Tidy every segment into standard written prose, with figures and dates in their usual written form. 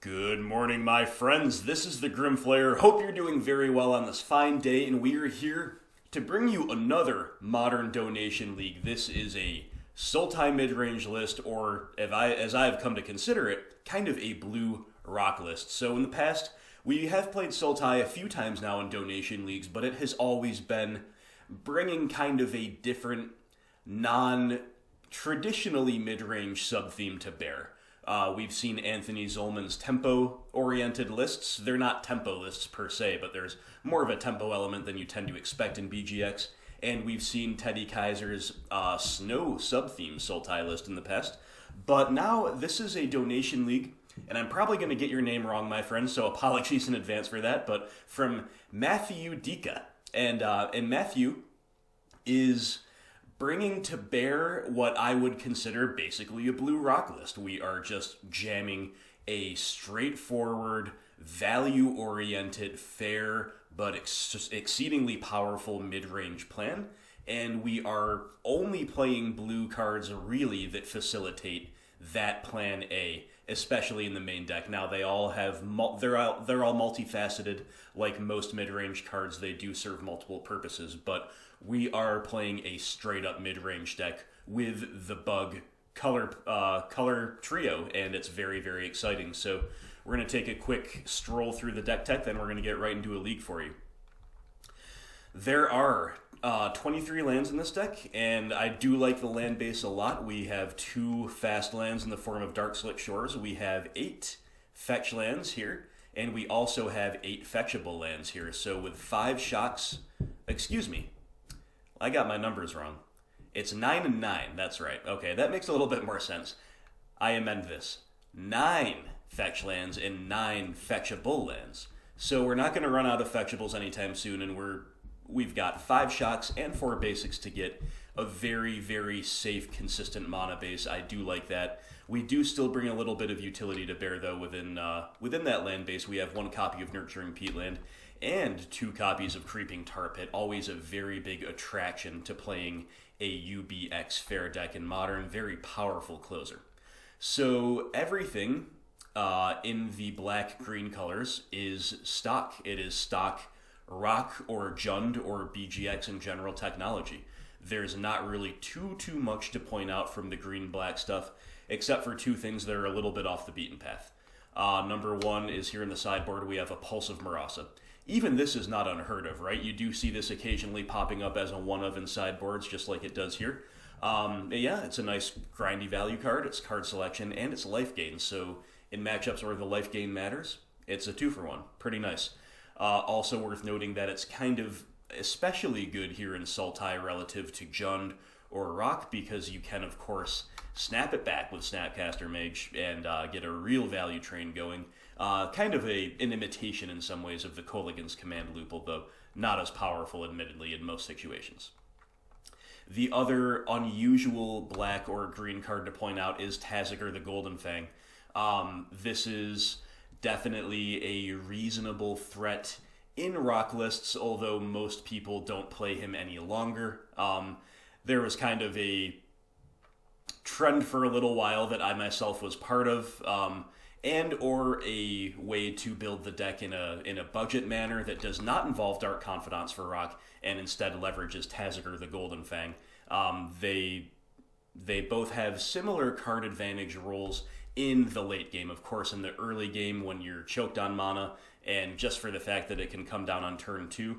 Good morning, my friends. This is the Grimflayer. Hope you're doing very well on this fine day, and we are here to bring you another Modern Donation League. This is a SultaI mid-range list, or as I have come to consider it, kind of a blue rock list. So in the past, we have played SultaI a few times now in donation leagues, but it has always been bringing kind of a different, non-traditionally mid-range sub-theme to bear. We've seen Anthony Zolman's tempo-oriented lists. They're not tempo lists per se, but there's more of a tempo element than you tend to expect in BGX. And we've seen Teddy Kaiser's snow sub-theme SultaI list in the past. But now this is a donation league, and I'm probably going to get your name wrong, my friend, so apologies in advance for that, but from Matthew Dika. And Matthew is bringing to bear what I would consider basically a blue rock list. We are just jamming a straightforward, value-oriented, fair, but exceedingly powerful mid-range plan, and we are only playing blue cards really that facilitate that plan A, especially in the main deck. Now they all have they're all multifaceted. Like most mid-range cards, they do serve multiple purposes, but we are playing a straight-up mid-range deck with the bug color trio, and it's very, very exciting. So we're going to take a quick stroll through the deck tech, then we're going to get right into a league for you. There are 23 lands in this deck, and I do like the land base a lot. We have 2 fast lands in the form of Dark Slick Shores. We have 8 fetch lands here, and we also have 8 fetchable lands here. So with 5 shocks, excuse me, I got my numbers wrong. It's 9 and 9, that's right. Okay, that makes a little bit more sense. I amend this. 9 fetch lands and 9 fetchable lands. So we're not going to run out of fetchables anytime soon, and we've got 5 shocks and 4 basics to get a very, very safe, consistent mana base. I do like that. We do still bring a little bit of utility to bear, though, within that land base. We have 1 copy of Nurturing Peatland and 2 copies of Creeping Tar Pit. Always a very big attraction to playing a UBX fair deck in Modern. Very powerful closer. So everything in the black-green colors is stock. It is stock Rock or Jund or BGX in general technology. There's not really too much to point out from the green-black stuff, except for 2 things that are a little bit off the beaten path. Number 1 is here in the sideboard, we have a Pulse of Marasa. Even this is not unheard of, right? You do see this occasionally popping up as a one-of in sideboards, just like it does here. Yeah, it's a nice grindy value card. It's card selection, and it's life gain. So in matchups where the life gain matters, it's a 2-for-1. Pretty nice. Also worth noting that it's kind of especially good here in SultaI relative to Jund or Rock, because you can, of course, snap it back with Snapcaster Mage and get a real value train going. Kind of an imitation in some ways of the Kolaghan's Command Loop, although not as powerful, admittedly, in most situations. The other unusual black or green card to point out is Tazagar the Golden Fang. This is definitely a reasonable threat in rock lists, although most people don't play him any longer. There was kind of a trend for a little while that I myself was part of, and or a way to build the deck in a budget manner that does not involve Dark Confidants for rock and instead leverages Tazagar the Golden Fang. They both have similar card advantage roles in the late game. Of course, in the early game when you're choked on mana, and just for the fact that it can come down on turn 2,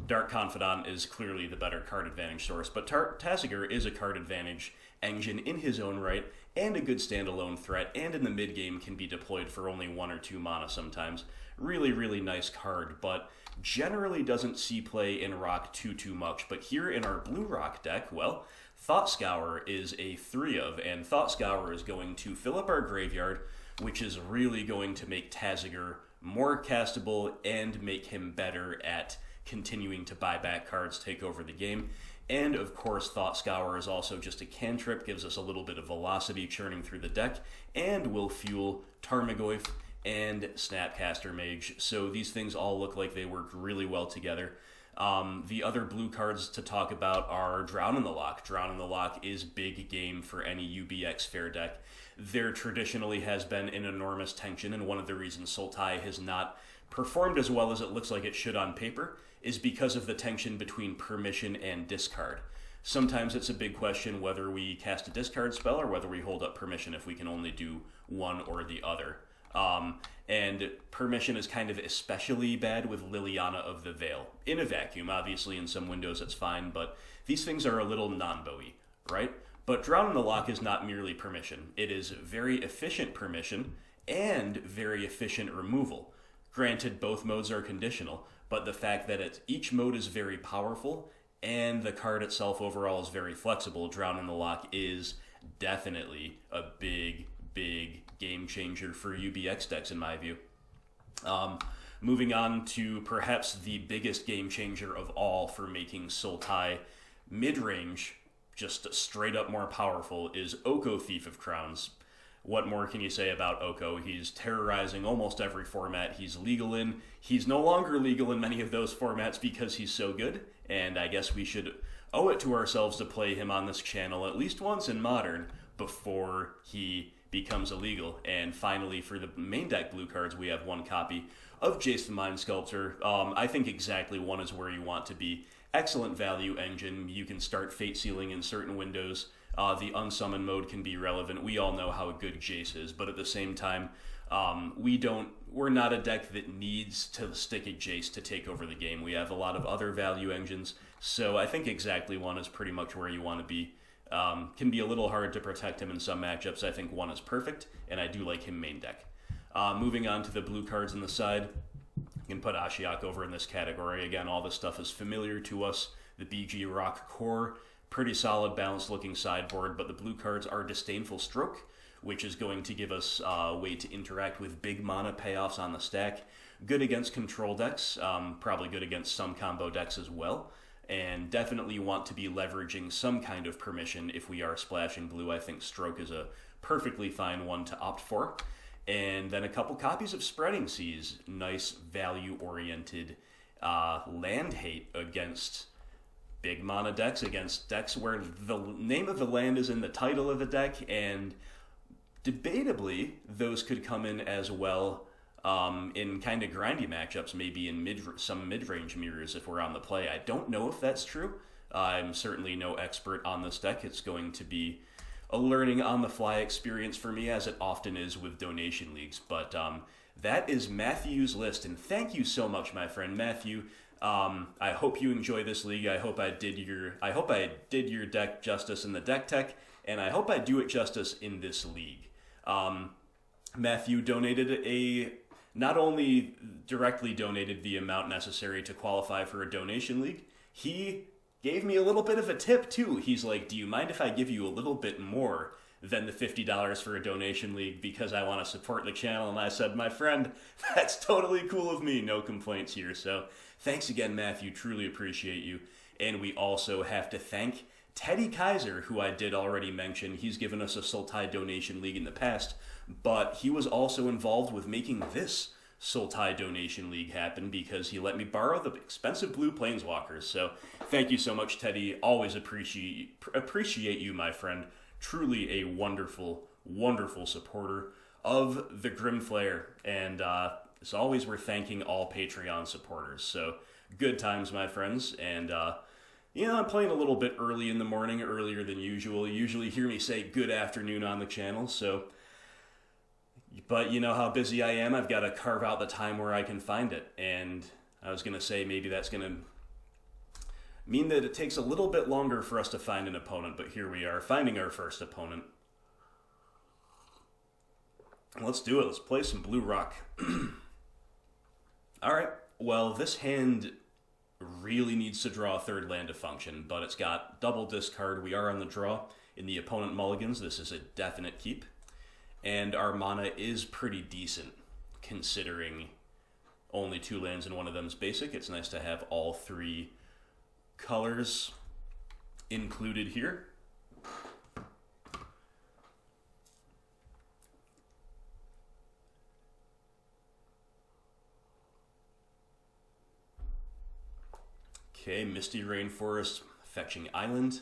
Dark Confidant is clearly the better card advantage source. But Tazagar is a card advantage engine in his own right, and a good standalone threat, and in the mid-game can be deployed for only 1 or 2 mana sometimes. Really, really nice card, but generally doesn't see play in rock too much. But here in our blue rock deck, well, Thought Scour is a 3-of, and Thought Scour is going to fill up our graveyard, which is really going to make Tazagar more castable and make him better at continuing to buy back cards, take over the game. And of course, Thought Scour is also just a cantrip, gives us a little bit of velocity churning through the deck, and will fuel Tarmogoyf and Snapcaster Mage. So these things all look like they work really well together. The other blue cards to talk about are Drown in the Loch. Drown in the Loch is big game for any UBX fair deck. There traditionally has been an enormous tension, and one of the reasons SultaI has not performed as well as it looks like it should on paper is because of the tension between permission and discard. Sometimes it's a big question whether we cast a discard spell or whether we hold up permission if we can only do one or the other. And permission is kind of especially bad with Liliana of the Veil. In a vacuum, obviously in some windows it's fine, but these things are a little non-bowy, right? But Drown in the Loch is not merely permission. It is very efficient permission and very efficient removal. Granted, both modes are conditional, but the fact that each mode is very powerful and the card itself overall is very flexible, Drown in the Loch is definitely a big game changer for UBX decks in my view. Moving on to perhaps the biggest game changer of all for making SultaI mid-range just straight up more powerful is Oko, Thief of Crowns. What more can you say about Oko? He's terrorizing almost every format he's legal in. He's no longer legal in many of those formats because he's so good, and I guess we should owe it to ourselves to play him on this channel at least once in Modern before he becomes illegal. And finally, for the main deck blue cards, we have one copy of Jace the Mind Sculptor. I think exactly one is where you want to be. Excellent value engine. You can start fate sealing in certain windows. The unsummon mode can be relevant. We all know how good Jace is, but at the same time, we're not a deck that needs to stick at Jace to take over the game. We have a lot of other value engines, so I think exactly one is pretty much where you want to be. Can be a little hard to protect him in some matchups. I think one is perfect, and I do like him main deck. Moving on to the blue cards on the side, you can put Ashiok over in this category. Again, all this stuff is familiar to us. The BG Rock core, pretty solid, balanced looking sideboard, but the blue cards are Disdainful Stroke, which is going to give us a way to interact with big mana payoffs on the stack. Good against control decks, probably good against some combo decks as well, and definitely want to be leveraging some kind of permission if we are splashing blue. I think Stroke is a perfectly fine one to opt for. And then a couple copies of Spreading Seas, nice value-oriented land hate against big mana decks, against decks where the name of the land is in the title of the deck, and debatably those could come in as well in kind of grindy matchups, maybe in some mid-range mirrors if we're on the play. I don't know if that's true. I'm certainly no expert on this deck. It's going to be a learning on the fly experience for me, as it often is with donation leagues. But that is Matthew's list, and thank you so much, my friend Matthew. I hope you enjoy this league. I hope I did your deck justice in the deck tech, and I hope I do it justice in this league. Matthew not only directly donated the amount necessary to qualify for a donation league, he gave me a little bit of a tip too. He's like, do you mind if I give you a little bit more than the $50 for a donation league because I want to support the channel? And I said, my friend, that's totally cool of me. No complaints here. So thanks again, Matthew. Truly appreciate you. And we also have to thank Teddy Kaiser, who I did already mention. He's given us a SultaI donation league in the past, but he was also involved with making this SultaI donation league happen because he let me borrow the expensive blue planeswalkers. So thank you so much, Teddy. Always appreciate you, my friend. Truly a wonderful supporter of the Grim Flare. And as always, we're thanking all Patreon supporters. So good times, my friends. And I'm playing a little bit early in the morning, earlier than usual. You usually hear me say good afternoon on the channel, but you know how busy I am. I've got to carve out the time where I can find it. And I was going to say maybe that's going to mean that it takes a little bit longer for us to find an opponent, but here we are, finding our first opponent. Let's do it. Let's play some Blue Rock. Alright, well, this hand really needs to draw a third land to function, but it's got double discard. We are on the draw. In the opponent mulligans, this is a definite keep. And our mana is pretty decent, considering only 2 lands and one of them is basic. It's nice to have all 3 colors included here. Okay, Misty Rainforest, Fetching Island.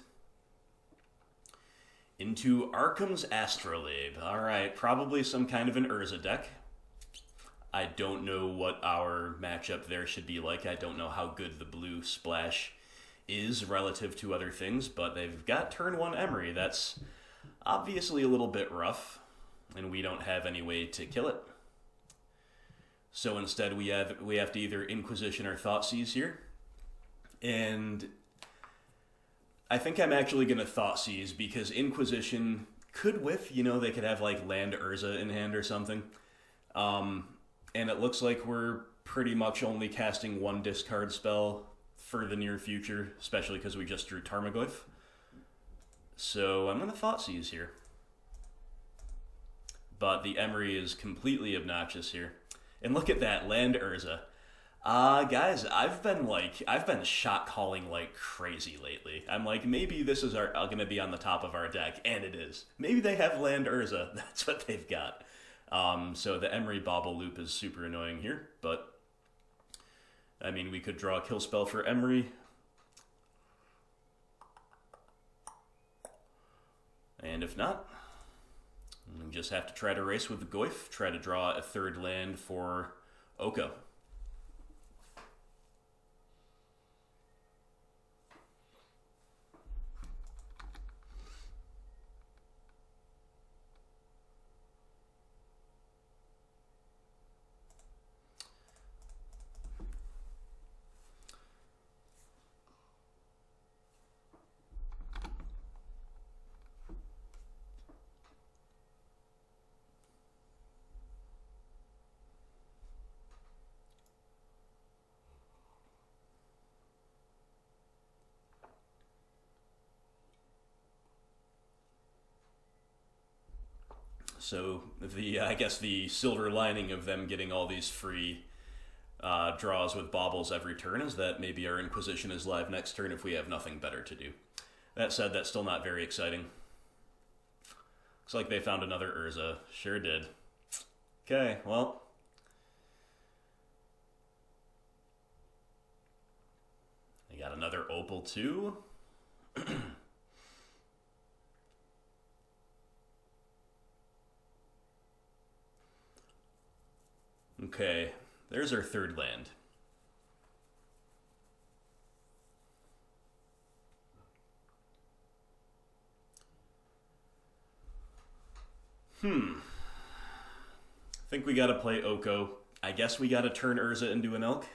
Into Arkham's Astrolabe. Alright, probably some kind of an Urza deck. I don't know what our matchup there should be like. I don't know how good the blue splash is relative to other things, but they've got turn 1 Emery. That's obviously a little bit rough, and we don't have any way to kill it. So instead we have to either Inquisition or Thoughtseize here. And I think I'm actually going to Thoughtseize because Inquisition could whiff, you know, they could have like Land Urza in hand or something. And it looks like we're pretty much only casting 1 discard spell for the near future, especially because we just drew Tarmogoyf. So I'm going to Thoughtseize here. But the Emery is completely obnoxious here. And look at that, Land Urza. Guys, I've been shot calling like crazy lately. I'm like, maybe this is going to be on the top of our deck, and it is. Maybe they have Land Urza. That's what they've got. So the Emery Bauble Loop is super annoying here, but I mean, we could draw a kill spell for Emery. And if not, we just have to try to race with the Goyf, try to draw a 3rd land for Oko. So I guess the silver lining of them getting all these free draws with baubles every turn is that maybe our Inquisition is live next turn if we have nothing better to do. That said, that's still not very exciting. Looks like they found another Urza. Sure did. Okay, well. They got another Opal too. Okay, there's our 3rd land. I think we gotta play Oko. I guess we gotta turn Urza into an elk.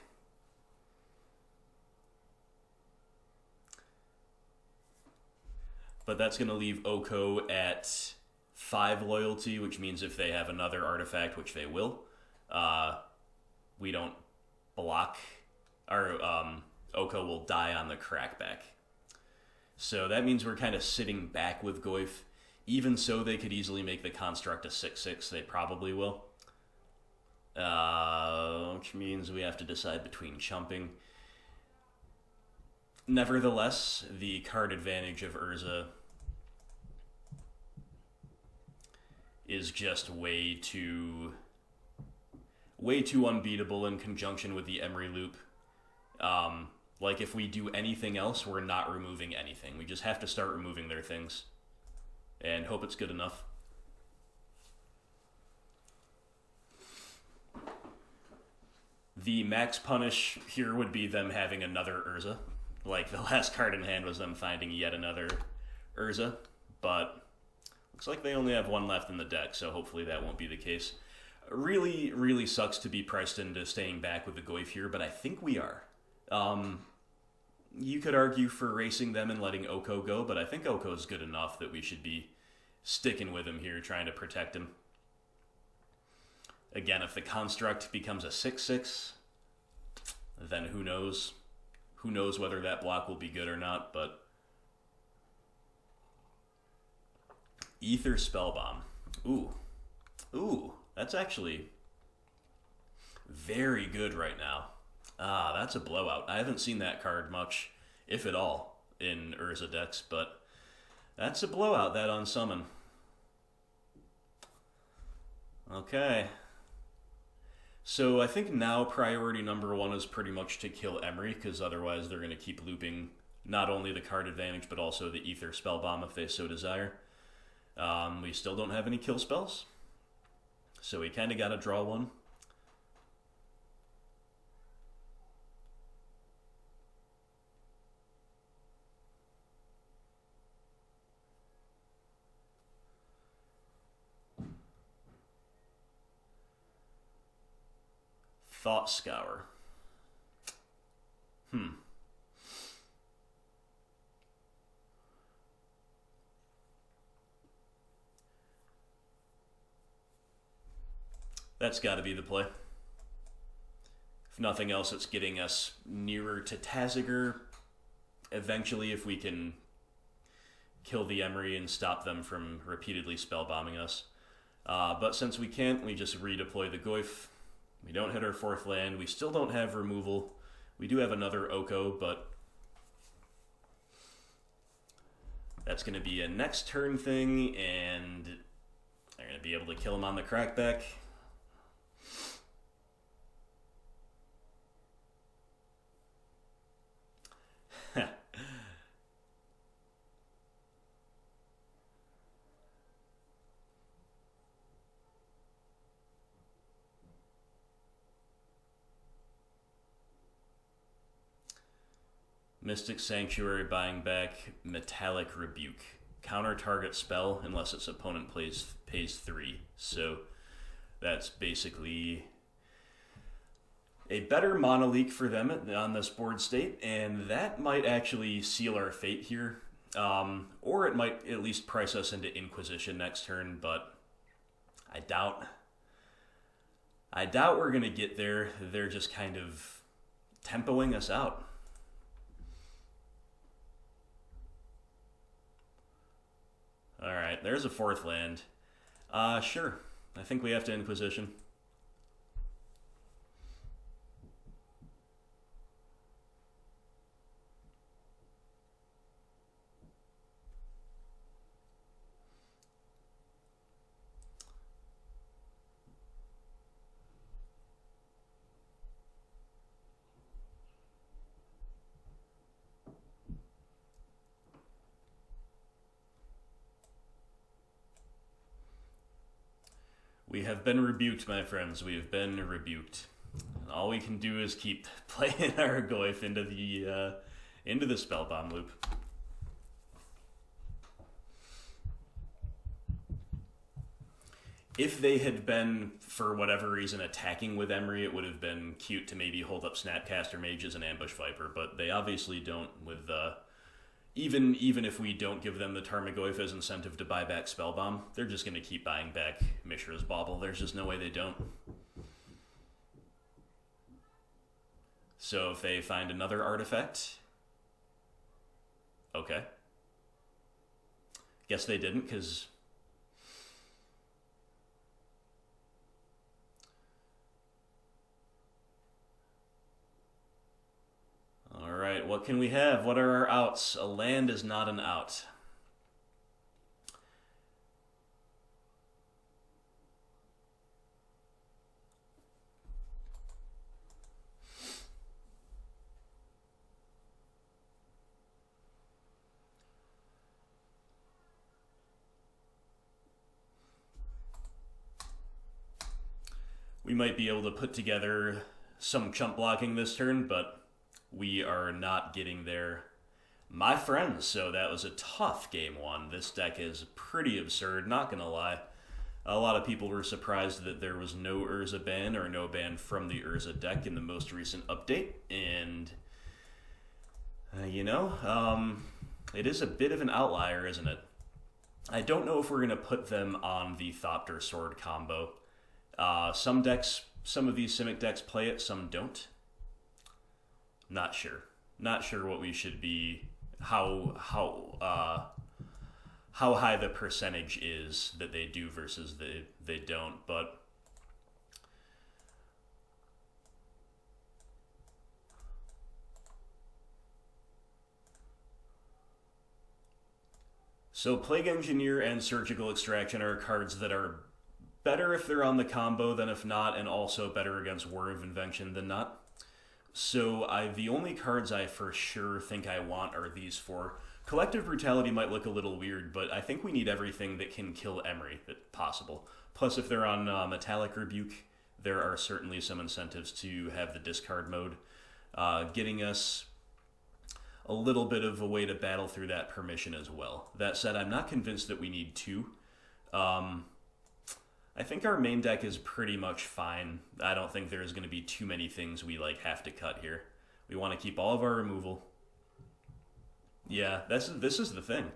But that's gonna leave Oko at 5 loyalty, which means if they have another artifact, which they will, we don't block, our Oko will die on the crackback. So that means we're kind of sitting back with Goyf. Even so, they could easily make the construct a 6/6. They probably will. Which means we have to decide between chumping. Nevertheless, the card advantage of Urza is just way too unbeatable in conjunction with the Emery Loop. Like, if we do anything else, we're not removing anything. We just have to start removing their things. And hope it's good enough. The max punish here would be them having another Urza. Like, the last card in hand was them finding yet another Urza. But looks like they only have 1 left in the deck, so hopefully that won't be the case. Really, really sucks to be priced into staying back with the Goyf here, but I think we are. You could argue for racing them and letting Oko go, but I think Oko is good enough that we should be sticking with him here, trying to protect him. Again, if the construct becomes a 6/6, then who knows? Who knows whether that block will be good or not, but... Ether Spellbomb. Ooh, that's actually very good right now. That's a blowout. I haven't seen that card much, if at all, in Urza decks, but that's a blowout, that unsummon. Okay. So I think now priority number one is pretty much to kill Emery, because otherwise they're going to keep looping not only the card advantage, but also the Ether Spellbomb if they so desire. We still don't have any kill spells, so we kind of got to draw one. Thought Scour. That's got to be the play. If nothing else, it's getting us nearer to Taziger. Eventually, if we can kill the Emery and stop them from repeatedly spellbombing us. But since we can't, we just redeploy the Goyf. We don't hit our fourth land. We still don't have removal. We do have another Oko, but that's going to be a next turn thing, and they're going to be able to kill him on the crackback. Mystic Sanctuary buying back Metallic Rebuke. Counter target spell unless its opponent pays 3. So that's basically a better mono leak for them on this board state, and that might actually seal our fate here. Or it might at least price us into Inquisition next turn, but I doubt we're going to get there. They're just kind of tempoing us out. Alright, there's a fourth land. Sure. I think we have to Inquisition. We have been rebuked, my friends. We have been rebuked. And all we can do is keep playing our Goyf into the Spellbomb loop. If they had been, for whatever reason, attacking with Emery, it would have been cute to maybe hold up Snapcaster Mages and Ambush Viper, but they obviously don't with... Even if we don't give them the Tarmogoyf as incentive to buy back Spellbomb, they're just going to keep buying back Mishra's Bauble. There's just no way they don't. So if they find another artifact... Okay. Guess they didn't, because... Alright, what can we have? What are our outs? A land is not an out. We might be able to put together some chump blocking this turn, but we are not getting there, my friends. So that was a tough game one. This deck is pretty absurd, not gonna lie. A lot of people were surprised that there was no Urza ban or no ban from the Urza deck in the most recent update, and it is a bit of an outlier, isn't it? I don't know if we're gonna put them on the Thopter Sword combo. Some of these Simic decks play it, some don't. Not sure. Not sure what we should be, how high the percentage is that they do versus they don't, but so Plague Engineer and Surgical Extraction are cards that are better if they're on the combo than if not, and also better against War of Invention than not. So the only cards I for sure think I want are these four. Collective Brutality might look a little weird, but I think we need everything that can kill Emery, if possible. Plus, if they're on Metallic Rebuke, there are certainly some incentives to have the discard mode, getting us a little bit of a way to battle through that permission as well. That said, I'm not convinced that we need two. I think our main deck is pretty much fine. I don't think there's going to be too many things we have to cut here. We want to keep all of our removal. Yeah, this is the thing.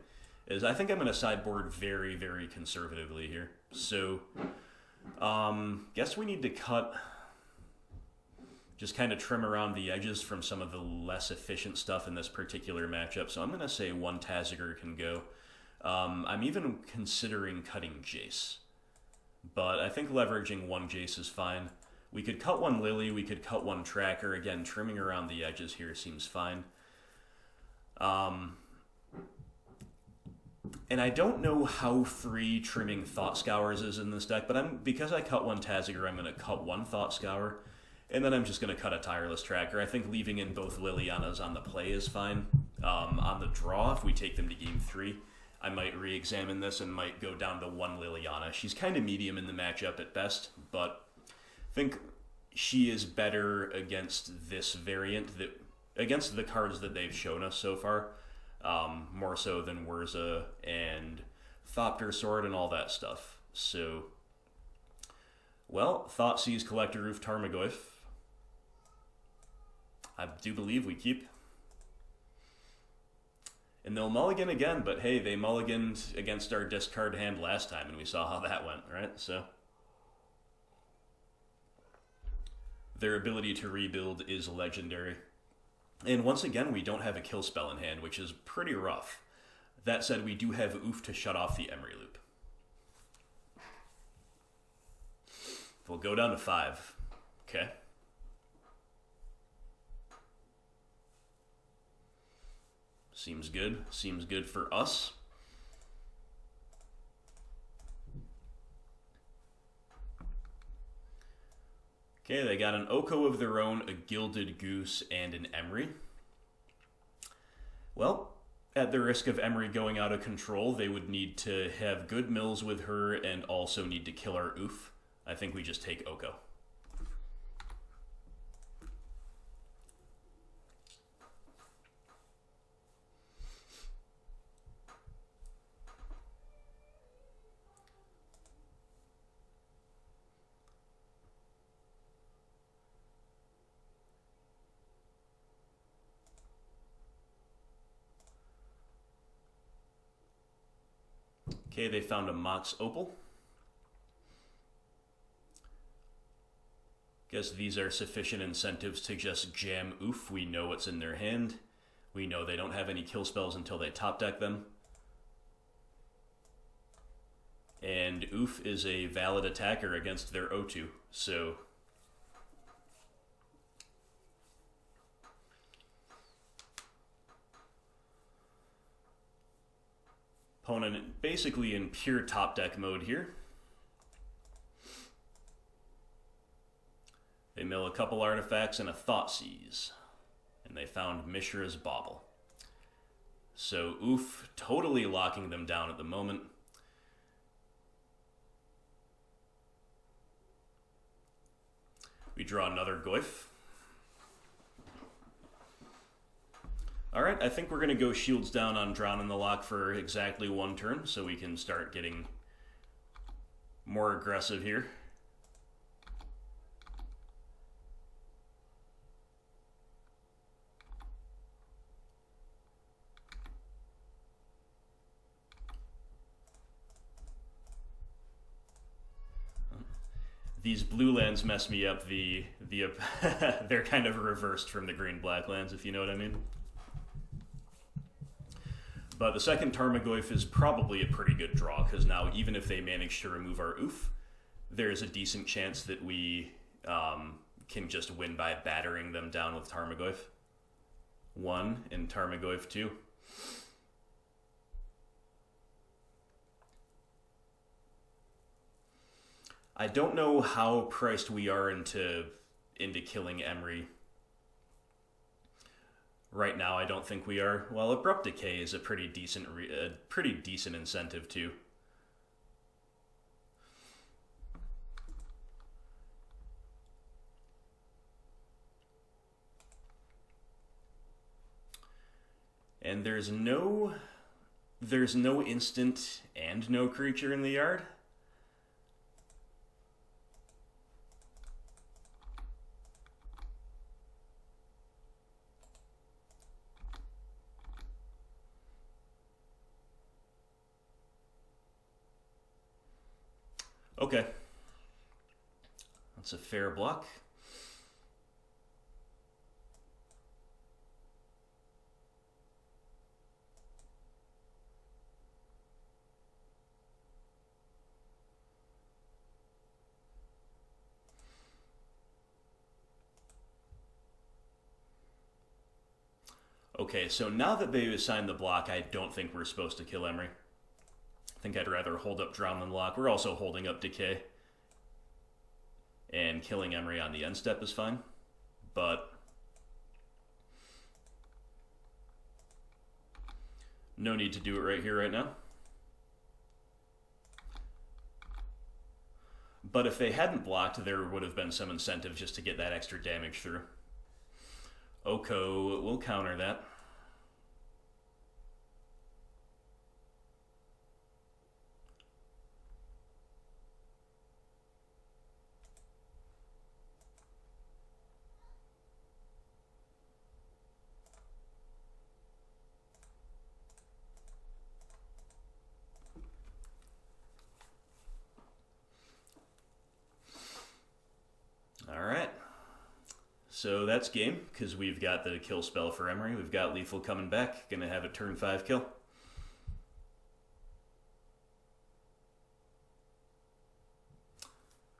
Is I think I'm going to sideboard very, very conservatively here. So, guess we need to cut, just kind of trim around the edges from some of the less efficient stuff in this particular matchup. So I'm going to say one Taziger can go. I'm even considering cutting Jace. But I think leveraging one Jace is fine. We could cut one Lily, we could cut one Tracker. Again, trimming around the edges here seems fine. And I don't know how free trimming Thought Scours is in this deck, but because I cut one Taziger, I'm going to cut one Thought Scour, and then I'm just going to cut a Tireless Tracker. I think leaving in both Lilianas on the play is fine. On the draw, if we take them to game 3, I might re-examine this and might go down to one Liliana. She's kind of medium in the matchup at best, but I think she is better against this variant, against the cards that they've shown us so far, more so than Urza and Thopter Sword and all that stuff. So, well, Thoughtseize, Collector Roof, Tarmogoyf. I do believe we keep. And they'll mulligan again, but hey, they mulliganed against our discard hand last time, and we saw how that went, right? So their ability to rebuild is legendary. And once again, we don't have a kill spell in hand, which is pretty rough. That said, we do have Oof to shut off the Emery Loop. We'll go down to 5. Okay. Seems good. Seems good for us. Okay, they got an Oko of their own, a Gilded Goose, and an Emery. Well, at the risk of Emery going out of control, they would need to have good mills with her and also need to kill our Oof. I think we just take Oko. Okay, they found a Mox Opal. Guess these are sufficient incentives to just jam Oof. We know what's in their hand. We know they don't have any kill spells until they top deck them. And Oof is a valid attacker against their O2, so opponent basically in pure top deck mode here. They mill a couple artifacts and a Thoughtseize. And they found Mishra's Bauble. So Oof totally locking them down at the moment. We draw another Goyf. Alright, I think we're going to go shields down on Drown in the Loch for exactly one turn, so we can start getting more aggressive here. These blue lands mess me up. They're kind of reversed from the green-black lands, if you know what I mean. But the second Tarmogoyf is probably a pretty good draw, because now even if they manage to remove our Oof, there's a decent chance that we can just win by battering them down with Tarmogoyf 1 and Tarmogoyf 2. I don't know how priced we are into killing Emery. Right now, I don't think we are. Well, Abrupt Decay is a pretty decent incentive too. And there's no instant and no creature in the yard. Okay. That's a fair block. Okay, so now that they've assigned the block, I don't think we're supposed to kill Emery. I think I'd rather hold up Drown than Lock. We're also holding up Decay. And killing Emery on the end step is fine. But no need to do it right here, right now. But if they hadn't blocked, there would have been some incentive just to get that extra damage through. Oko will counter that. So that's game, because we've got the kill spell for Emery. We've got Lethal coming back. Going to have a turn 5 kill.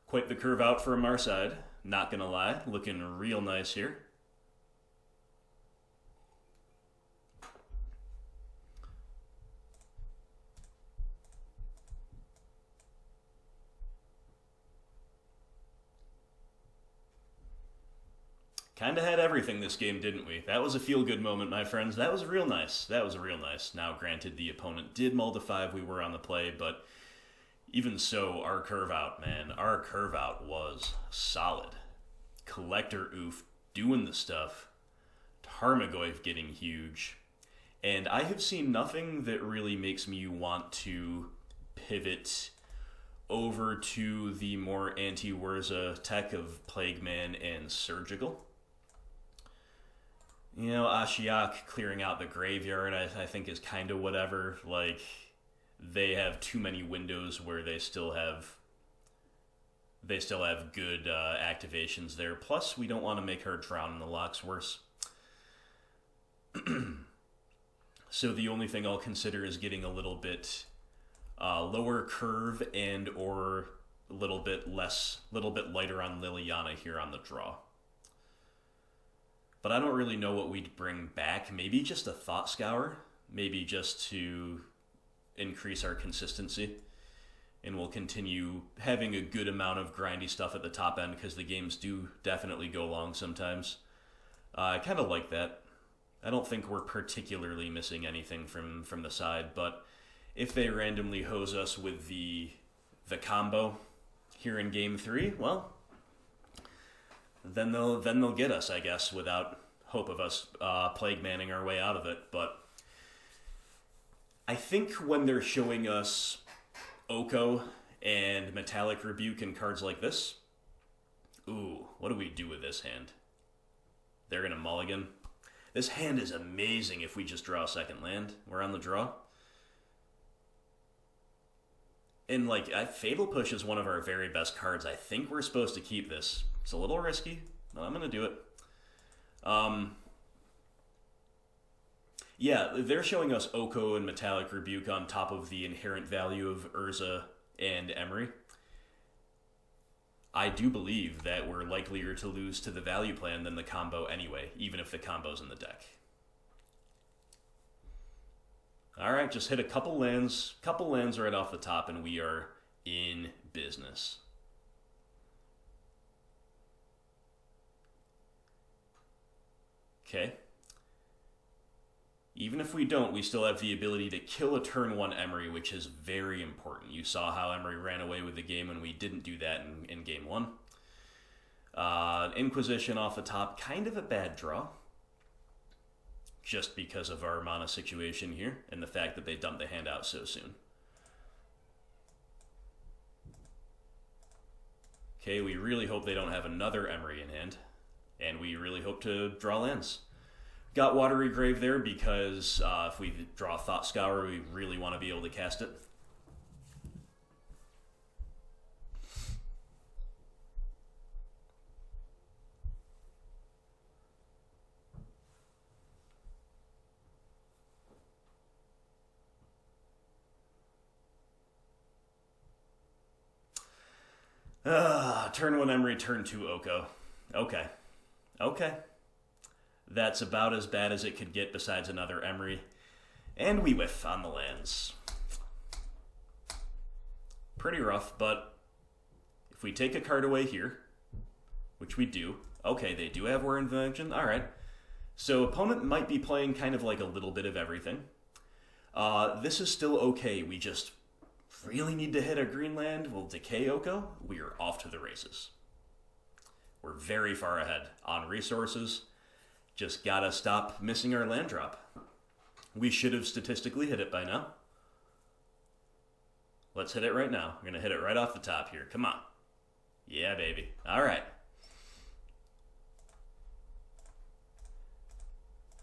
Quite the curve out from our side. Not going to lie. Looking real nice here. Kind of had everything this game, didn't we? That was a feel-good moment, my friends. That was real nice. That was real nice. Now, granted, the opponent did mull to 5. We were on the play, but even so, our curve out, man, our curve out was solid. Collector Oof doing the stuff. Tarmogoyf getting huge. And I have seen nothing that really makes me want to pivot over to the more anti-Urza tech of Plague Man and Surgical. You know, Ashiok clearing out the graveyard, I think, is kind of whatever. Like, they have too many windows where they still have good activations there. Plus, we don't want to make her drown in the locks worse. So the only thing I'll consider is getting a little bit lower curve and or a little bit lighter on Liliana here on the draw. But I don't really know what we'd bring back. Maybe just a Thought Scour. Maybe just to increase our consistency. And we'll continue having a good amount of grindy stuff at the top end because the games do definitely go long sometimes. I kind of like that. I don't think we're particularly missing anything from the side, but if they randomly hose us with the combo here in Game 3, well, then they'll get us, I guess, without hope of us Plague Manning our way out of it. But I think when they're showing us Oko and Metallic Rebuke and cards like this, ooh, what do we do with this hand? They're going to mulligan. This hand is amazing if we just draw a second land. We're on the draw. And, like, Fatal Push is one of our very best cards. I think we're supposed to keep this. It's a little risky, but I'm going to do it. Yeah, they're showing us Oko and Metallic Rebuke on top of the inherent value of Urza and Emery. I do believe that we're likelier to lose to the value plan than the combo anyway, even if the combo's in the deck. Alright, just hit a couple lands right off the top, and we are in business. Okay. Even if we don't, we still have the ability to kill a turn 1 Emery, which is very important. You saw how Emery ran away with the game when we didn't do that in game 1. Inquisition off the top, kind of a bad draw. Just because of our mana situation here, and the fact that they dumped the hand out so soon. Okay, we really hope they don't have another Emery in hand, and we really hope to draw lands. Got Watery Grave there because if we draw Thought Scour, we really want to be able to cast it. Turn 1 Emery, turn 2 Oko. Okay. Okay. That's about as bad as it could get besides another Emery. And we whiff on the lands. Pretty rough, but if we take a card away here, which we do, okay, they do have War Invention, alright. So opponent might be playing kind of like a little bit of everything. This is still okay, we just really need to hit a green land. We'll decay Oko. We are off to the races. We're very far ahead on resources. Just gotta stop missing our land drop. We should have statistically hit it by now. Let's hit it right now. We're gonna hit it right off the top here. Come on. Yeah, baby. All right.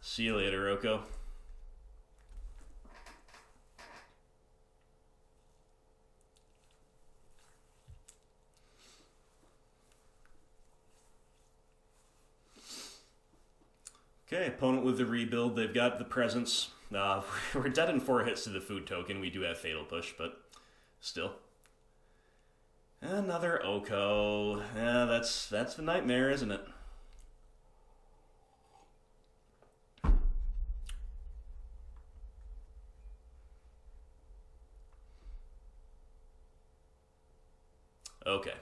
See you later, Oko. Okay, opponent with the rebuild. They've got the presence. We're dead in 4 hits to the food token. We do have Fatal Push, but still. Another Oko. Yeah, that's the nightmare, isn't it? Okay.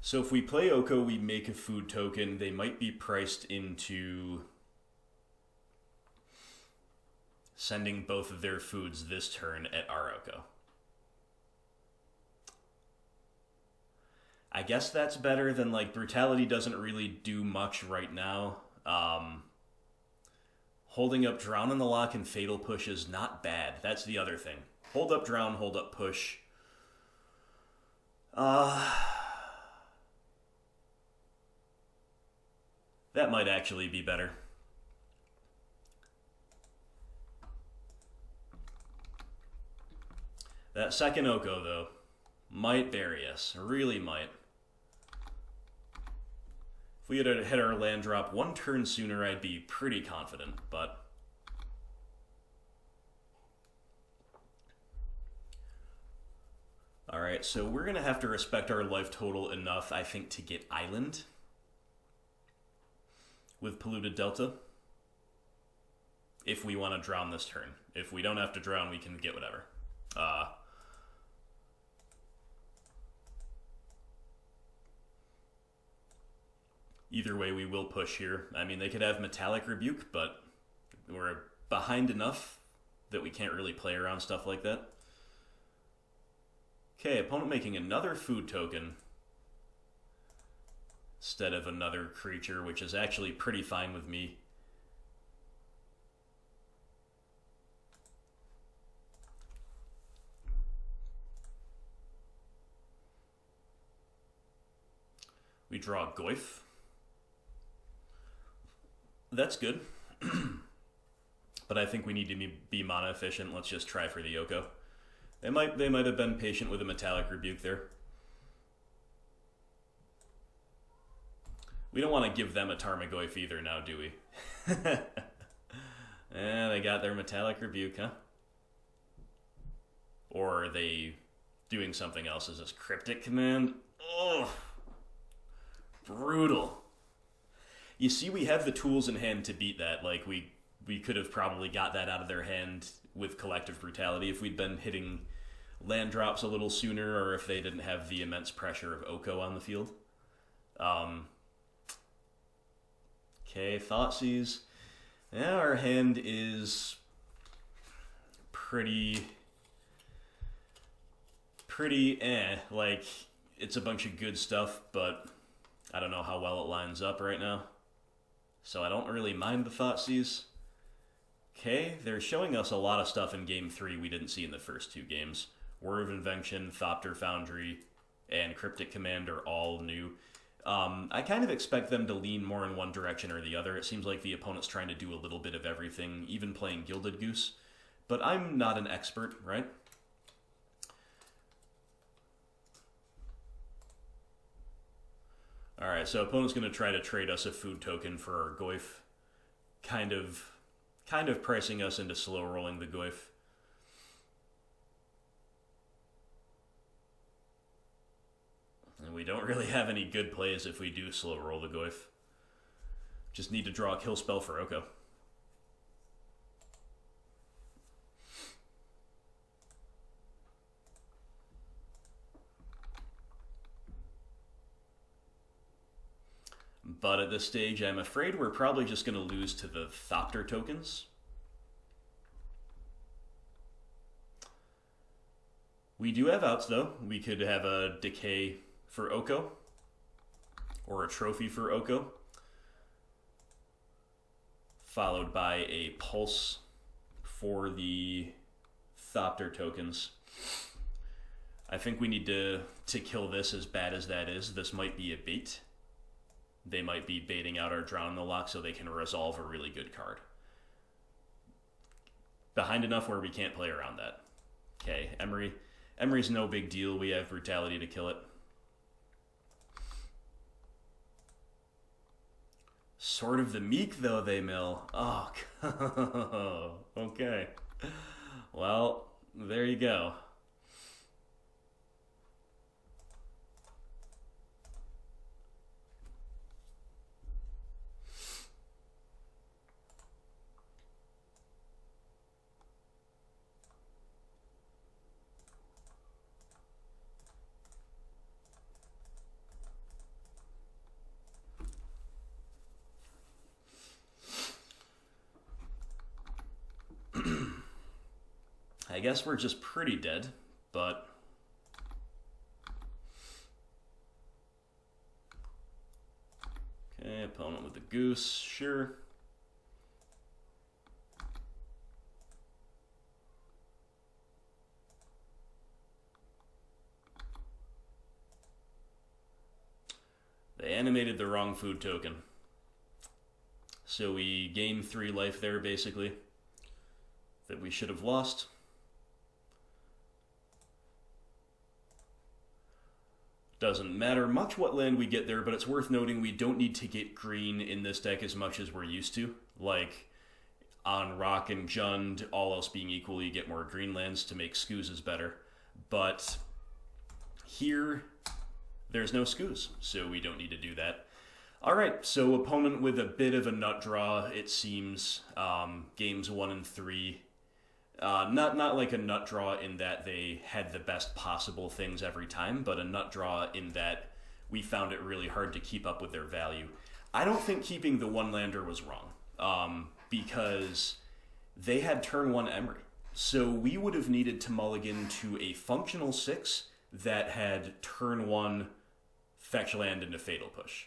So if we play Oko, we make a food token. They might be priced into sending both of their foods this turn at our Oko. I guess that's better than, like, Brutality doesn't really do much right now. Holding up Drown in the Lock and Fatal Push is not bad. That's the other thing. Hold up Drown, hold up Push. That might actually be better. That second Oko, though, might bury us. Really might. If we had hit our land drop 1 turn sooner, I'd be pretty confident, but... Alright, so we're going to have to respect our life total enough, I think, to get Island with Polluted Delta, if we want to drown this turn. If we don't have to drown, we can get whatever. Either way, we will push here. I mean, they could have Metallic Rebuke, but we're behind enough that we can't really play around stuff like that. Okay, opponent making another food token instead of another creature, which is actually pretty fine with me. We draw Goyf. That's good. But I think we need to be mana efficient. Let's just try for the Oko. They might have been patient with a Metallic Rebuke there. We don't want to give them a Tarmogoyf either now, do we? Yeah, they got their Metallic Rebuke, huh? Or are they doing something else? Is this Cryptic Command? Oh, brutal. You see, we have the tools in hand to beat that. Like, we could have probably got that out of their hand with Collective Brutality if we'd been hitting land drops a little sooner, or if they didn't have the immense pressure of Oko on the field. Okay, Thoughtseize. Yeah, our hand is pretty like, it's a bunch of good stuff, but I don't know how well it lines up right now. So I don't really mind the Thoughtseize. Okay, they're showing us a lot of stuff in Game 3 we didn't see in the first 2 games. Word of Invention, Thopter Foundry, and Cryptic Command are all new. I kind of expect them to lean more in one direction or the other. It seems like the opponent's trying to do a little bit of everything, even playing Gilded Goose. But I'm not an expert, right? Alright, so opponent's going to try to trade us a food token for our Goyf. Kind of pricing us into slow rolling the Goyf. And we don't really have any good plays if we do slow roll the Goyf. Just need to draw a kill spell for Oko. But at this stage, I'm afraid we're probably just going to lose to the Thopter tokens. We do have outs, though. We could have a Decay for Oko, or a Trophy for Oko, followed by a Pulse for the Thopter tokens. I think we need to kill this, as bad as that is. This might be a bait. They might be baiting out our Drown in the Loch so they can resolve a really good card. Behind enough where we can't play around that. Okay, Emery. Emery's no big deal. We have Brutality to kill it. Sword of the Meek, though, they mill. Oh, okay. Well, there you go. I guess we're just pretty dead, but okay, opponent with the goose, sure. They animated the wrong food token. So we gain 3 life there, basically, that we should have lost. Doesn't matter much what land we get there, but it's worth noting we don't need to get green in this deck as much as we're used to. Like, on Rock and Jund, all else being equal, you get more green lands to make Skoozes better. But here, there's no Skooz, so we don't need to do that. Alright, so opponent with a bit of a nut draw, it seems. Games 1 and 3. Not like a nut draw in that they had the best possible things every time, but a nut draw in that we found it really hard to keep up with their value. I don't think keeping the one-lander was wrong, because they had turn 1 Emery. So we would have needed to mulligan to a functional 6 that had turn 1 fetch land into Fatal Push,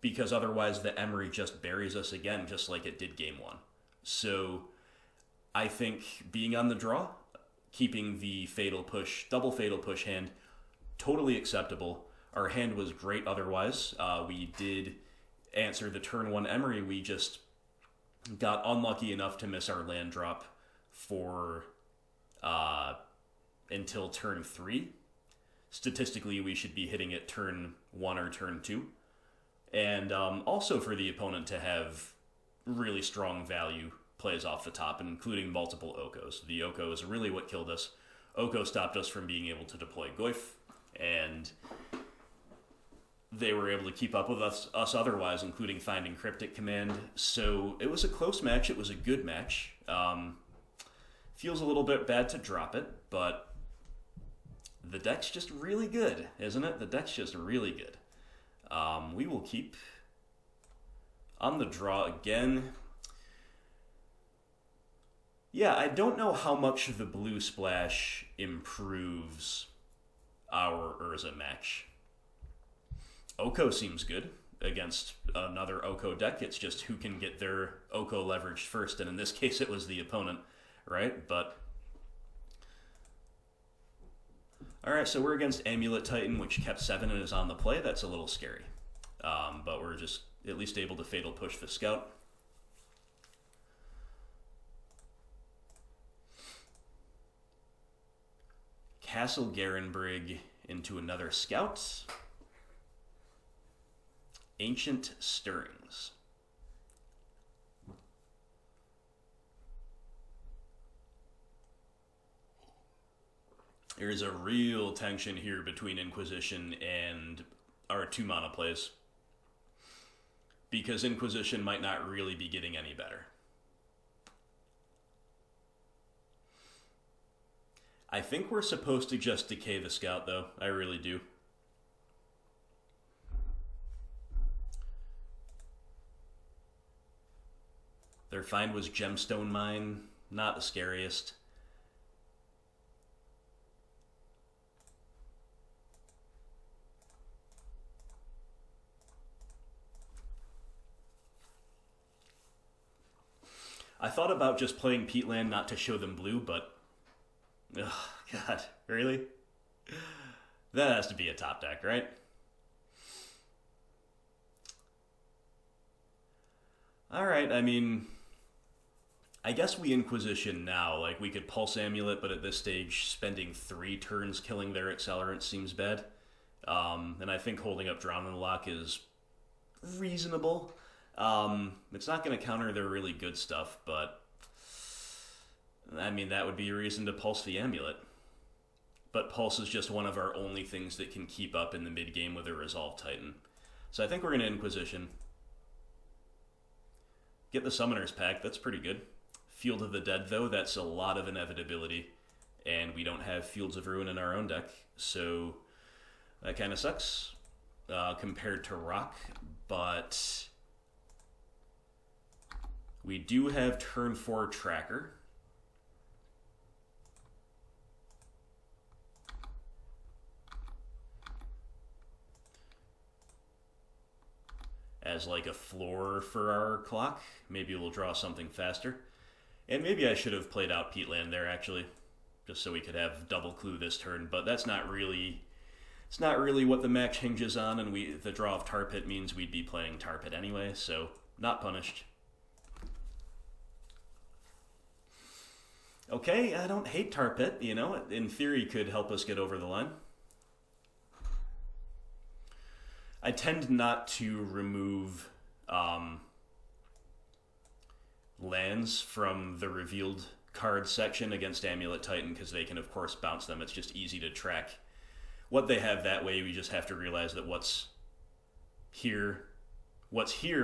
because otherwise the Emery just buries us again, just like it did game 1. So I think being on the draw, keeping the Fatal Push, double Fatal Push hand, totally acceptable. Our hand was great otherwise. We did answer the turn 1 Emery. We just got unlucky enough to miss our land drop for until turn 3. Statistically, we should be hitting it turn 1 or turn 2. And also for the opponent to have really strong value plays off the top, including multiple Okos. The Oko is really what killed us. Oko stopped us from being able to deploy Goyf, and they were able to keep up with us otherwise, including finding Cryptic Command. So it was a close match. It was a good match. Feels a little bit bad to drop it, but the deck's just really good, isn't it? The deck's just really good. We will keep on the draw again. Yeah, I don't know how much the blue splash improves our Urza match. Oko seems good against another Oko deck. It's just who can get their Oko leveraged first, and in this case it was the opponent, right? But alright, so we're against Amulet Titan, which kept 7 and is on the play. That's a little scary. But we're just at least able to Fatal Push the Scout. Castle Garenbrig into another Scout. Ancient Stirrings. There's a real tension here between Inquisition and our 2-mana plays, because Inquisition might not really be getting any better. I think we're supposed to just decay the Scout, though. I really do. Their find was Gemstone Mine. Not the scariest. I thought about just playing Peatland not to show them blue, but... oh, God, really? That has to be a top deck, right? Alright, I mean... I guess we Inquisition now. Like, we could Pulse Amulet, but at this stage, spending 3 turns killing their Accelerant seems bad. And I think holding up Drown in the Lock is reasonable. It's not going to counter their really good stuff, but... I mean, that would be a reason to Pulse the Amulet. But Pulse is just one of our only things that can keep up in the mid-game with a Resolve Titan. So I think we're going to Inquisition. Get the Summoner's Pact, that's pretty good. Field of the Dead, though, that's a lot of inevitability. And we don't have Fields of Ruin in our own deck, so that kind of sucks compared to Rock. But we do have turn 4 Tracker. As like a floor for our clock. Maybe we'll draw something faster. And maybe I should have played out Peatland there, actually, just so we could have double clue this turn, but that's not really... it's not really what the match hinges on, and the draw of Tar Pit means we'd be playing Tar Pit anyway, so not punished. Okay, I don't hate Tar Pit, you know, it in theory could help us get over the line. I tend not to remove lands from the revealed card section against Amulet Titan because they can, of course, bounce them. It's just easy to track what they have that way. We just have to realize that what's here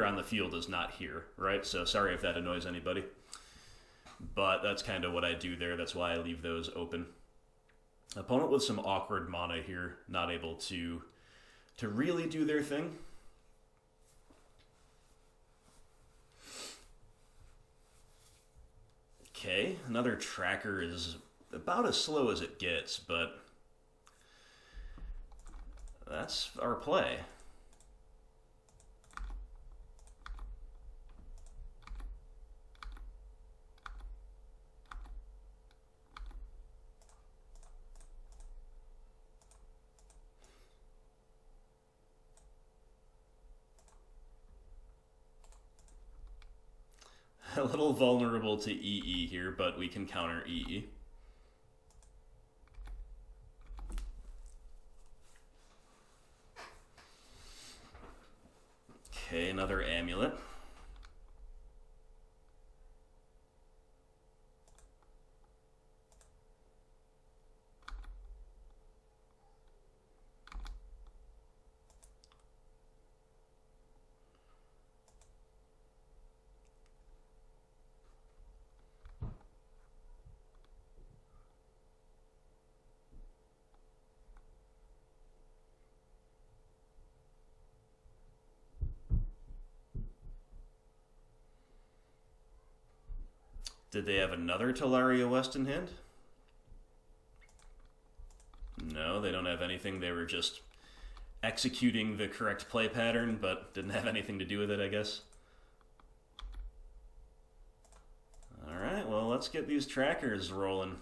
on the field is not here, right? So sorry if that annoys anybody. But that's kind of what I do there. That's why I leave those open. Opponent with some awkward mana here, not able to really do their thing. Okay, another Tracker is about as slow as it gets, but that's our play. A little vulnerable to EE here, but we can counter EE. Okay, another Amulet. Did they have another Talaria West in hand? No, they don't have anything. They were just executing the correct play pattern, but didn't have anything to do with it, I guess. Alright, well, let's get these trackers rolling.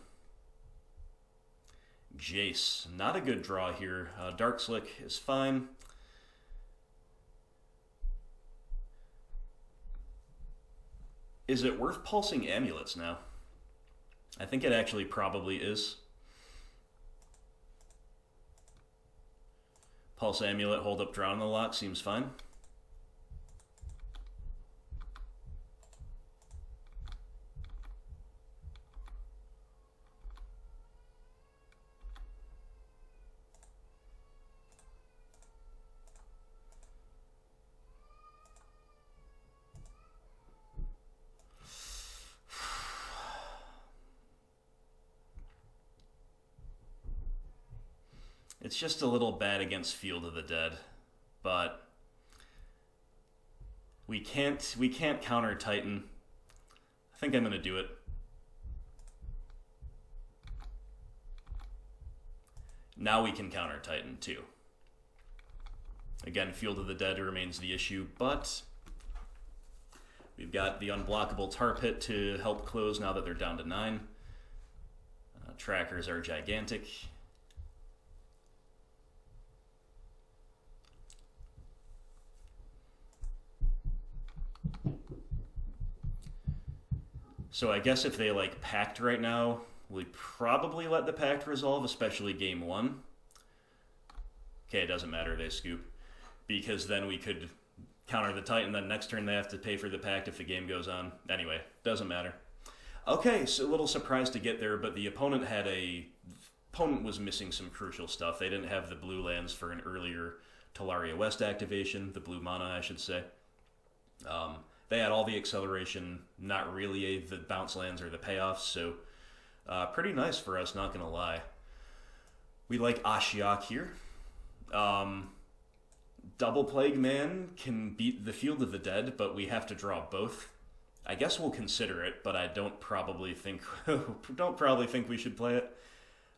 Jace, not a good draw here. Dark Slick is fine. Is it worth pulsing amulets now? I think it actually probably is. Pulse Amulet, hold up, drown in the lock, seems fine. It's just a little bad against Field of the Dead, but we can't counter Titan. I think I'm gonna do it. Now we can counter Titan too. Again, Field of the Dead remains the issue, but we've got the unblockable Tar Pit to help close now that they're down to 9. Trackers are gigantic. So I guess if they like Pact right now, we probably let the Pact resolve, especially game 1. Okay, it doesn't matter, they scoop. Because then we could counter the Titan, then next turn they have to pay for the Pact if the game goes on. Anyway, doesn't matter. Okay, so a little surprised to get there, but the opponent was missing some crucial stuff. They didn't have the blue lands for an earlier Talaria West activation, the blue mana, I should say. They had all the acceleration, not really the bounce lands or the payoffs, so pretty nice for us, not gonna lie. We like Ashiok here. Double Plague Man can beat the Field of the Dead, but we have to draw both. I guess we'll consider it, but I don't probably think we should play it.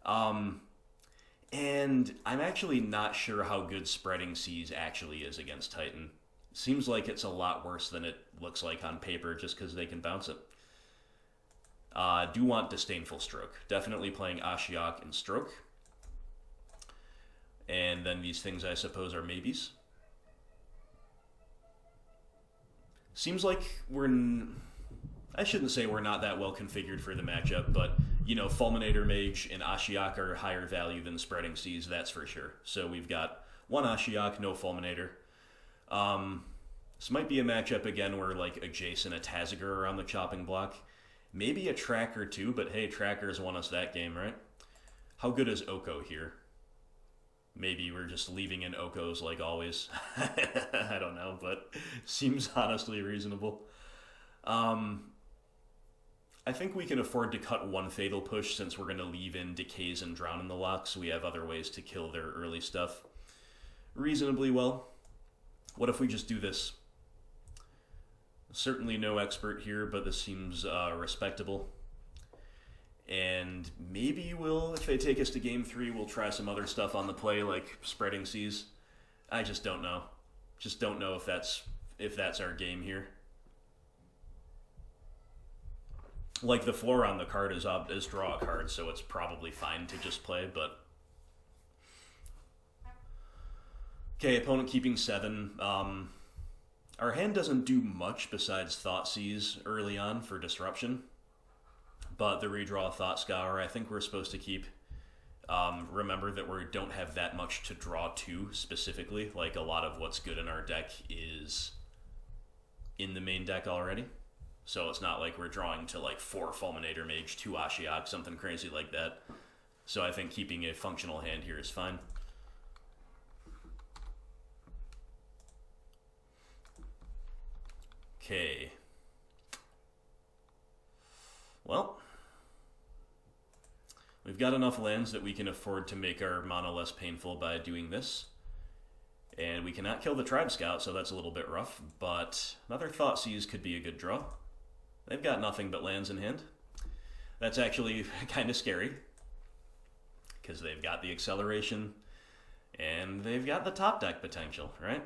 And I'm actually not sure how good Spreading Seas actually is against Titan. Seems like it's a lot worse than it looks like on paper just because they can bounce it. Do want Disdainful Stroke. Definitely playing Ashiok and Stroke. And then these things, I suppose, are maybes. Seems like I shouldn't say we're not that well configured for the matchup, but, you know, Fulminator Mage and Ashiok are higher value than Spreading Seas, that's for sure. So we've got one Ashiok, no Fulminator. This might be a matchup again where like a Jace and a Taziger are on the chopping block. Maybe a Tracker too, but hey, Trackers won us that game, right? How good is Oko here? Maybe we're just leaving in Okos like always. I don't know, but seems honestly reasonable. I think we can afford to cut one Fatal Push since we're going to leave in Decays and Drown in the Lock, so we have other ways to kill their early stuff reasonably well. What if we just do this? Certainly no expert here, but this seems respectable. And maybe if they take us to game 3, we'll try some other stuff on the play, like Spreading Seas. I just don't know. Just don't know if that's our game here. Like, the floor on the card is draw a card, so it's probably fine to just play, but... Okay, opponent keeping 7. Our hand doesn't do much besides Thoughtseize early on for disruption, but the redraw Thought Scour I think we're supposed to keep. Remember that we don't have that much to draw to specifically, like a lot of what's good in our deck is in the main deck already. So it's not like we're drawing to like 4 Fulminator Mage, 2 Ashiok, something crazy like that. So I think keeping a functional hand here is fine. Okay. Well, we've got enough lands that we can afford to make our mana less painful by doing this. And we cannot kill the Tribe Scout, so that's a little bit rough, but another Thoughtseize could be a good draw. They've got nothing but lands in hand. That's actually kind of scary, because they've got the acceleration, and they've got the top deck potential, right?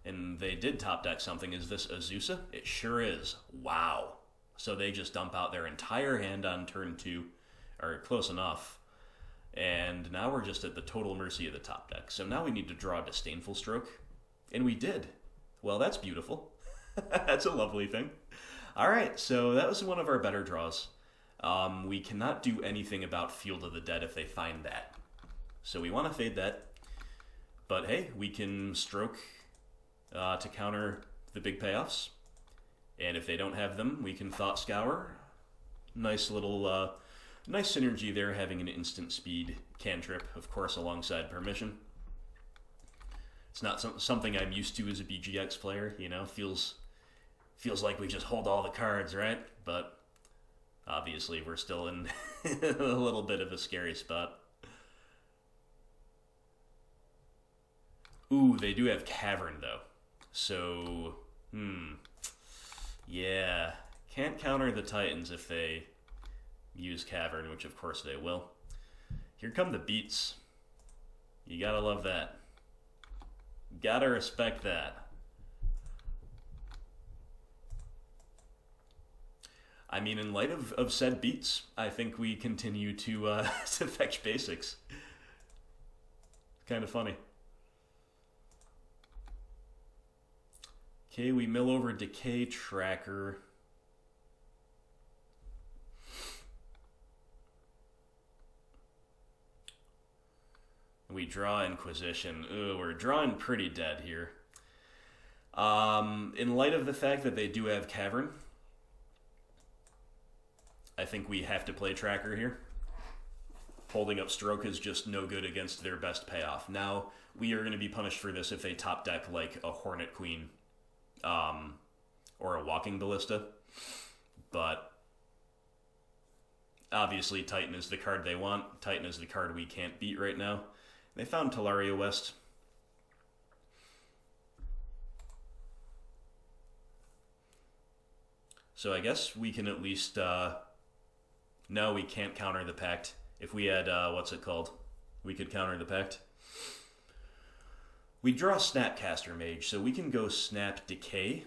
And they did top deck something. Is this Azusa? It sure is. Wow. So they just dump out their entire hand on turn 2, or close enough. And now we're just at the total mercy of the top deck. So now we need to draw a Disdainful Stroke. And we did. Well, that's beautiful. That's a lovely thing. All right, so that was one of our better draws. We cannot do anything about Field of the Dead if they find that. So we want to fade that. But hey, we can stroke to counter the big payoffs. And if they don't have them, we can Thought Scour. Nice little, nice synergy there, having an instant speed cantrip, of course, alongside permission. It's not something I'm used to as a BGX player, you know, feels like we just hold all the cards, right? But obviously we're still in a little bit of a scary spot. Ooh, they do have Cavern, though. So, yeah. Can't counter the Titans if they use Cavern, which of course they will. Here come the beats. You gotta love that. Gotta respect that. I mean, in light of said beats, I think we continue to to fetch basics. Kind of funny. Okay, we mill over Decay Tracker. We draw Inquisition. Ooh, we're drawing pretty dead here. In light of the fact that they do have Cavern, I think we have to play Tracker here. Holding up Stroke is just no good against their best payoff. Now, we are going to be punished for this if they top deck like a Hornet Queen or a Walking Ballista. But obviously Titan is the card they want. Titan is the card we can't beat right now. They found Talaria West. So I guess we can at least... no, we can't counter the Pact. If we had, what's it called? We could counter the Pact. We draw Snapcaster Mage, so we can go Snap Decay.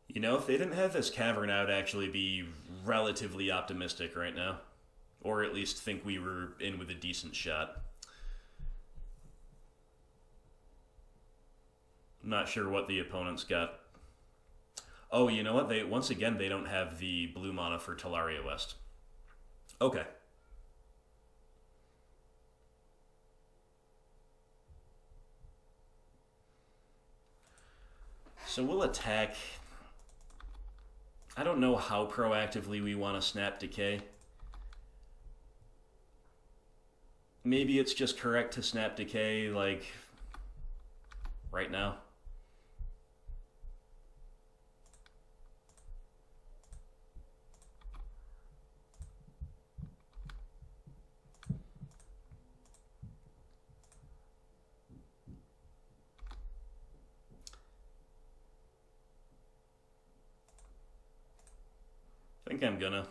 You know, if they didn't have this Cavern, I would actually be relatively optimistic right now. Or at least think we were in with a decent shot. I'm not sure what the opponent's got. Oh, you know what? Once again, they don't have the blue mana for Talaria West. Okay. So we'll attack... I don't know how proactively we want to Snap Decay. Maybe it's just correct to Snap Decay, like, right now. I think I'm gonna.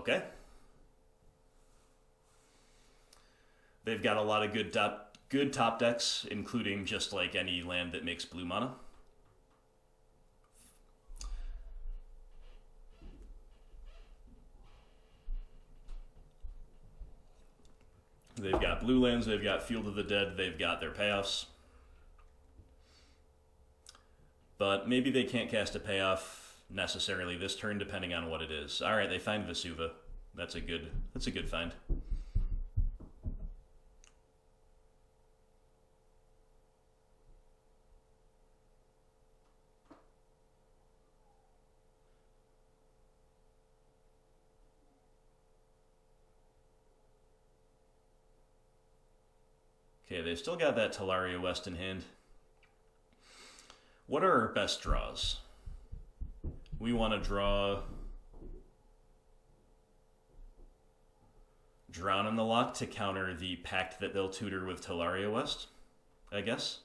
Okay. They've got a lot of good top decks, including just like any land that makes blue mana. They've got blue lands, they've got Field of the Dead, they've got their payoffs. But maybe they can't cast a payoff necessarily this turn, depending on what it is. All right, they find Vesuva. That's a good find. Okay, they've still got that Talaria West in hand. What are our best draws? We want to draw Drown in the Loch to counter the Pact that they'll tutor with Talaria West, I guess.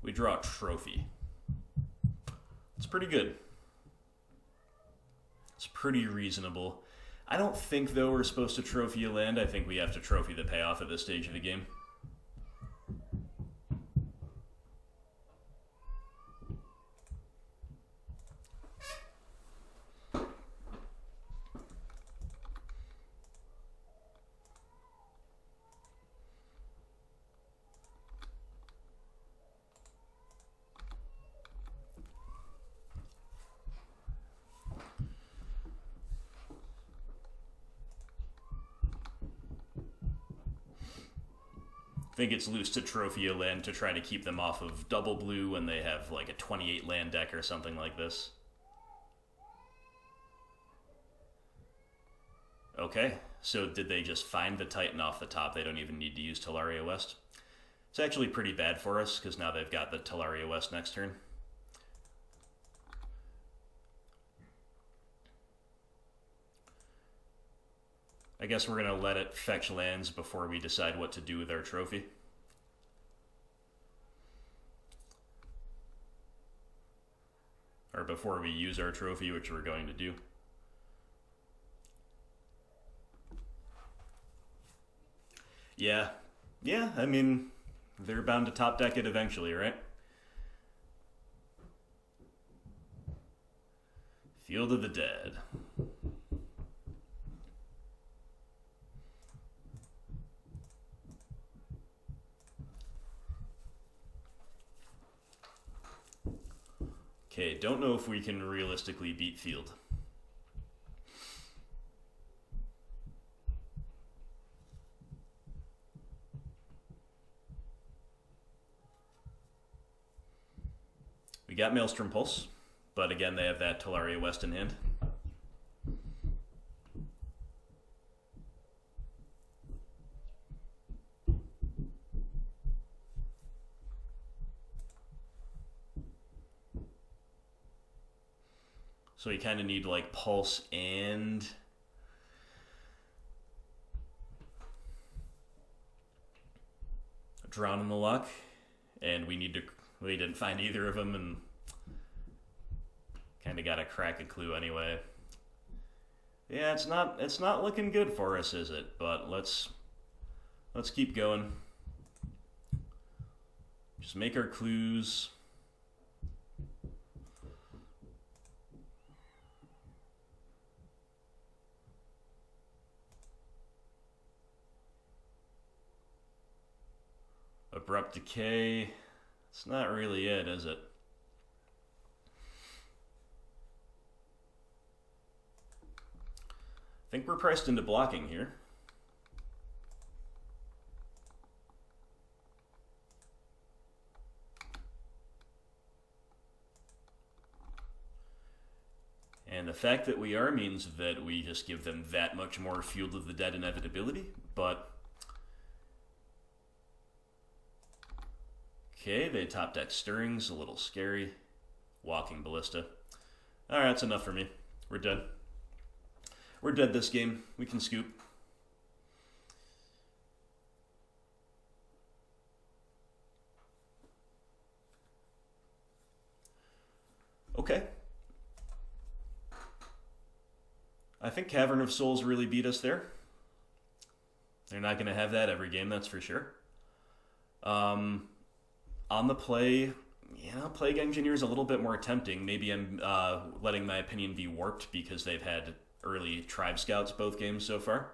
We draw a Trophy. It's pretty good. It's pretty reasonable. I don't think, though, we're supposed to trophy a land. I think we have to trophy the payoff at this stage of the game. I think it's loose to trophy a land to try to keep them off of double blue when they have like a 28 land deck or something like this. Okay, so did they just find the Titan off the top? They don't even need to use Talaria West. It's actually pretty bad for us because now they've got the Talaria West next turn. I guess we're going to let it fetch lands before we decide what to do with our trophy. Or before we use our trophy, which we're going to do. Yeah, I mean, they're bound to top deck it eventually, right? Field of the Dead. Okay, don't know if we can realistically beat Field. We got Maelstrom Pulse, but again, they have that Talaria West in hand. So you kind of need like Pulse and Drown in the Loch, and we didn't find either of them, and kind of got to crack a clue anyway. Yeah, it's not looking good for us, is it? But let's keep going. Just make our clues. Abrupt Decay. It's not really it, is it? I think we're priced into blocking here. And the fact that we are means that we just give them that much more Field of the Dead inevitability, but okay, they top deck Stirrings, a little scary. Walking Ballista. Alright, that's enough for me. We're done. We're dead this game. We can scoop. Okay. I think Cavern of Souls really beat us there. They're not going to have that every game, that's for sure. On the play, Plague Engineer is a little bit more tempting. Maybe I'm letting my opinion be warped because they've had early Tribe Scouts both games so far.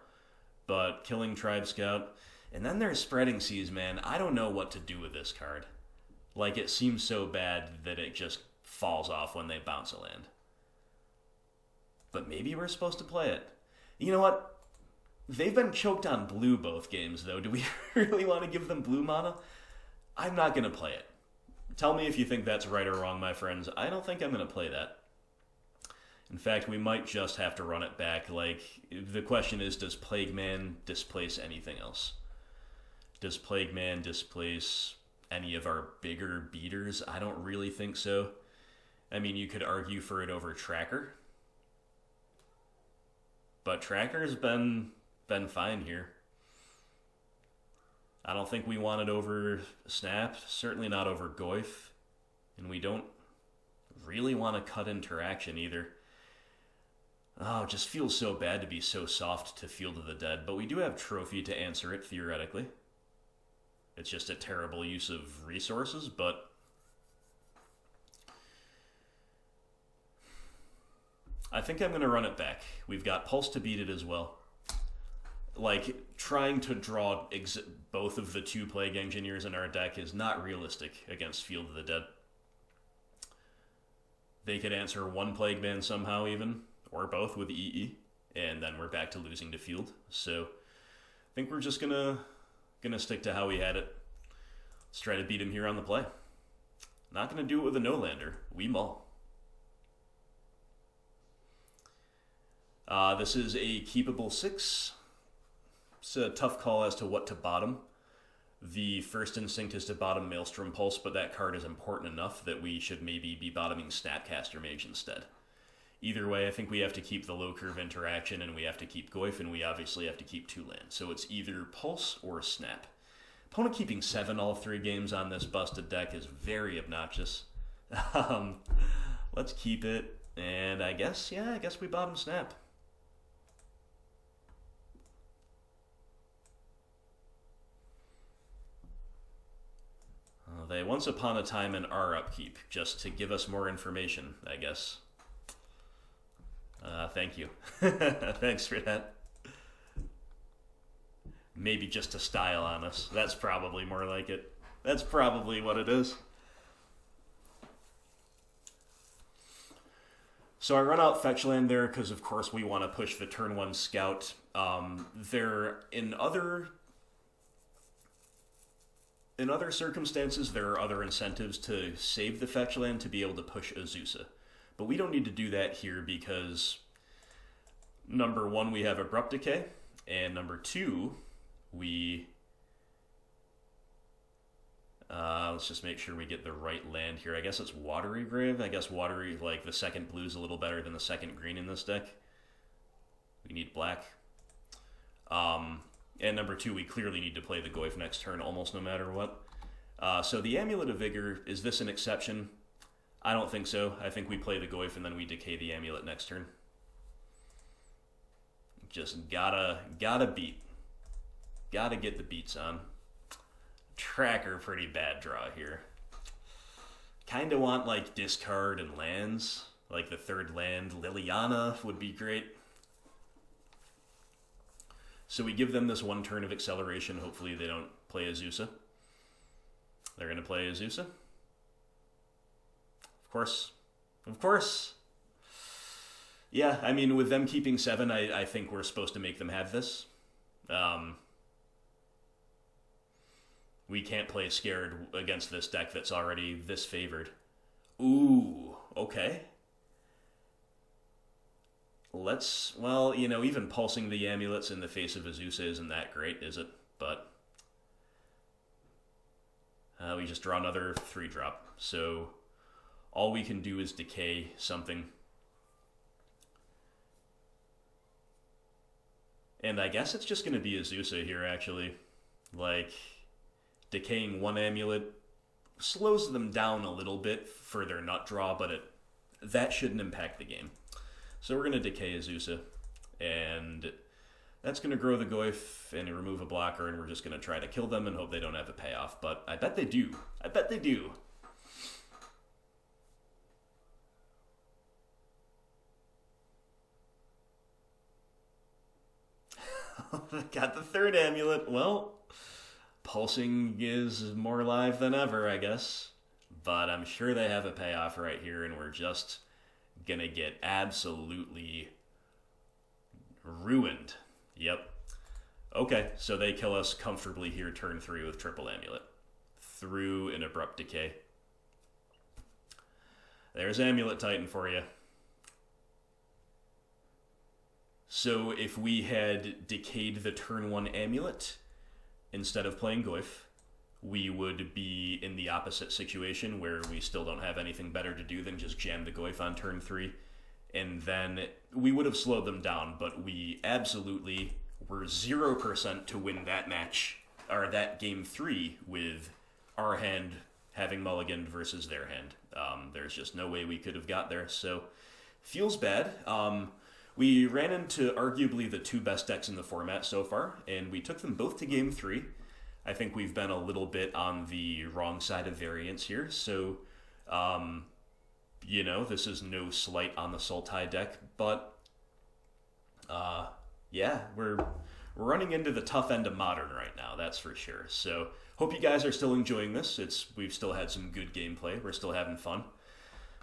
But killing Tribe Scout, and then there's Spreading Seas, man. I don't know what to do with this card. Like, it seems so bad that it just falls off when they bounce a land. But maybe we're supposed to play it. You know what? They've been choked on blue both games, though. Do we really want to give them blue mana? I'm not going to play it. Tell me if you think that's right or wrong, my friends. I don't think I'm going to play that. In fact, we might just have to run it back. Like, the question is, does Plague Man displace anything else? Does Plague Man displace any of our bigger beaters? I don't really think so. I mean, you could argue for it over Tracker. But Tracker's been fine here. I don't think we want it over Snap. Certainly not over Goyf. And we don't really want to cut Interaction either. Oh, it just feels so bad to be so soft to Field of the Dead. But we do have Trophy to answer it, theoretically. It's just a terrible use of resources, but I think I'm going to run it back. We've got Pulse to beat it as well. Like, trying to draw both of the two Plague Engineers in our deck is not realistic against Field of the Dead. They could answer one Plague Man somehow even, or both with EE, and then we're back to losing to Field. So, I think we're just gonna stick to how we had it. Let's try to beat him here on the play. Not gonna do it with a no-lander. We mull. This is a keepable 6. It's a tough call as to what to bottom. The first instinct is to bottom Maelstrom Pulse, but that card is important enough that we should maybe be bottoming Snapcaster Mage instead. Either way, I think we have to keep the low curve interaction, and we have to keep Goyf, and we obviously have to keep 2 lands. So it's either Pulse or Snap. Opponent keeping 7 all 3 games on this busted deck is very obnoxious. Let's keep it, and I guess we bottom Snap. They once upon a time in our upkeep, just to give us more information, I guess. Thank you. Thanks for that. Maybe just to style on us. That's probably more like it. That's probably what it is. So I run out fetch land there because, of course, we want to push the turn 1 scout. In other circumstances, there are other incentives to save the fetch land to be able to push Azusa. But we don't need to do that here because, number 1, we have Abrupt Decay, and number 2, we... let's just make sure we get the right land here. I guess it's Watery Grave. I guess Watery, like, the second blue is a little better than the second green in this deck. We need black. And number 2, we clearly need to play the Goyf next turn almost no matter what. So the Amulet of Vigor, is this an exception? I don't think so. I think we play the Goyf and then we decay the Amulet next turn. Just gotta beat. Gotta get the beats on. Tracker, pretty bad draw here. Kinda want, like, discard and lands. Like the 3rd land, Liliana would be great. So we give them this 1 turn of acceleration. Hopefully they don't play Azusa. They're going to play Azusa. Of course. Of course. Yeah, I mean, with them keeping 7, I think we're supposed to make them have this. We can't play scared against this deck that's already this favored. Ooh, okay. Well, even pulsing the amulets in the face of Azusa isn't that great, is it? But we just draw another 3-drop. So all we can do is decay something. And I guess it's just going to be Azusa here, actually. Like, decaying one amulet slows them down a little bit for their nut draw, but that shouldn't impact the game. So we're going to decay Azusa, and that's going to grow the Goyf and remove a blocker, and we're just going to try to kill them and hope they don't have a payoff. But I bet they do. I bet they do. Got the third amulet. Well, pulsing is more alive than ever, I guess. But I'm sure they have a payoff right here, and we're just gonna get absolutely ruined. Yep. Okay, so they kill us comfortably here turn 3 with triple amulet. Through an abrupt decay. There's Amulet Titan for you. So if we had decayed the turn 1 amulet instead of playing Goyf, we would be in the opposite situation where we still don't have anything better to do than just jam the Goyf on turn 3. And then we would have slowed them down, but we absolutely were 0% to win that match, or that game 3, with our hand having mulliganed versus their hand. There's just no way we could have got there, so feels bad. We ran into arguably the 2 best decks in the format so far, and we took them both to game 3. I think we've been a little bit on the wrong side of variance here, so, this is no slight on the SultaI deck, but, yeah, we're running into the tough end of Modern right now, that's for sure. So, hope you guys are still enjoying this. We've still had some good gameplay. We're still having fun.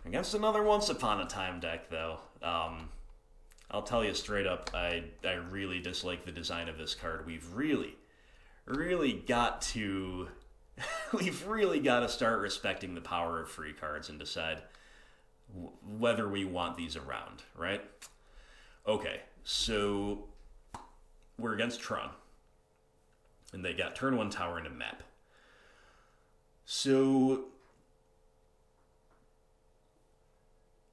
Against another Once Upon a Time deck, though. I'll tell you straight up, I really dislike the design of this card. We've really got to start respecting the power of free cards and decide whether we want these around, right? Okay, so we're against Tron, and they got turn 1 tower and a map. So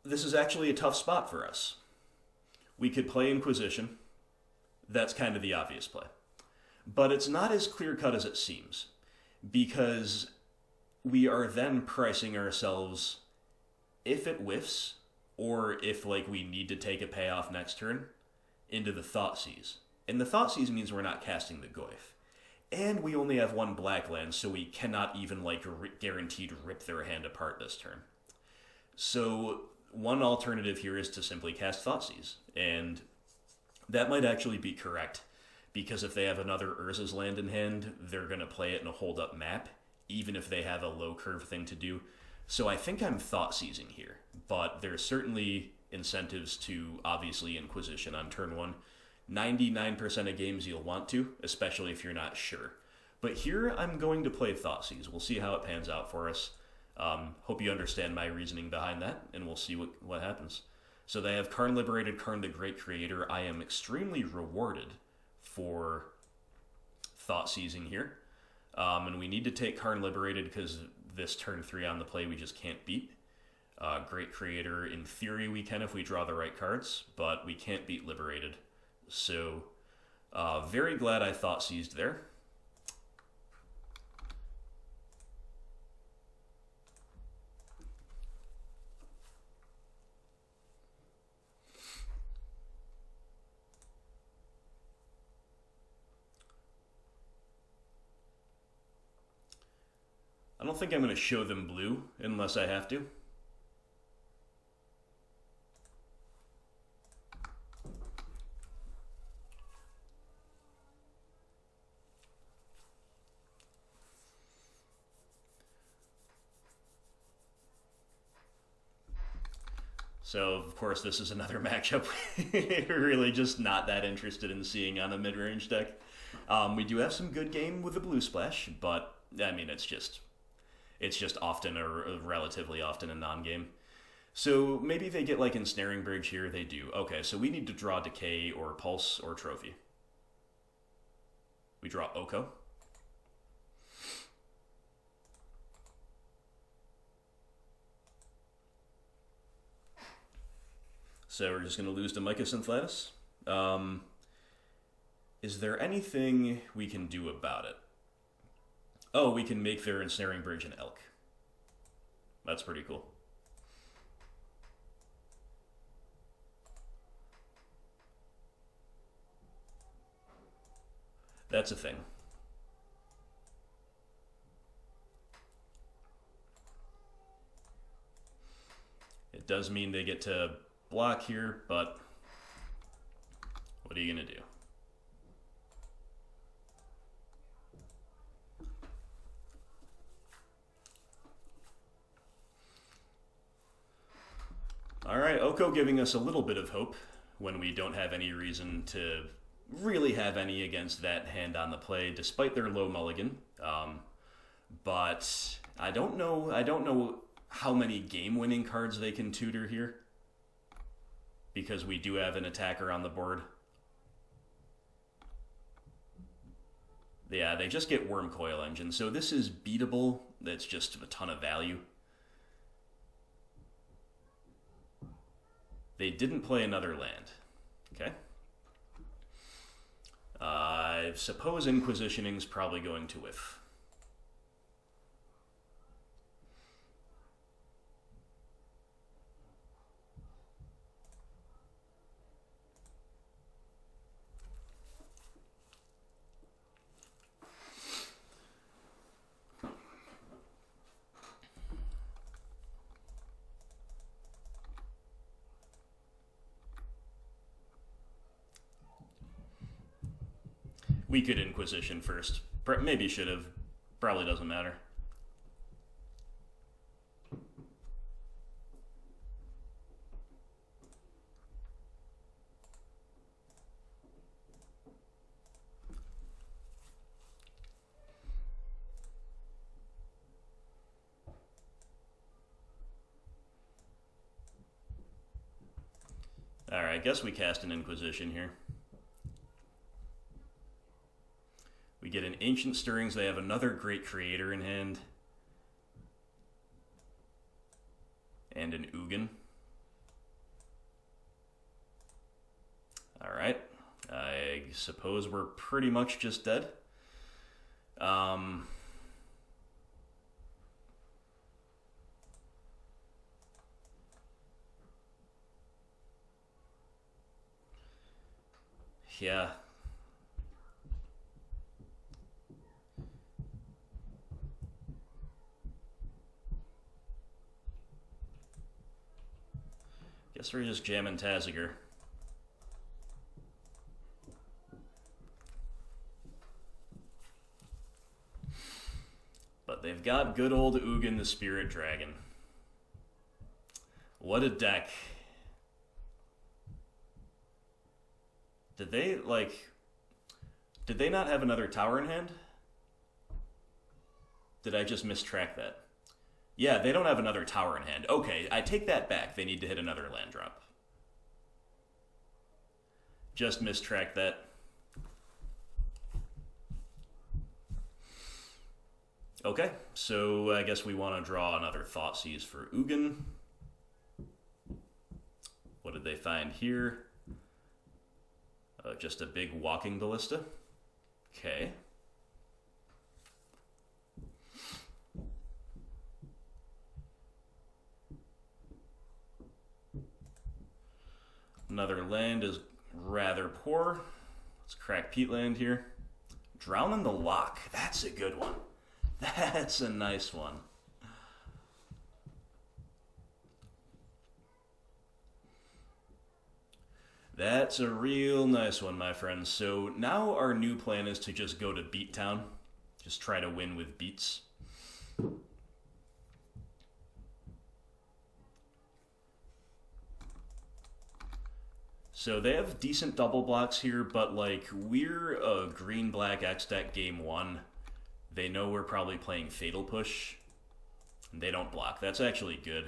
this is actually a tough spot for us. We could play Inquisition. That's kind of the obvious play. But it's not as clear-cut as it seems, because we are then pricing ourselves, if it whiffs, or if we need to take a payoff next turn, into the Thoughtseize. And the Thoughtseize means we're not casting the Goyf. And we only have 1 black land, so we cannot even guaranteed rip their hand apart this turn. So one alternative here is to simply cast Thoughtseize, and that might actually be correct, because if they have another Urza's land in hand, they're going to play it in a hold-up map, even if they have a low-curve thing to do. So I think I'm Thoughtseizing here, but there's certainly incentives to, obviously, Inquisition on turn 1. 99% of games you'll want to, especially if you're not sure. But here, I'm going to play Thoughtseize. We'll see how it pans out for us. Hope you understand my reasoning behind that, and we'll see what happens. So they have Karn Liberated, Karn the Great Creator. I am extremely rewarded for Thoughtseizing here. And we need to take Karn Liberated because this turn 3 on the play we just can't beat. Great Creator, in theory we can if we draw the right cards, but we can't beat Liberated. So, very glad I Thoughtseized there. I don't think I'm going to show them blue unless I have to. So, of course, this is another matchup we're really just not that interested in seeing on a mid-range deck. We do have some good game with the blue splash, but, I mean, it's just often, or relatively often, a non-game. So maybe they get Ensnaring Bridge here. They do. Okay, so we need to draw Decay or Pulse or Trophy. We draw Oko. So we're just going to lose to Mycosynthletus. Is there anything we can do about it? Oh, we can make their Ensnaring Bridge an elk. That's pretty cool. That's a thing. It does mean they get to block here, but what are you going to do? All right, Oko giving us a little bit of hope when we don't have any reason to really have any against that hand on the play, despite their low mulligan. But I don't know how many game-winning cards they can tutor here, because we do have an attacker on the board. Yeah, they just get Worm Coil Engine, so this is beatable. That's just a ton of value. They didn't play another land. Okay. I suppose Inquisitioning's probably going to whiff. We could Inquisition first. Maybe should have. Probably doesn't matter. Alright, I guess we cast an Inquisition here. We get an Ancient Stirrings. They have another Great Creator in hand. And an Ugin. Alright. I suppose we're pretty much just dead. Yeah. Guess we're just jamming Taziger. But they've got good old Ugin the Spirit Dragon. What a deck. Did they not have another tower in hand? Did I just mistrack that? Yeah, they don't have another tower in hand. Okay, I take that back. They need to hit another land drop. Just mistracked that. Okay, so I guess we want to draw another Thoughtseize for Ugin. What did they find here? Just a big walking ballista. Okay. Another land is rather poor. Let's crack Peatland here. Drown in the Loch. That's a good one. That's a nice one. That's a real nice one, my friends. So now our new plan is to just go to Beat Town. Just try to win with beats. So they have decent double blocks here, but like we're a green-black X deck game one. They know we're probably playing Fatal Push. And they don't block. That's actually good.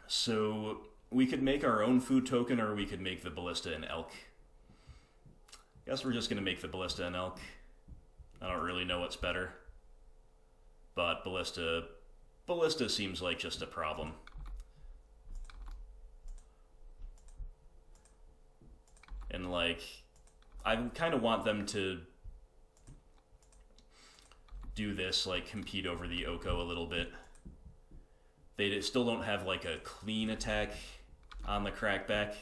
So we could make our own food token, or we could make the Ballista an elk. Guess we're just going to make the Ballista an elk. I don't really know what's better. But Ballista seems like just a problem. And, like, I kind of want them to do this, like, compete over the Oko a little bit. They still don't have, like, a clean attack on the crackback.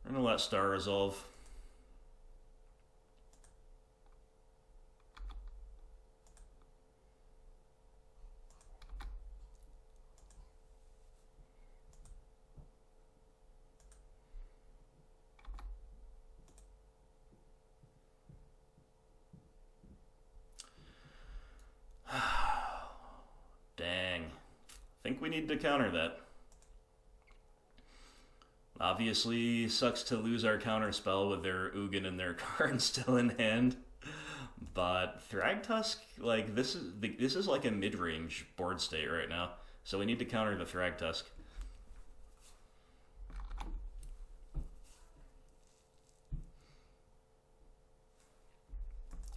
I'm gonna let Star resolve. Dang. I think we need to counter that. Obviously, sucks to lose our counterspell with their Ugin and their card still in hand. But Thragtusk, like, this is like a mid-range board state right now. So we need to counter the Thragtusk.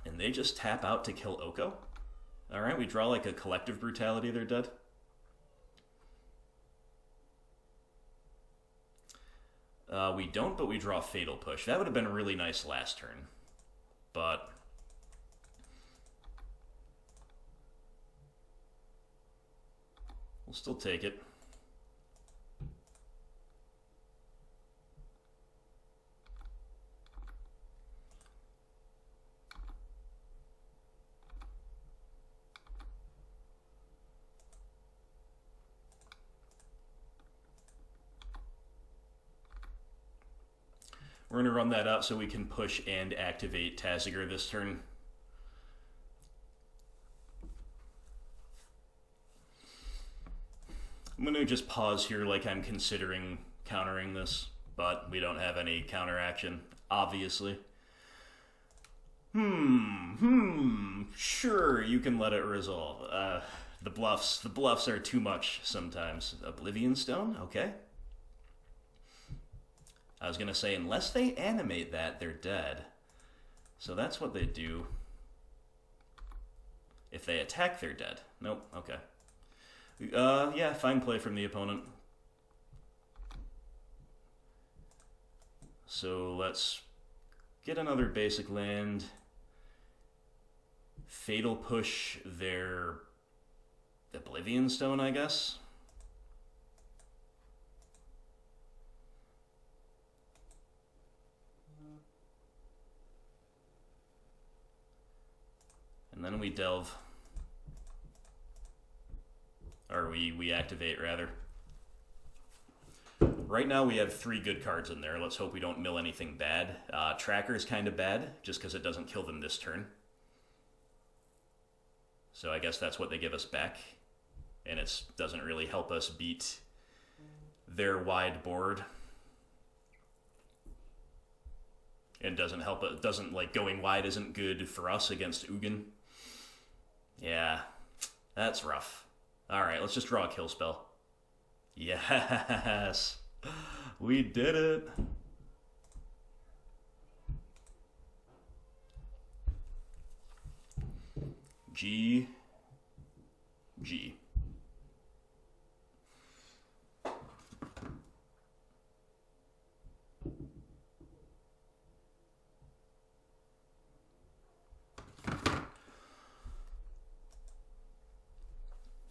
And they just tap out to kill Oko? Alright, we draw like a Collective Brutality, they're dead. We don't, but we draw Fatal Push. That would have been really nice last turn. But we'll still take it. We're going to run that out so we can push and activate Taziger this turn. I'm going to just pause here like I'm considering countering this, but we don't have any counter action, obviously. Sure, you can let it resolve. The bluffs are too much sometimes. Oblivion Stone? Okay. I was going to say, unless they animate that, they're dead. So that's what they do. If they attack, they're dead. Nope, okay. Yeah, fine play from the opponent. So let's get another basic land. Fatal Push their Oblivion Stone, I guess. And then we delve. Or we activate, rather. Right now we have 3 good cards in there. Let's hope we don't mill anything bad. Tracker is kind of bad, just because it doesn't kill them this turn. So I guess that's what they give us back. And it doesn't really help us beat their wide board. And doesn't help it. Doesn't, like, going wide isn't good for us against Ugin. Yeah, that's rough. Alright, let's just draw a kill spell. Yes! We did it! G.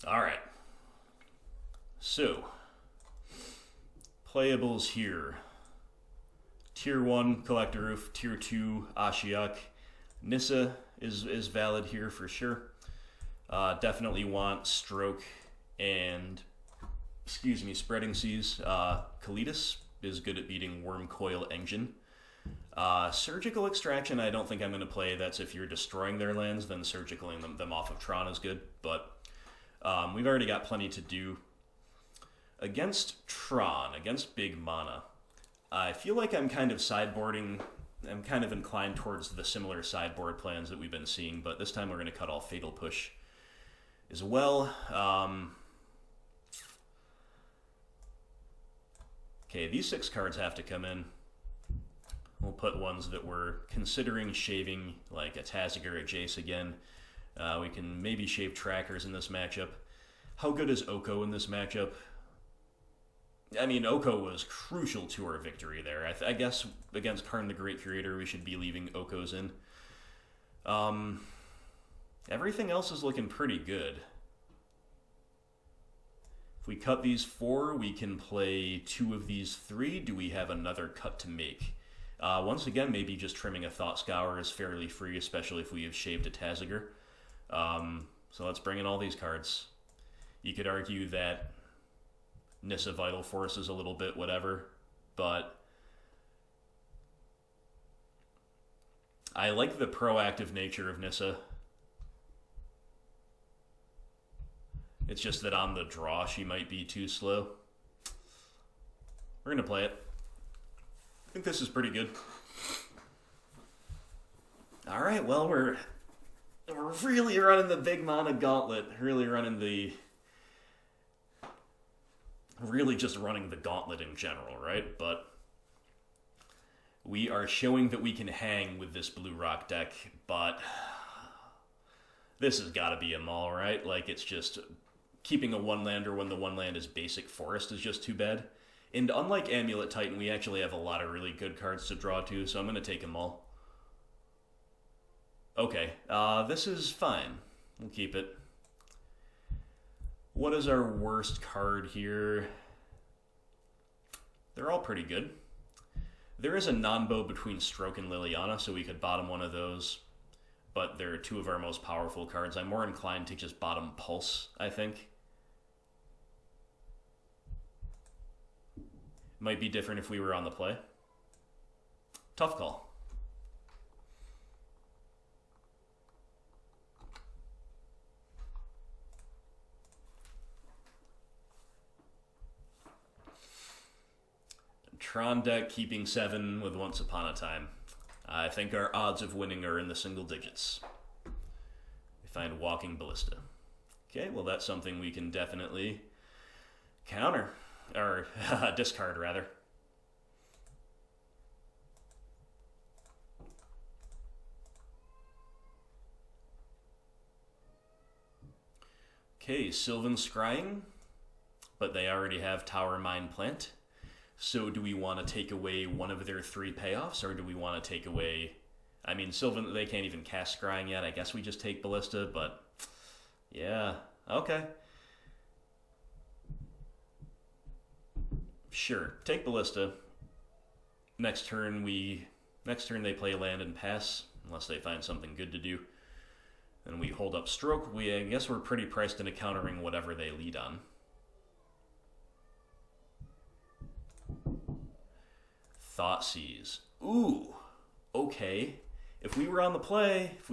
Alright. So, playables here. Tier 1, Collector Roof. Tier 2, Ashiok. Nissa is valid here for sure. Definitely want Stroke and, Spreading Seas. Kalitas is good at beating Worm Coil Engine. Surgical Extraction, I don't think I'm going to play. That's if you're destroying their lands, then surgicaling them off of Tron is good. But we've already got plenty to do. Against Tron, against big mana, I feel like I'm kind of sideboarding. I'm kind of inclined towards the similar sideboard plans that we've been seeing, but this time we're going to cut all Fatal Push as well. Okay, these 6 cards have to come in. We'll put ones that we're considering shaving, like a Tasigur or Jace again. We can maybe shave trackers in this matchup. How good is Oko in this matchup? I mean, Oko was crucial to our victory there. I guess against Karn the Great Creator, we should be leaving Okos in. Everything else is looking pretty good. If we cut these 4, we can play 2 of these 3. Do we have another cut to make? Once again, maybe just trimming a Thought Scour is fairly free, especially if we have shaved a Tasigur. So let's bring in all these cards. You could argue that Nissa Vital Force is a little bit whatever, but I like the proactive nature of Nissa. It's just that on the draw, she might be too slow. We're going to play it. I think this is pretty good. All right, well, we're really running the big mana gauntlet. Really just running the gauntlet in general, right? But we are showing that we can hang with this blue rock deck, but this has got to be a maul, right? Like, it's just keeping a one-lander when the one-land is basic forest is just too bad. And unlike Amulet Titan, we actually have a lot of really good cards to draw to, so I'm going to take them all. Okay, this is fine. We'll keep it. What is our worst card here? They're all pretty good. There is a non-bow between Stroke and Liliana, so we could bottom one of those. But they're 2 of our most powerful cards. I'm more inclined to just bottom Pulse, I think. Might be different if we were on the play. Tough call. Tron deck keeping 7 with Once Upon a Time. I think our odds of winning are in the single digits. We find Walking Ballista. Okay, well that's something we can definitely counter. Or discard, rather. Okay, Sylvan Scrying. But they already have Tower Mine Plant. So do we want to take away one of their 3 payoffs, or do we want to take away... I mean, Sylvan, they can't even cast Scrying yet. I guess we just take Ballista, but... yeah, okay. Sure, take Ballista. Next turn they play land and pass, unless they find something good to do. Then we hold up Stroke. I guess we're pretty priced into countering whatever they lead on. Thoughtseize. Ooh, okay. If we were on the play. If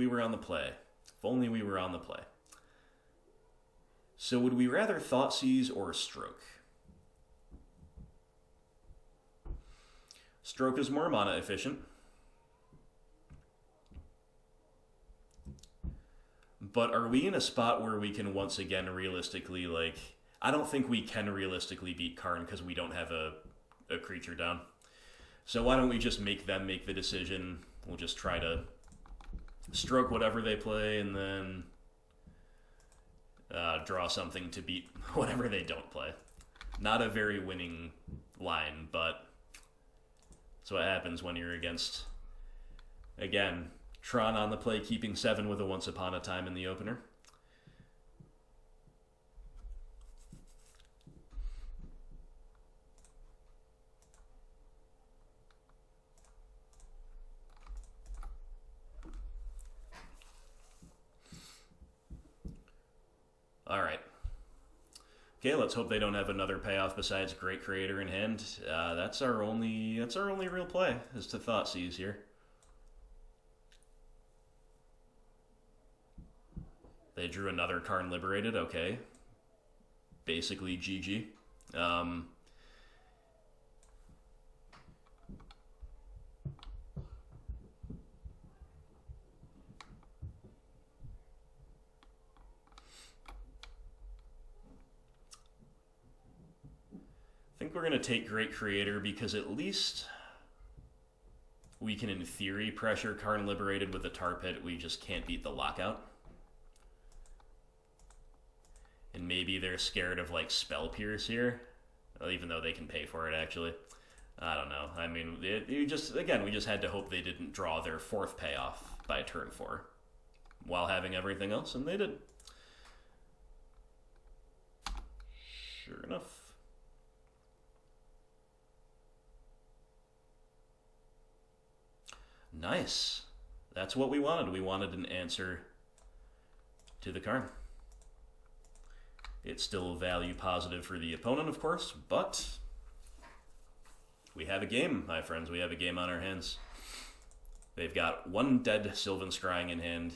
only we were on the play. So would we rather Thoughtseize or Stroke? Stroke is more mana efficient. But are we in a spot where we can once again realistically, like... I don't think we can realistically beat Karn because we don't have a creature down. So why don't we just make them make the decision? We'll just try to Stroke whatever they play and then draw something to beat whatever they don't play. Not a very winning line, but that's what happens when you're against, again, Tron on the play, keeping 7 with a Once Upon a Time in the opener. All right. Okay, let's hope they don't have another payoff besides Great Creator in hand. That's our only real play, is to Thoughtseize here. They drew another Karn Liberated, okay. Basically GG. I think we're going to take Great Creator because at least we can, in theory, pressure Karn Liberated with the Tar Pit. We just can't beat the Lockout. And maybe they're scared of, like, Spell Pierce here. Well, even though they can pay for it, actually. I don't know. I mean, we just had to hope they didn't draw their 4th payoff by turn 4 while having everything else, and they did. Sure enough. Nice. That's what we wanted. We wanted an answer to the Karn. It's still value positive for the opponent, of course, but we have a game, my friends. We have a game on our hands. They've got 1 dead Sylvan Scrying in hand.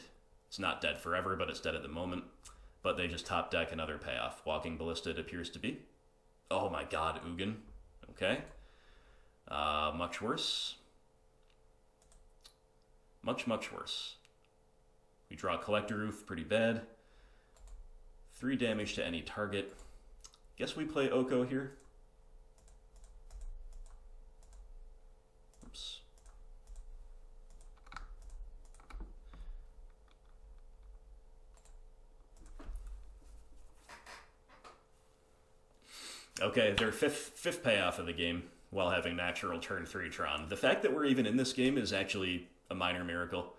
It's not dead forever, but it's dead at the moment. But they just top deck another payoff. Walking Ballista, it appears to be. Oh my god, Ugin. Okay. Much worse. Much, much worse. We draw Collector Roof, pretty bad. 3 damage to any target. Guess we play Oko here. Oops. Okay, their fifth payoff of the game while having natural turn 3 Tron. The fact that we're even in this game is actually a minor miracle.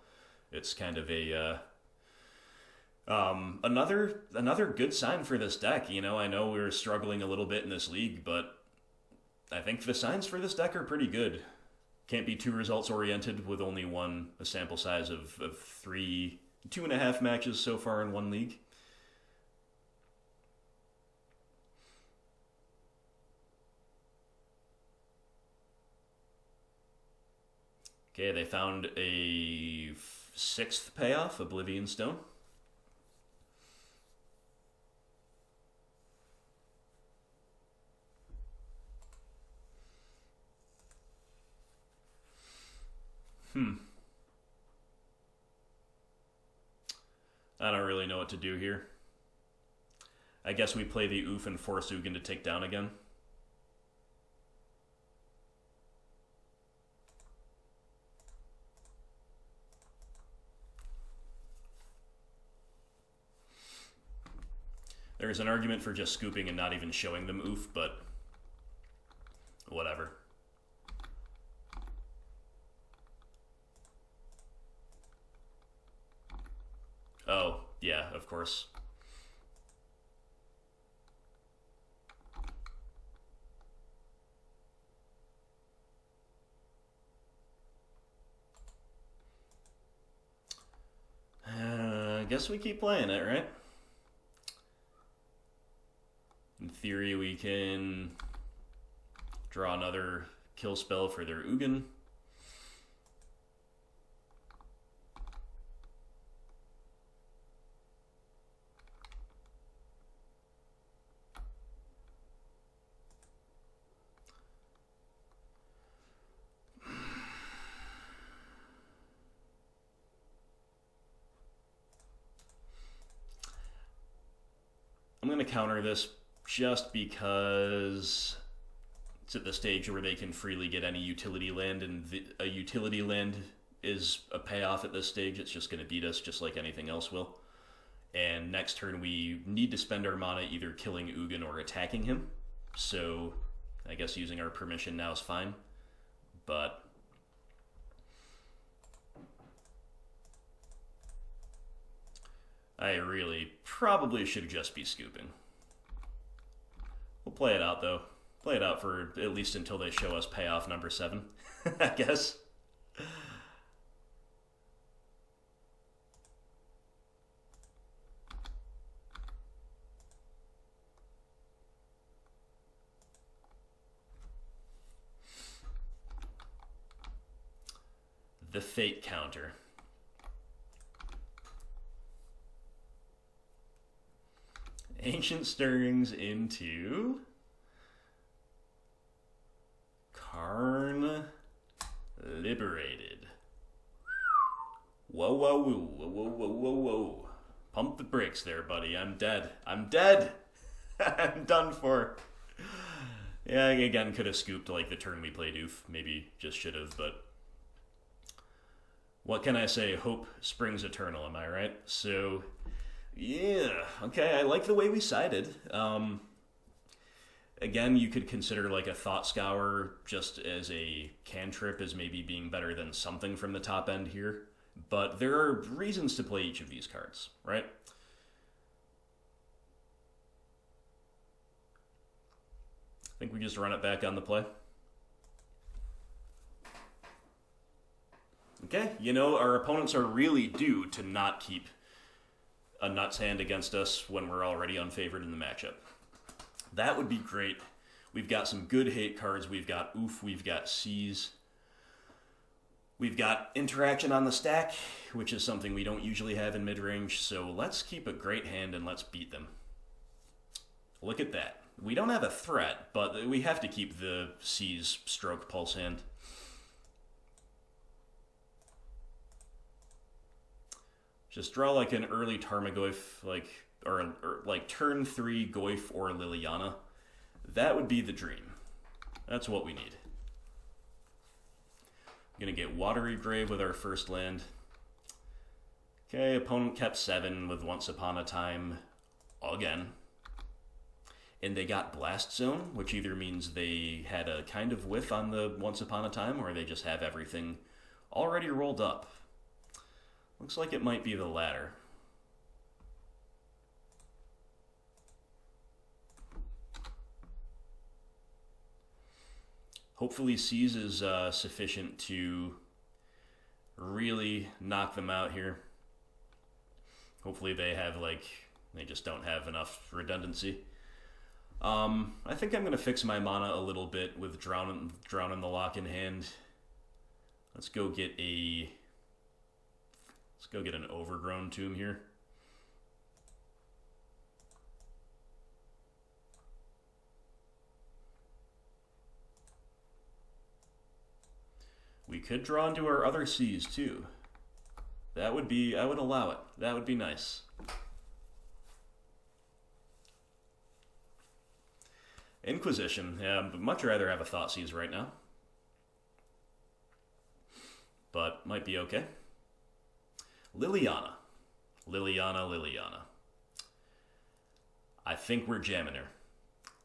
It's kind of a another good sign for this deck. You know, I know we're struggling a little bit in this league, but I think the signs for this deck are pretty good. Can't be too results oriented with only a sample size of 2.5 matches so far in one league. Okay, they found a 6th payoff, Oblivion Stone. I don't really know what to do here. I guess we play the Oof and force Ugin to take down again. There's an argument for just scooping and not even showing them Oof, but whatever. Oh, yeah, of course. I guess we keep playing it, right? In theory, we can draw another kill spell for their Ugin. I'm going to counter this just because it's at the stage where they can freely get any utility land, and a utility land is a payoff at this stage. It's just going to beat us just like anything else will. And next turn we need to spend our mana either killing Ugin or attacking him. So I guess using our permission now is fine. But I really probably should just be scooping. We'll play it out, though. Play it out for at least until they show us payoff number 7, I guess. The Fate counter. Ancient Stirrings into Karn Liberated. Whoa, whoa, whoa, whoa, whoa, whoa, whoa, whoa. Pump the brakes there, buddy. I'm dead. I'm dead. I'm done for. Yeah, again, could have scooped like the turn we played Oof. Maybe just should have, but What can I say? Hope springs eternal, am I right? So, yeah, okay, I like the way we sided. Again, you could consider like a Thought Scour just as a cantrip as maybe being better than something from the top end here. But there are reasons to play each of these cards, right? I think we just run it back on the play. Okay, you know, our opponents are really due to not keep a nuts hand against us when we're already unfavored in the matchup. That would be great. We've got some good hate cards. We've got Oof, we've got Seize. We've got Interaction on the stack, which is something we don't usually have in mid-range, so let's keep a great hand and let's beat them. Look at that. We don't have a threat, but we have to keep the Seize Stroke Pulse hand. Just draw like an early Tarmogoyf, or like turn 3 Goyf or Liliana. That would be the dream. That's what we need. I'm gonna get Watery Grave with our first land. Okay, opponent kept 7 with Once Upon a Time again. And they got Blast Zone, which either means they had a kind of whiff on the Once Upon a Time, or they just have everything already rolled up. Looks like it might be the latter. Hopefully Seize is sufficient to really knock them out here. Hopefully they have they just don't have enough redundancy. I think I'm going to fix my mana a little bit with Drown in the Lock in hand. Let's go get an Overgrown Tomb here. We could draw into our other Seize too. That would be, I would allow it. That would be nice. Inquisition. Yeah, I'd much rather have a Thoughtseize right now. But might be okay. Liliana. I think we're jamming her.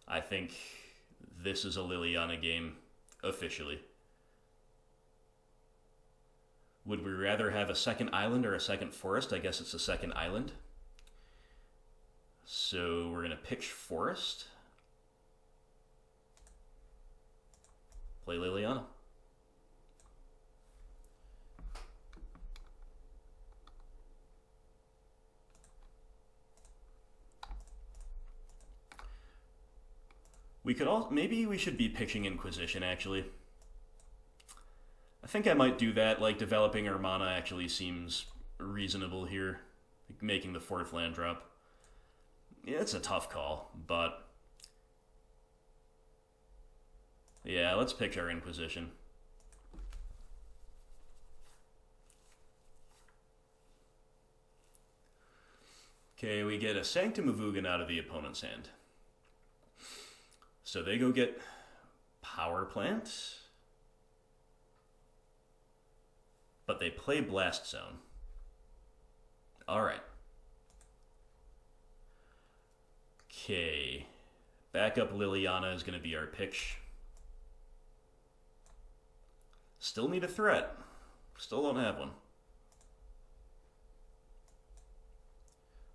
I think this is a Liliana game, officially. Would we rather have a second island or a second forest? I guess it's a second island. So we're going to pitch forest. Play Liliana. We could all, maybe we should be pitching Inquisition actually. I think I might do that, like developing our mana actually seems reasonable here. Like making the 4th land drop. Yeah, it's a tough call, but yeah, let's pitch our Inquisition. Okay, we get a Sanctum of Ugin out of the opponent's hand. So they go get Power Plant. But they play Blast Zone. Alright. Okay. Backup Liliana is going to be our pitch. Still need a threat. Still don't have one.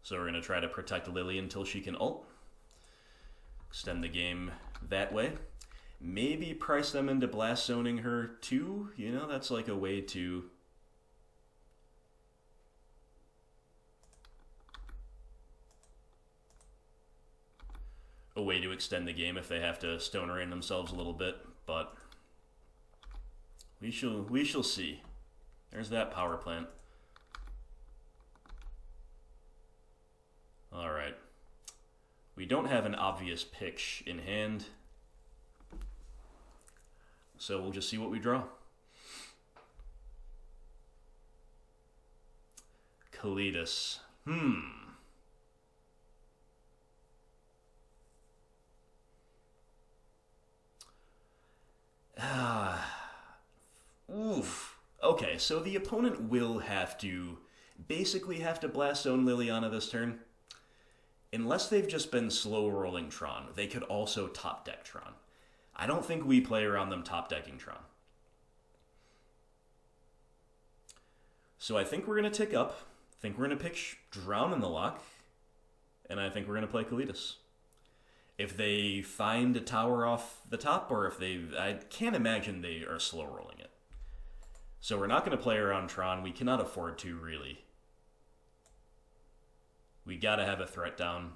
So we're going to try to protect Lily until she can ult. Extend the game that way. Maybe price them into Blast Zoning her too. You know, that's like a way to... extend the game if they have to Stone Rain themselves a little bit, but we shall see. There's that Power Plant. Alright. We don't have an obvious pitch in hand, so we'll just see what we draw. Kalidas. Oof. Okay, so the opponent will basically have to Blast Zone Liliana this turn. Unless they've just been slow rolling Tron, they could also top deck Tron. I don't think we play around them top decking Tron. So I think we're going to tick up. I think we're going to pick Drown in the lock. And I think we're going to play Kalitas. If they find a tower off the top, or if I can't imagine they are slow rolling it. So we're not going to play around Tron. We cannot afford to, really. We got to have a threat down.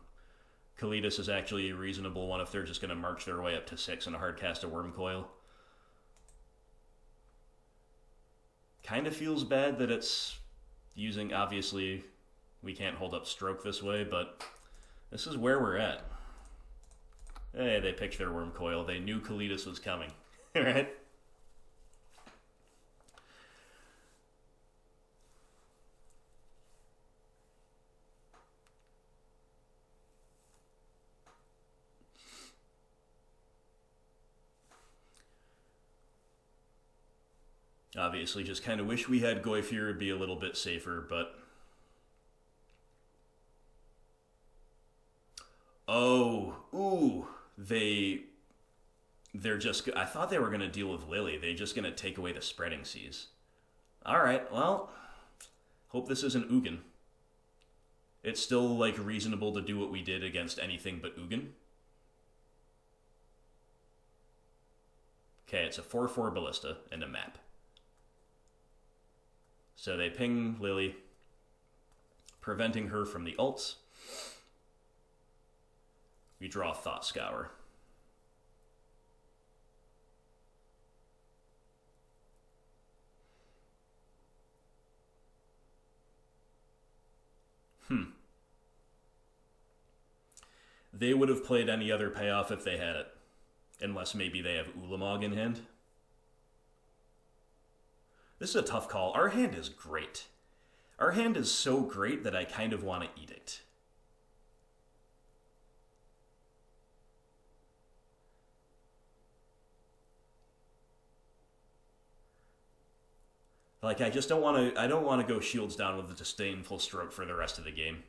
Kalitas is actually a reasonable one if they're just going to march their way up to 6 and hard cast a Worm Coil. Kind of feels bad that it's using, obviously, we can't hold up Stroke this way, but this is where we're at. Hey, they picked their Worm Coil. They knew Kalitas was coming, right? Obviously, just kind of wish we had Goyfir, would be a little bit safer, but... Oh, ooh, they're just... I thought they were going to deal with Lily. They're just going to take away the Spreading Seas. Alright, well, hope this isn't Ugin. It's still, like, reasonable to do what we did against anything but Ugin. Okay, it's a 4/4 Ballista and a map. So they ping Lily, preventing her from the ults. We draw Thought Scour. They would have played any other payoff if they had it. Unless maybe they have Ulamog in hand. This is a tough call. Our hand is great. Our hand is so great that I kind of want to Edict. Like, I just don't want to... I don't want to go Shields down with a Disdainful Stroke for the rest of the game.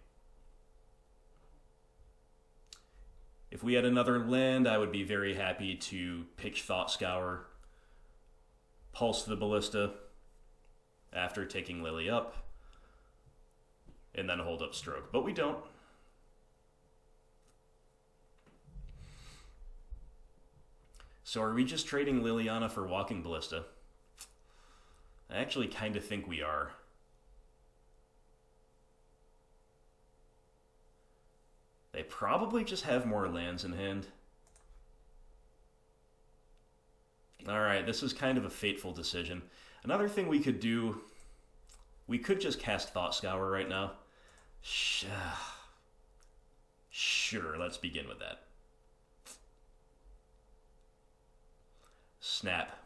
If we had another land, I would be very happy to pitch Thought Scour, Pulse the Ballista after taking Lily up, and then hold up Stroke. But we don't. So are we just trading Liliana for Walking Ballista? I actually kind of think we are. They probably just have more lands in hand. Alright, this is kind of a fateful decision. Another thing we could do, we could just cast Thought Scour right now. Sure, let's begin with that. Snap.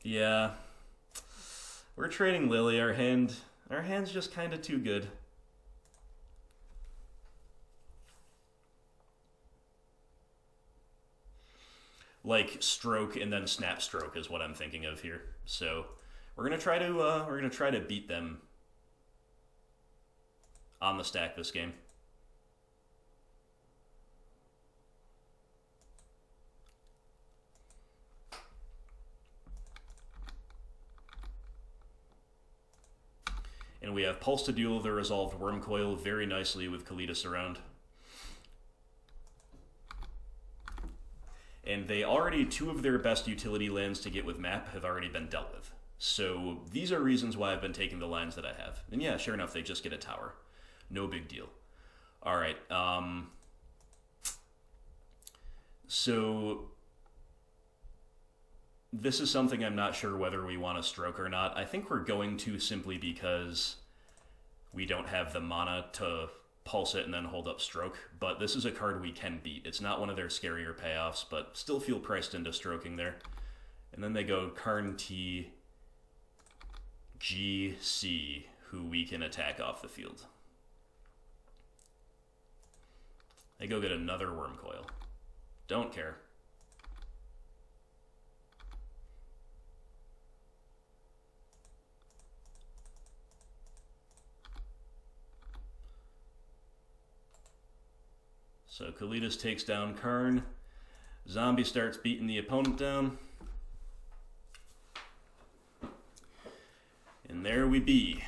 Yeah. We're trading Lily. Our hand's just kind of too good. Like Stroke and then Snap Stroke is what I'm thinking of here. So we're gonna try to beat them on the stack this game. And we have Pulse to deal the Resolved Worm Coil very nicely with Kalitas around. And they already, 2 of their best utility lands to get with map have already been dealt with. So these are reasons why I've been taking the lines that I have. And yeah, sure enough, they just get a tower. No big deal. Alright, so this is something I'm not sure whether we want to Stroke or not. I think we're going to, simply because we don't have the mana to Pulse it and then hold up Stroke. But this is a card we can beat. It's not one of their scarier payoffs, but still feel priced into Stroking there. And then they go Karn T, G, C, who we can attack off the field. They go get another Worm Coil. Don't care. So Kalitas takes down Karn. Zombie starts beating the opponent down. And there we be.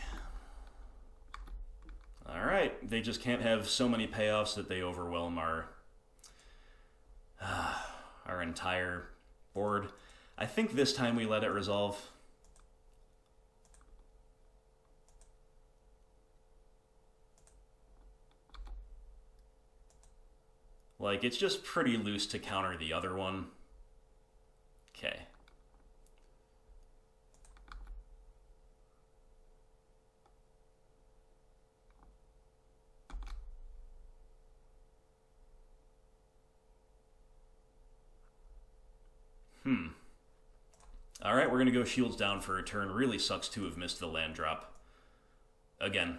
Alright, they just can't have so many payoffs that they overwhelm our entire board. I think this time we let it resolve. Like, it's just pretty loose to counter the other one. Okay. Alright, we're going to go shields down for a turn. Really sucks to have missed the land drop. Again.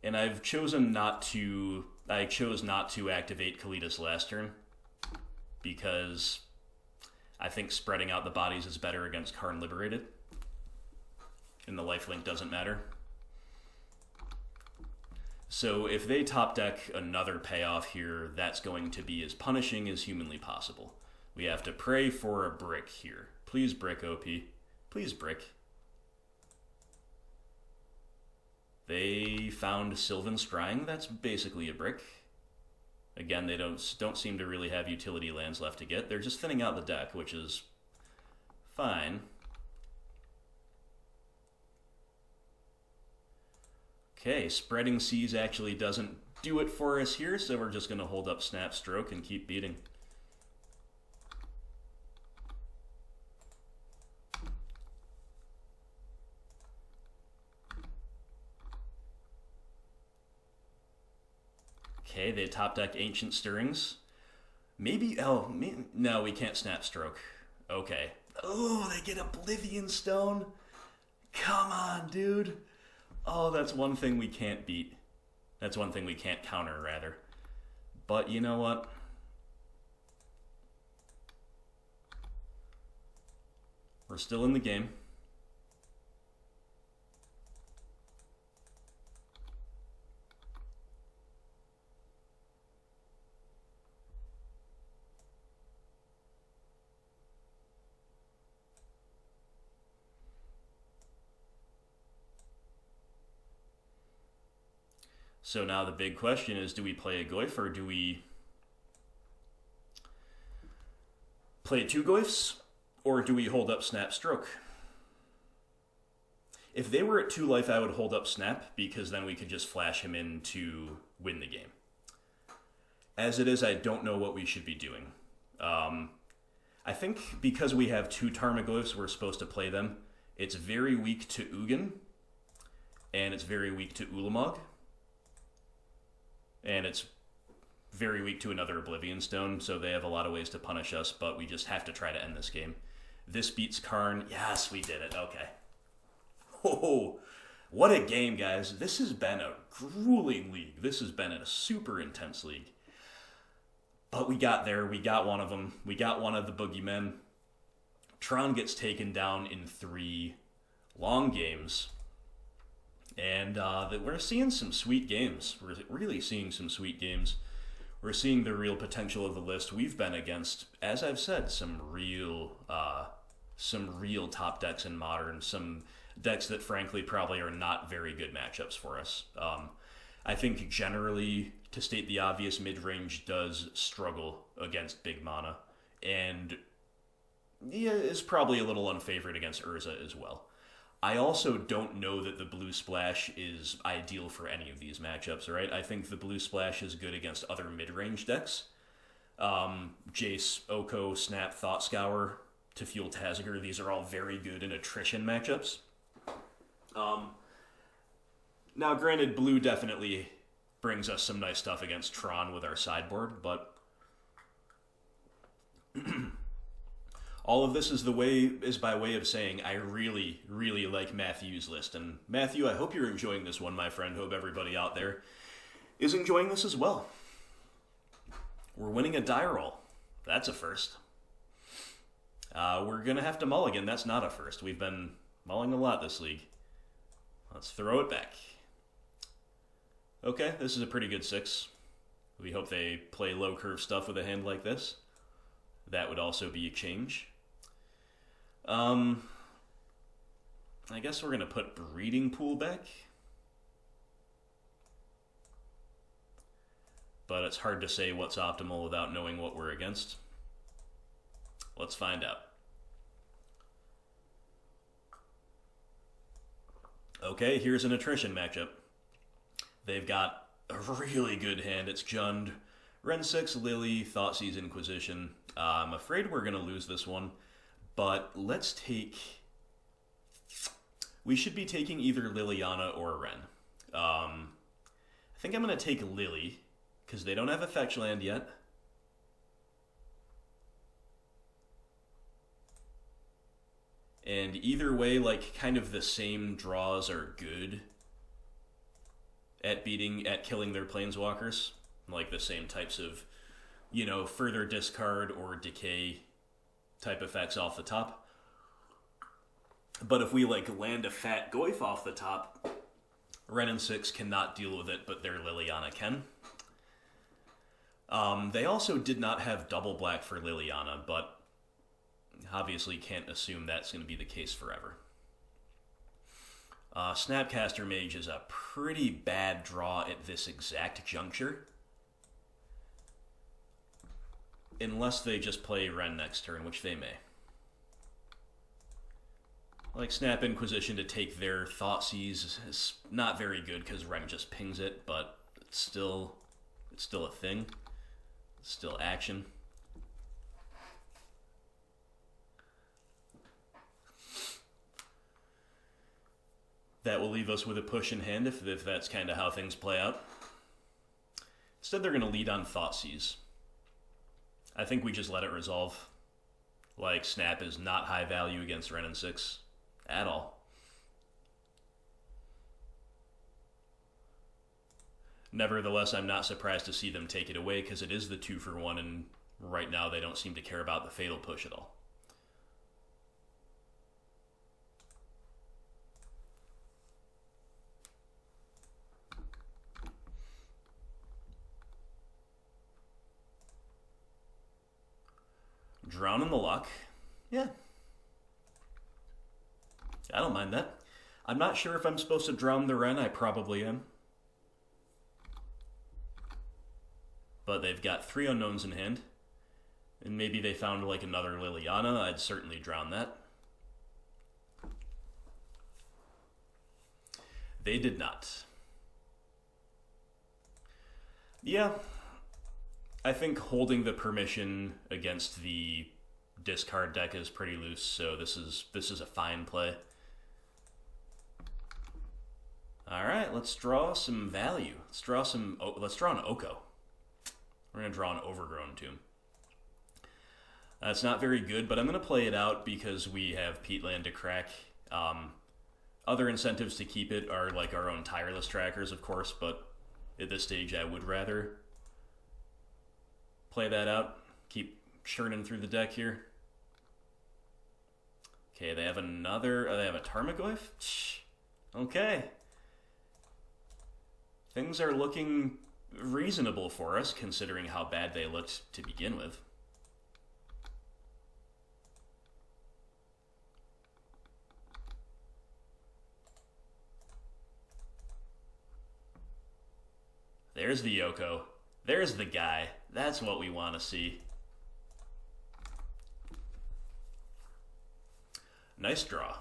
And I've chosen not to... I chose not to activate Kalitas last turn, because I think spreading out the bodies is better against Karn Liberated. And the lifelink doesn't matter. So if they top deck another payoff here, that's going to be as punishing as humanly possible. We have to pray for a brick here. Please brick, OP. Please brick. They found Sylvan Scrying. That's basically a brick. Again, they don't seem to really have utility lands left to get. They're just thinning out the deck, which is fine. Okay, Spreading Seas actually doesn't do it for us here, so we're just going to hold up Snap Stroke and keep beating. Okay, they top deck Ancient Stirrings. Maybe, no, we can't Snap Stroke. Okay. Oh, they get Oblivion Stone? Come on, dude. Oh, that's one thing we can't beat. That's one thing we can't counter, rather. But you know what? We're still in the game. So now the big question is, do we play a Goyf or do we play 2 Goyfs, or do we hold up Snap Stroke? If they were at 2 life, I would hold up Snap, because then we could just flash him in to win the game. As it is, I don't know what we should be doing. I think because we have 2 Tarmogoyfs, we're supposed to play them. It's very weak to Ugin, and it's very weak to Ulamog. And it's very weak to another Oblivion Stone, so they have a lot of ways to punish us, but we just have to try to end this game. This beats Karn. Yes, we did it. Okay. Oh, what a game, guys. This has been a grueling league. This has been a super intense league. But we got there. We got one of them. We got one of the boogeymen. Tron gets taken down in 3 long games. And we're seeing some sweet games. We're really seeing some sweet games. We're seeing the real potential of the list. We've been against, as I've said, some real top decks in Modern. Some decks that, frankly, probably are not very good matchups for us. I think generally, to state the obvious, Midrange does struggle against big mana. And yeah, is probably a little unfavored against Urza as well. I also don't know that the Blue Splash is ideal for any of these matchups, right? I think the Blue Splash is good against other mid-range decks. Jace, Oko, Snap, Thought Scour, to fuel Taziger, these are all very good in attrition matchups. Now, granted, Blue definitely brings us some nice stuff against Tron with our sideboard, but All of this is by way of saying I really, really like Matthew's list. And Matthew, I hope you're enjoying this one, my friend. Hope everybody out there is enjoying this as well. We're winning a die roll. That's a first. We're going to have to mulligan. That's not a first. We've been mulling a lot this league. Let's throw it back. Okay, this is a pretty good 6. We hope they play low curve stuff with a hand like this. That would also be a change. I guess we're going to put Breeding Pool back. But it's hard to say what's optimal without knowing what we're against. Let's find out. Okay, here's an attrition matchup. They've got a really good hand. It's Jund, Ren 6, Lily, Thoughtseize, Inquisition. I'm afraid we're going to lose this one, but let's take... We should be taking either Liliana or Ren. I think I'm going to take Lily, because they don't have a fetch land yet. And either way, like, kind of the same draws are good at killing their planeswalkers. Like the same types of, you know, further discard or decay type effects off the top. But if we, like, land a fat Goyf off the top, Ren and 6 cannot deal with it, but their Liliana can. They also did not have double black for Liliana, but obviously can't assume that's going to be the case forever. Snapcaster Mage is a pretty bad draw at this exact juncture. Unless they just play Ren next turn, which they may. Like Snap Inquisition to take their Thoughtseize is not very good because Ren just pings it, but it's still a thing. It's still action. That will leave us with a push in hand if that's kind of how things play out. Instead, they're going to lead on Thoughtseize. I think we just let it resolve. Like, Snap is not high value against Ren and 6 at all. Nevertheless, I'm not surprised to see them take it away because it is the 2-for-1, and right now they don't seem to care about the Fatal Push at all. Drown in the Luck. Yeah. I don't mind that. I'm not sure if I'm supposed to drown the Ren. I probably am. But they've got 3 unknowns in hand. And maybe they found like another Liliana. I'd certainly drown that. They did not. Yeah. I think holding the permission against the discard deck is pretty loose, so this is a fine play. All right, let's draw some value. Let's draw an Oko. We're going to draw an Overgrown Tomb. That's not very good, but I'm going to play it out because we have Peatland to crack. Other incentives to keep it are like our own Tireless Trackers, of course, but at this stage I would rather play that out. Keep churning through the deck here. Okay, they have they have a Tarmogoyf? Okay. Things are looking reasonable for us, considering how bad they looked to begin with. There's the Yoko. There's the guy. That's what we want to see. Nice draw.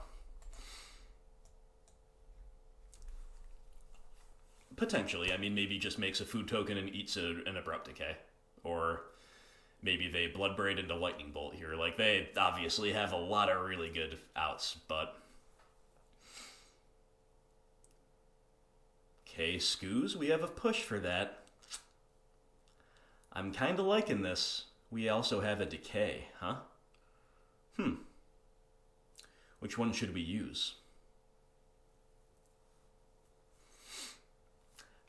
Potentially. I mean, maybe just makes a food token and eats an Abrupt Decay. Or maybe they Bloodbraid into Lightning Bolt here. Like, they obviously have a lot of really good outs, but... Okay, Scoos, we have a push for that. I'm kind of liking this. We also have a Decay, huh? Which one should we use?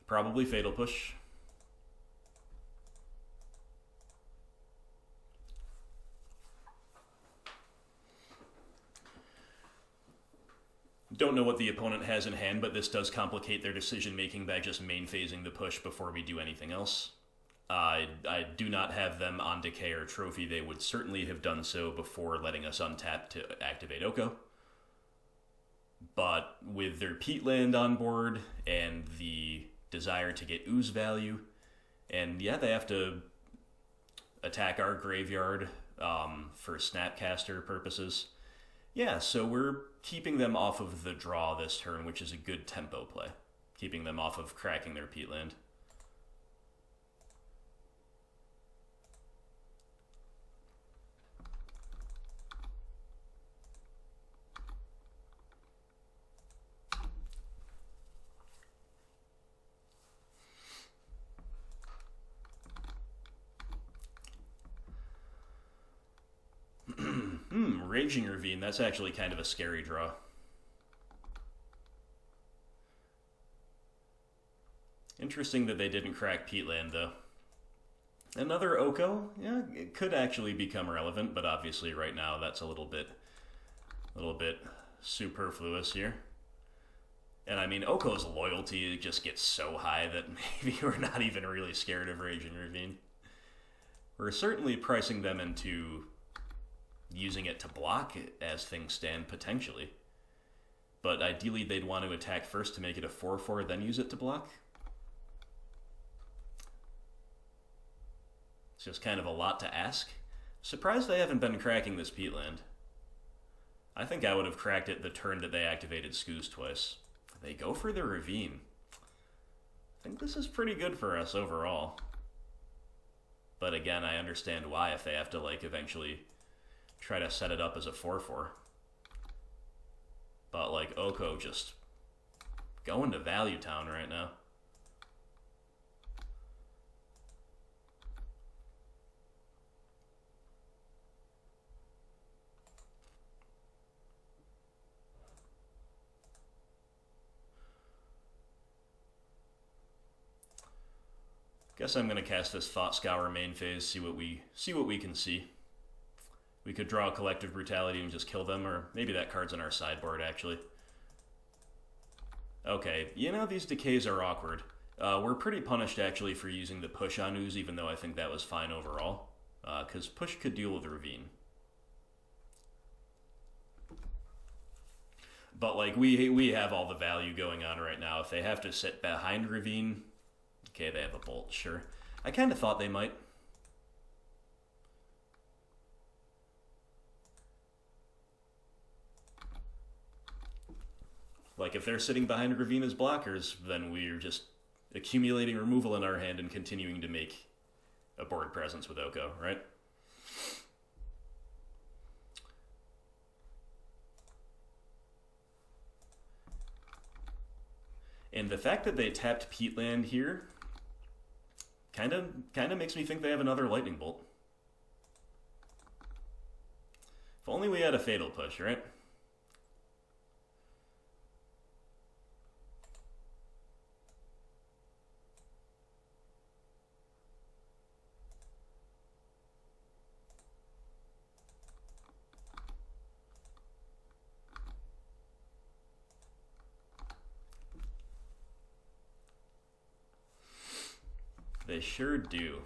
Probably Fatal Push. Don't know what the opponent has in hand, but this does complicate their decision making by just main phasing the push before we do anything else. I do not have them on Decay or Trophy. They would certainly have done so before letting us untap to activate Oko. But with their Peatland on board and the desire to get ooze value, and yeah, they have to attack our graveyard for Snapcaster purposes. Yeah, so we're keeping them off of the draw this turn, which is a good tempo play. Keeping them off of cracking their Peatland. Raging Ravine, that's actually kind of a scary draw. Interesting that they didn't crack Peatland, though. Another Oko, yeah, it could actually become relevant, but obviously right now that's a little bit superfluous here. And I mean, Oko's loyalty just gets so high that maybe we're not even really scared of Raging Ravine. We're certainly pricing them into using it to block it as things stand, potentially. But ideally, they'd want to attack first to make it a 4/4, then use it to block. It's just kind of a lot to ask. Surprised they haven't been cracking this Peatland. I think I would have cracked it the turn that they activated Scooze twice. They go for the Ravine. I think this is pretty good for us overall. But again, I understand why if they have to, like, eventually try to set it up as a 4/4. But, like, Oko just going to Value Town right now. Guess I'm going to cast this Thought Scour main phase, see what we can see. We could draw a Collective Brutality and just kill them, or maybe that card's in our sideboard, actually. Okay, you know, these decays are awkward. We're pretty punished, actually, for using the push on Ooze, even though I think that was fine overall. Because push could deal with Ravine. But, like, we have all the value going on right now. If they have to sit behind Ravine, okay, they have a Bolt, sure. I kind of thought they might. Like, if they're sitting behind Ravine as blockers, then we're just accumulating removal in our hand and continuing to make a board presence with Oko, right? And the fact that they tapped Peatland here kind of makes me think they have another Lightning Bolt. If only we had a Fatal Push, right? They sure do.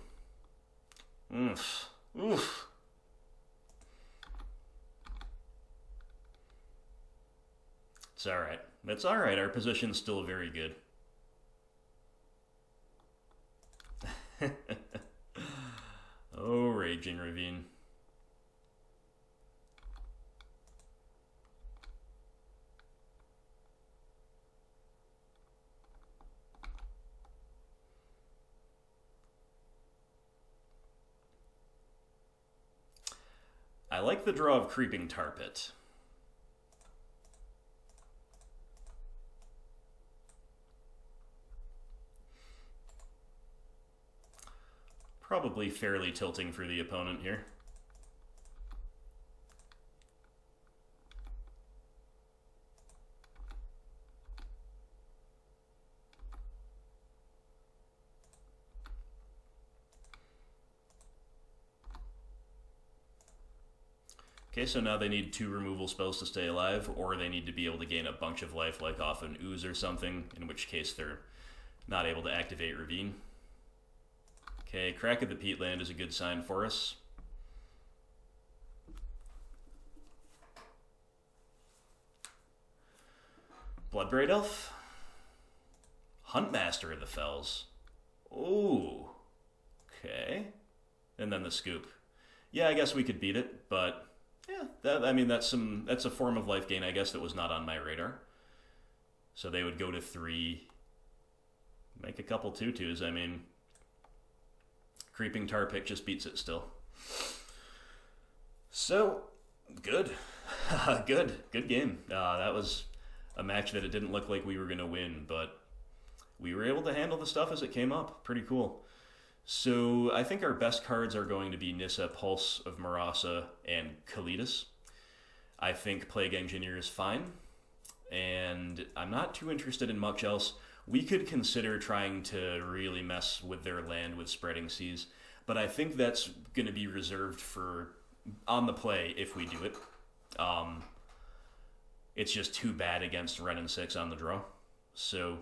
Oof. Oof. It's alright. It's alright. Our position's still very good. Oh, Raging Ravine. I like the draw of Creeping Tar Pit. Probably fairly tilting for the opponent here. Okay, so now they need 2 removal spells to stay alive, or they need to be able to gain a bunch of life, like off an ooze or something, in which case they're not able to activate Ravine. Okay, Crack of the Peatland is a good sign for us. Bloodbraid Elf. Huntmaster of the Fells. Ooh. Okay. And then the Scoop. Yeah, I guess we could beat it, but yeah, that's a form of life gain, I guess, that was not on my radar. So they would go to 3, make a couple 2/2s. I mean, Creeping Tar Pit just beats it still. So, good. Good game. That was a match that it didn't look like we were going to win, but we were able to handle the stuff as it came up. Pretty cool. So I think our best cards are going to be Nissa, Pulse of Marasa, and Kalidas. I think Plague Engineer is fine, and I'm not too interested in much else. We could consider trying to really mess with their land with Spreading Seas, but I think that's going to be reserved for on the play if we do it. It's just too bad against Wrenn and 6 on the draw. So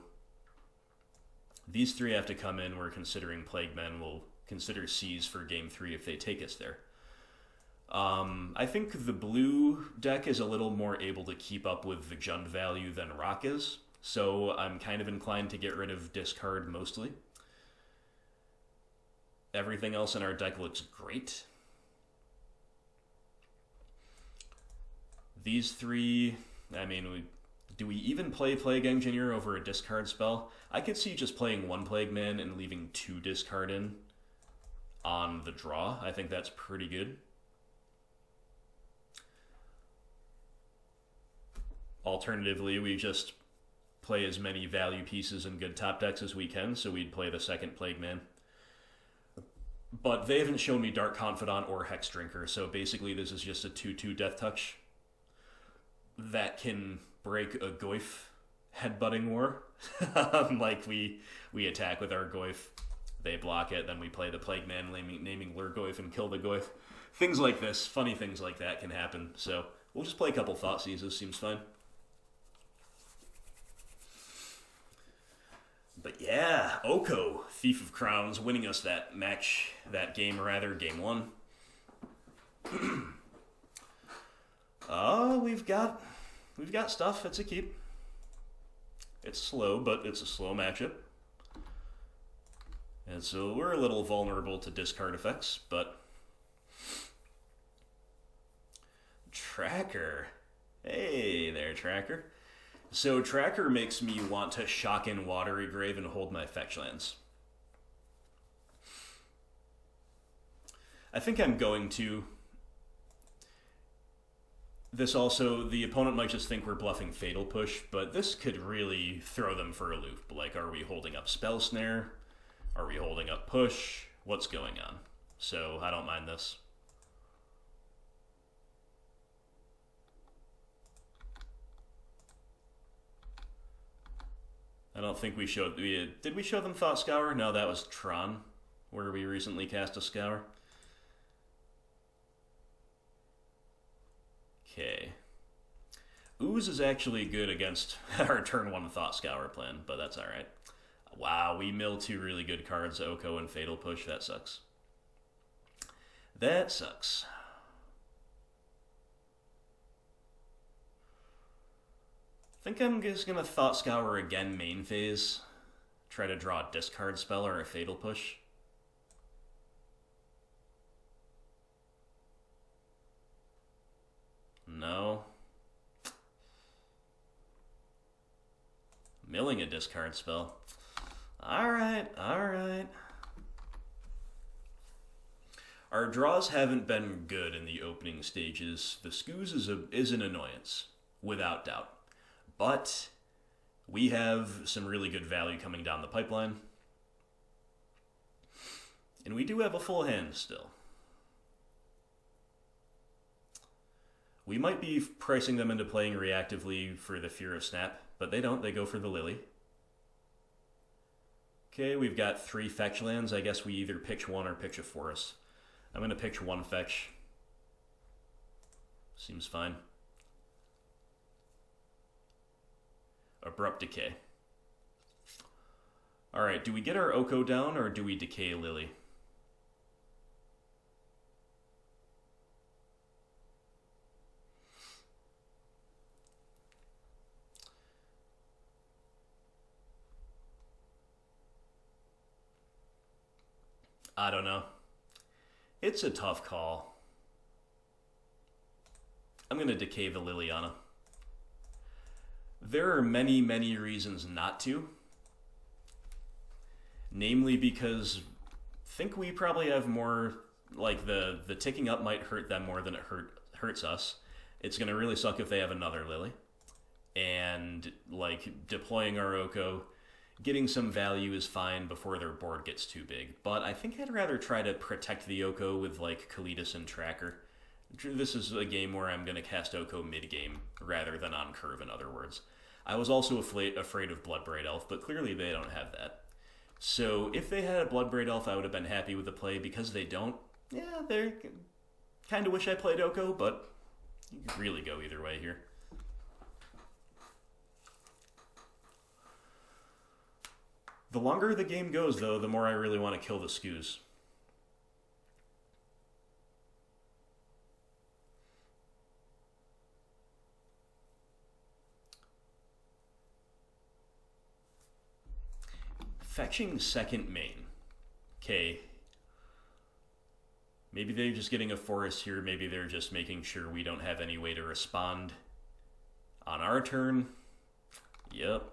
these 3 have to come in. We're considering Plague Men. We'll consider Seas for game 3 if they take us there. I think the blue deck is a little more able to keep up with the Jund value than Rock is, so I'm kind of inclined to get rid of discard mostly. Everything else in our deck looks great. These 3, I mean, do we even play Plague Engineer over a discard spell? I could see just playing 1 Plague Man and leaving 2 discard in on the draw. I think that's pretty good. Alternatively, we just play as many value pieces and good top decks as we can, so we'd play the 2nd Plague Man. But they haven't shown me Dark Confidant or Hex Drinker, so basically this is just a 2/2 Death Touch that can break a Goyf headbutting war. Like we attack with our Goyf, they block it, then we play the Plague Man naming Lure Goyf and kill the Goyf. Things like this, funny things like that can happen. So we'll just play a couple Thought Seizes, seems fine. But yeah, Oko, Thief of Crowns, winning us that match, game 1. We've got stuff. It's a keep. It's slow, but it's a slow matchup. And so we're a little vulnerable to discard effects, but Tracker. Hey there, Tracker. So Tracker makes me want to shock in Watery Grave and hold my fetch lands. I think I'm going to. This also, the opponent might just think we're bluffing Fatal Push, but this could really throw them for a loop. Like, are we holding up Spell Snare? Are we holding up Push? What's going on? So I don't mind this. I don't think we showed... Did we show them Thought Scour? No, that was Tron, where we recently cast a Scour. Okay. Ooze is actually good against our turn 1 Thought Scour plan, but that's alright. Wow, we mill 2 really good cards, Oko and Fatal Push. That sucks. That sucks. I think I'm just going to Thought Scour again main phase. Try to draw a discard spell or a Fatal Push. No. Milling a discard spell. Alright. Our draws haven't been good in the opening stages. The Scoos is an annoyance, without doubt. But we have some really good value coming down the pipeline. And we do have a full hand still. We might be pricing them into playing reactively for the Fear of Snap, but they don't. They go for the Lily. Okay, we've got 3 fetch lands. I guess we either pitch 1 or pitch a forest. I'm going to pitch 1 fetch. Seems fine. Abrupt Decay. Alright, do we get our Oko down, or do we Decay Lily? I don't know. It's a tough call. I'm going to Decay the Liliana. There are many, many reasons not to. Namely because I think we probably have more, like the ticking up might hurt them more than it hurts us. It's going to really suck if they have another Lily. And like deploying our Oko, getting some value is fine before their board gets too big. But I think I'd rather try to protect the Oko with like Kalitas and Tracker. This is a game where I'm going to cast Oko mid-game rather than on curve, in other words. I was also afraid of Bloodbraid Elf, but clearly they don't have that. So if they had a Bloodbraid Elf, I would have been happy with the play. Because they don't, yeah, they kind of wish I played Oko, but you could really go either way here. The longer the game goes, though, the more I really want to kill the Skoos. Fetching second main. Okay. Maybe they're just getting a forest here. Maybe they're just making sure we don't have any way to respond on our turn. Yep.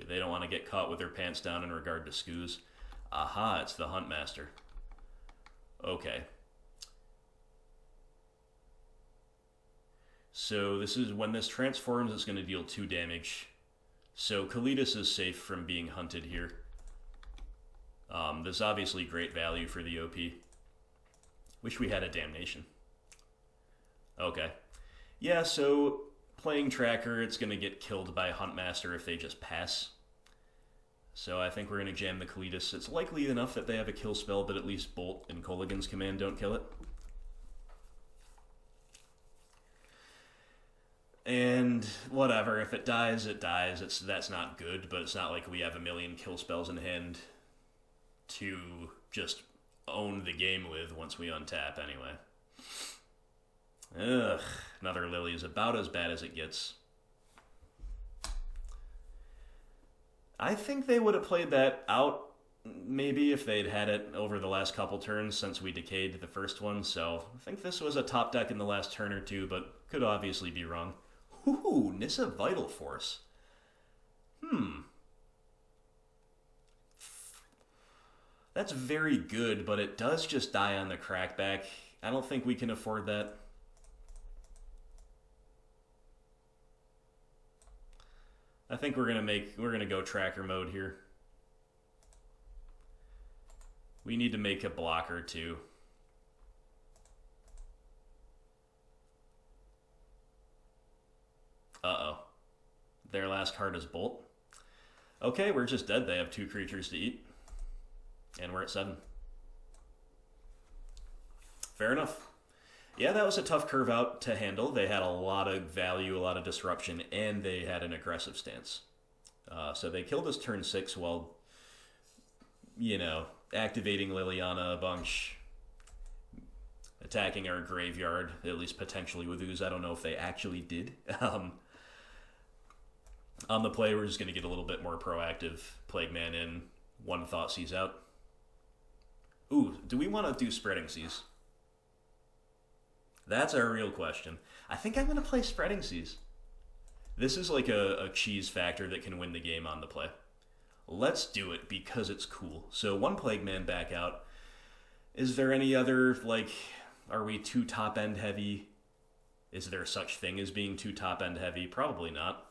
They don't want to get caught with their pants down in regard to Skoos. Aha, it's the Huntmaster. Okay. So this is when this transforms, it's going to deal 2 damage. So Kalitas is safe from being hunted here. This is obviously great value for the OP. Wish we had a Damnation. Okay. Yeah, so playing Tracker, it's going to get killed by Huntmaster if they just pass. So I think we're going to jam the Kalitas. It's likely enough that they have a kill spell, but at least Bolt and Kolaghan's Command don't kill it. And whatever, if it dies, it dies. That's not good, but it's not like we have a million kill spells in hand to just own the game with once we untap anyway. Ugh, another Lily is about as bad as it gets. I think they would have played that out maybe if they'd had it over the last couple turns since we decayed the first one, so I think this was a top deck in the last turn or two, but could obviously be wrong. Ooh, Nissa Vital Force. That's very good, but it does just die on the crackback. I don't think we can afford that. I think we're gonna go Tracker mode here. We need to make a blocker too. Uh-oh. Their last card is Bolt. Okay, we're just dead. They have 2 creatures to eat. And we're at 7. Fair enough. Yeah, that was a tough curve out to handle. They had a lot of value, a lot of disruption, and they had an aggressive stance. So they killed us turn 6 while, activating Liliana a bunch, attacking our graveyard, at least potentially with Ooze. I don't know if they actually did. On the play, we're just going to get a little bit more proactive. Plague Man in, 1 Thoughtseize out. Ooh, do we want to do Spreading Seas? That's our real question. I think I'm going to play Spreading Seas. This is like a cheese factor that can win the game on the play. Let's do it because it's cool. So 1 Plague Man back out. Is there any other, are we too top-end heavy? Is there such thing as being too top-end heavy? Probably not.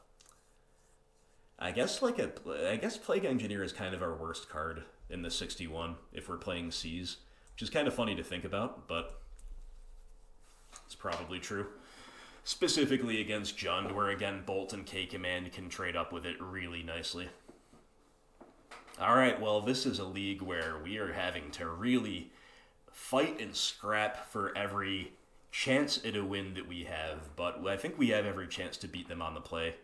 I guess Plague Engineer is kind of our worst card in the 61 if we're playing Seas, which is kind of funny to think about, but it's probably true. Specifically against Jund, where again Bolt and K-Command can trade up with it really nicely. Alright, well, this is a league where we are having to really fight and scrap for every chance at a win that we have, but I think we have every chance to beat them on the play.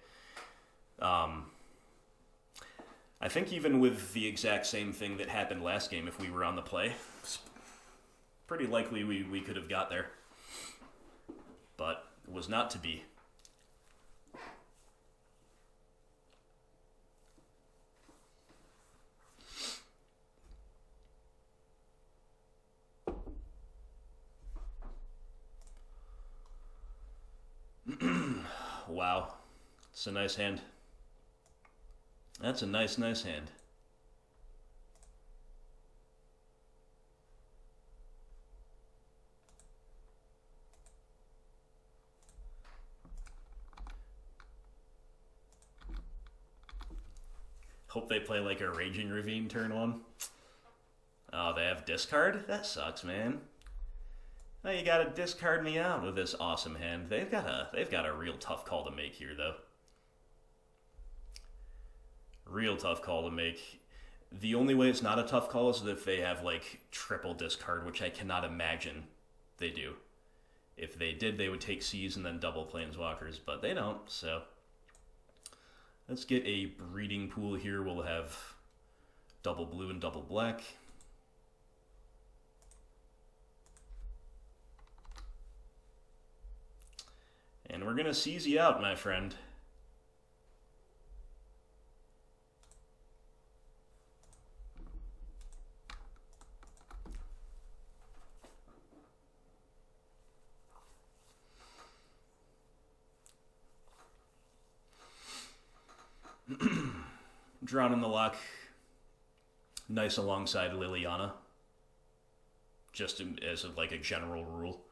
I think even with the exact same thing that happened last game, if we were on the play, it's pretty likely we could have got there. But it was not to be. Wow. It's a nice hand. That's a nice hand. Hope they play like a Raging Ravine turn 1. Oh, they have discard? That sucks, man. Now you gotta discard me out with this awesome hand. They've got a real tough call to make here, though. Real tough call to make. The only way it's not a tough call is if they have, like, triple discard, which I cannot imagine they do. If they did, they would take Seas and then double Planeswalkers, but they don't, so. Let's get a breeding pool here. We'll have double blue and double black. And we're going to seize you out, my friend. Drawn in the Lock. Nice alongside Liliana. Just as like a general rule.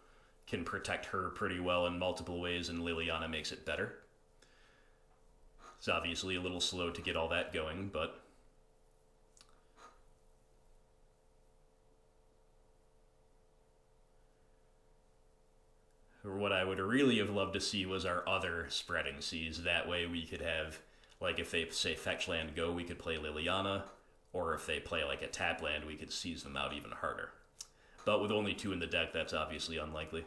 Can protect her pretty well in multiple ways, and Liliana makes it better. It's obviously a little slow to get all that going, but what I would really have loved to see was our other spreading seas. That way we could have, like, if they say fetch land go, we could play Liliana, or if they play like a tap land, we could seize them out even harder. But with only 2 in the deck, that's obviously unlikely.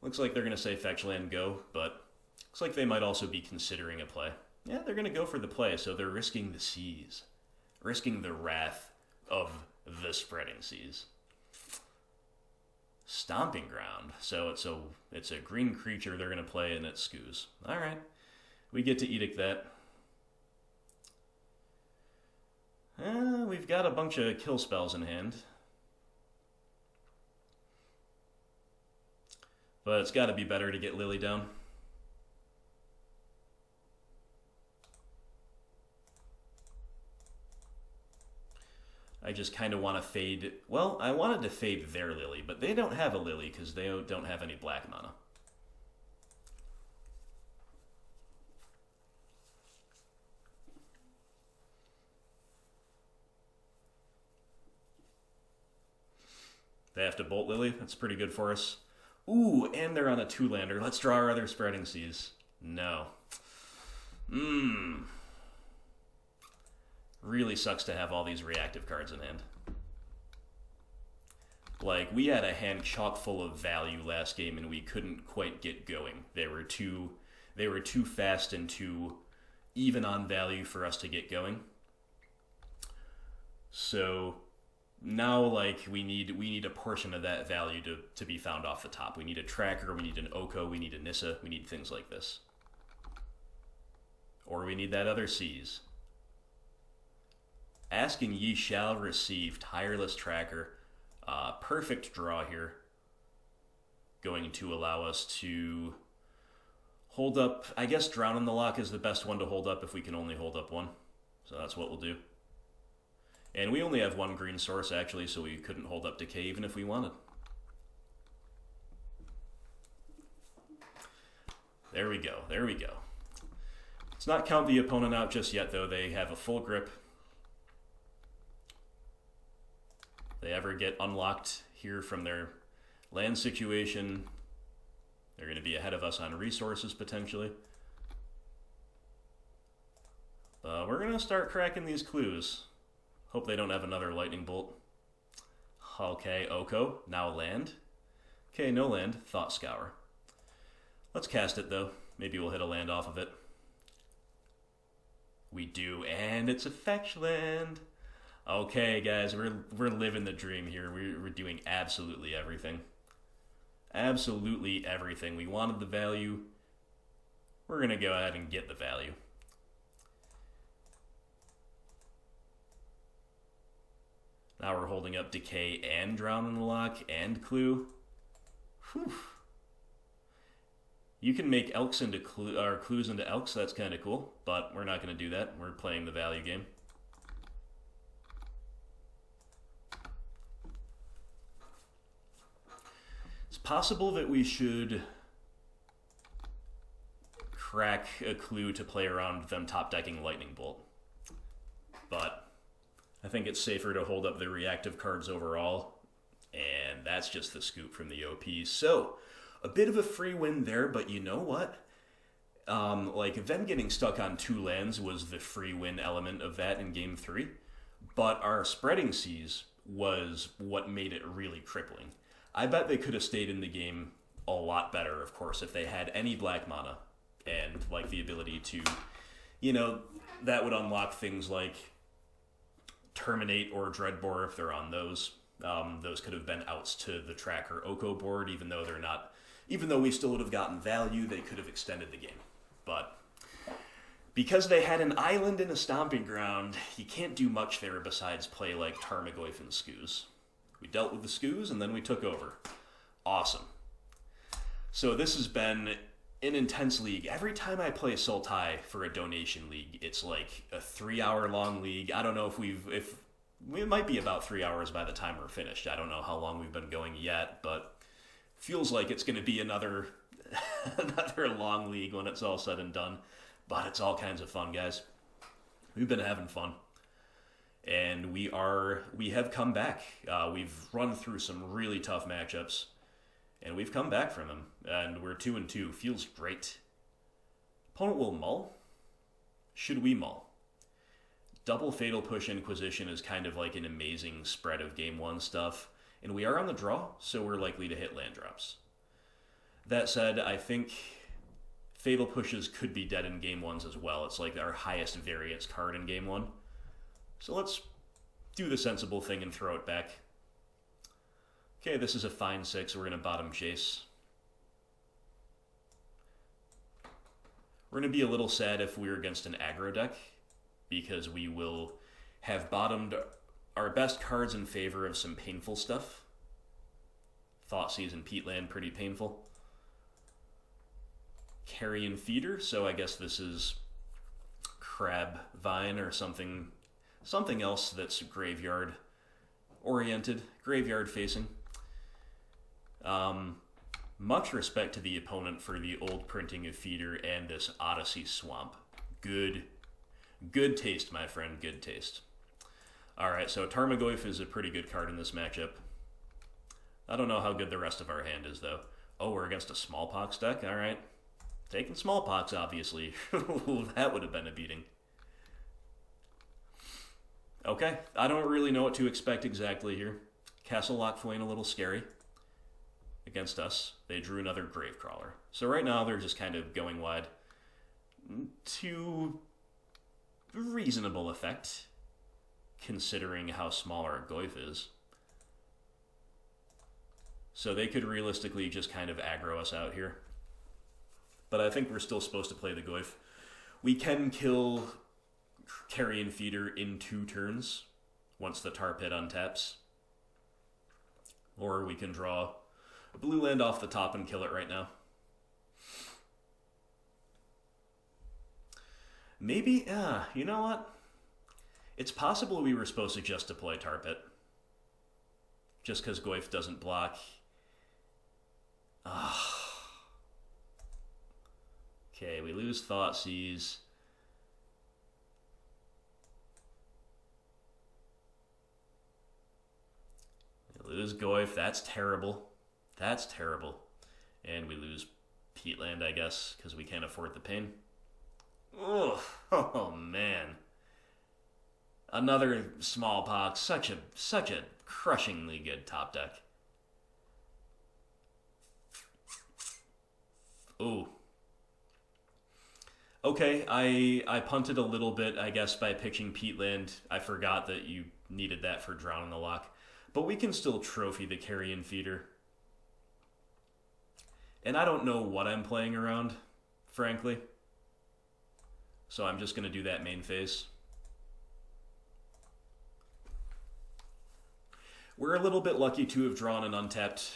Looks like they're going to say fetch land go, but looks like they might also be considering a play. Yeah, they're going to go for the play, so they're risking the seas. Risking the wrath of the spreading seas. Stomping Ground. So it's a green creature they're going to play, and it scoos. Alright. We get to edict that. We've got a bunch of kill spells in hand. But it's got to be better to get Lily down. I just kind of want to fade... Well, I wanted to fade their Lily, but they don't have a Lily because they don't have any black mana. They have to bolt Lily. That's pretty good for us. Ooh, and they're on a 2-lander. Let's draw our other spreading seas. No. Really sucks to have all these reactive cards in hand. Like, we had a hand chock full of value last game, and we couldn't quite get going. They were too fast and too even on value for us to get going. So now, like, we need a portion of that value to be found off the top. We need a tracker, we need an Oko, we need a Nissa, we need things like this. Or we need that other Seas. Asking Ye shall receive Tireless Tracker. Perfect draw here. Going to allow us to hold up. I guess Drown in the Lock is the best one to hold up if we can only hold up one. So that's what we'll do. And we only have 1 green source, actually, so we couldn't hold up Decay even if we wanted. There we go. There we go. Let's not count the opponent out just yet, though. They have a full grip. If they ever get unlocked here from their land situation, they're going to be ahead of us on resources, potentially. We're going to start cracking these clues. Hope they don't have another lightning bolt. Okay, Oko, now land. Okay, no land. Thought Scour. Let's cast it, though. Maybe we'll hit a land off of it. We do, and it's a fetch land. Okay, guys, we're living the dream here. We're doing absolutely everything. Absolutely everything. We wanted the value. We're going to go ahead and get the value. Now we're holding up Decay and Drown in the Lock and Clue. Whew. You can make elks into or clues into elks. That's kind of cool, but we're not going to do that. We're playing the value game. It's possible that we should crack a clue to play around them top decking Lightning Bolt, but I think it's safer to hold up the reactive cards overall, and that's just the scoop from the OP. So a bit of a free win there, but you know what? Like, them getting stuck on 2 lands was the free win element of that in Game 3, but our Spreading Seas was what made it really crippling. I bet they could have stayed in the game a lot better, of course, if they had any black mana and, like, the ability to, you know, that would unlock things like Terminate or Dreadbore if they're on those. Those could have been outs to the Tracker Oko board, even though they're not. Even though we still would have gotten value, they could have extended the game. But because they had an island and a stomping ground, you can't do much there besides play like Tarmogoyf and Skoos. We dealt with the Skoos, and then we took over. Awesome. So this has been an intense league. Every time I play SultaI for a donation league, it's like a 3-hour-long league. I don't know if it might be about 3 hours by the time we're finished. I don't know how long we've been going yet, but feels like it's going to be another long league when it's all said and done. But it's all kinds of fun, guys. We've been having fun. And we have come back. We've run through some really tough matchups, and we've come back from them. And we're 2-2. Feels great. Opponent will mull. Should we mull? Double Fatal Push Inquisition is kind of like an amazing spread of Game 1 stuff. And we are on the draw, so we're likely to hit land drops. That said, I think Fatal Pushes could be dead in Game 1s as well. It's like our highest variance card in Game 1. So let's do the sensible thing and throw it back. Okay, this is a fine 6. We're going to bottom chase. We're going to be a little sad if we're against an aggro deck, because we will have bottomed our best cards in favor of some painful stuff. Thoughtseize and Peatland, pretty painful. Carrion Feeder, so I guess this is Crab Vine or something else that's graveyard oriented, graveyard facing. Much respect to the opponent for the old printing of Feeder and this Odyssey Swamp. Good taste, my friend, good taste. Alright, so Tarmogoyf is a pretty good card in this matchup. I don't know how good the rest of our hand is, though. Oh, we're against a Smallpox deck? Alright. Taking Smallpox, obviously. That would have been a beating. Okay, I don't really know what to expect exactly here. Castle Lockflame a little scary against us. They drew another Gravecrawler. So right now they're just kind of going wide. To reasonable effect, considering how small our Goyf is. So they could realistically just kind of aggro us out here. But I think we're still supposed to play the Goyf. We can kill Carrion Feeder in 2 turns once the Tar Pit untaps. Or we can draw a blue land off the top and kill it right now. Maybe, you know what? It's possible we were supposed to just deploy Tar Pit. Just because Goyf doesn't block. Okay, we lose Thoughtseize. We lose Goyf. That's terrible. That's terrible. And we lose Peatland, I guess, because we can't afford the pain. Ugh. Oh, man. Another Smallpox. Such a crushingly good top deck. Ooh. Okay, I punted a little bit, I guess, by pitching Peatland. I forgot that you needed that for Drown in the Loch. But we can still trophy the Carrion Feeder. And I don't know what I'm playing around, frankly. So I'm just going to do that main phase. We're a little bit lucky to have drawn an untapped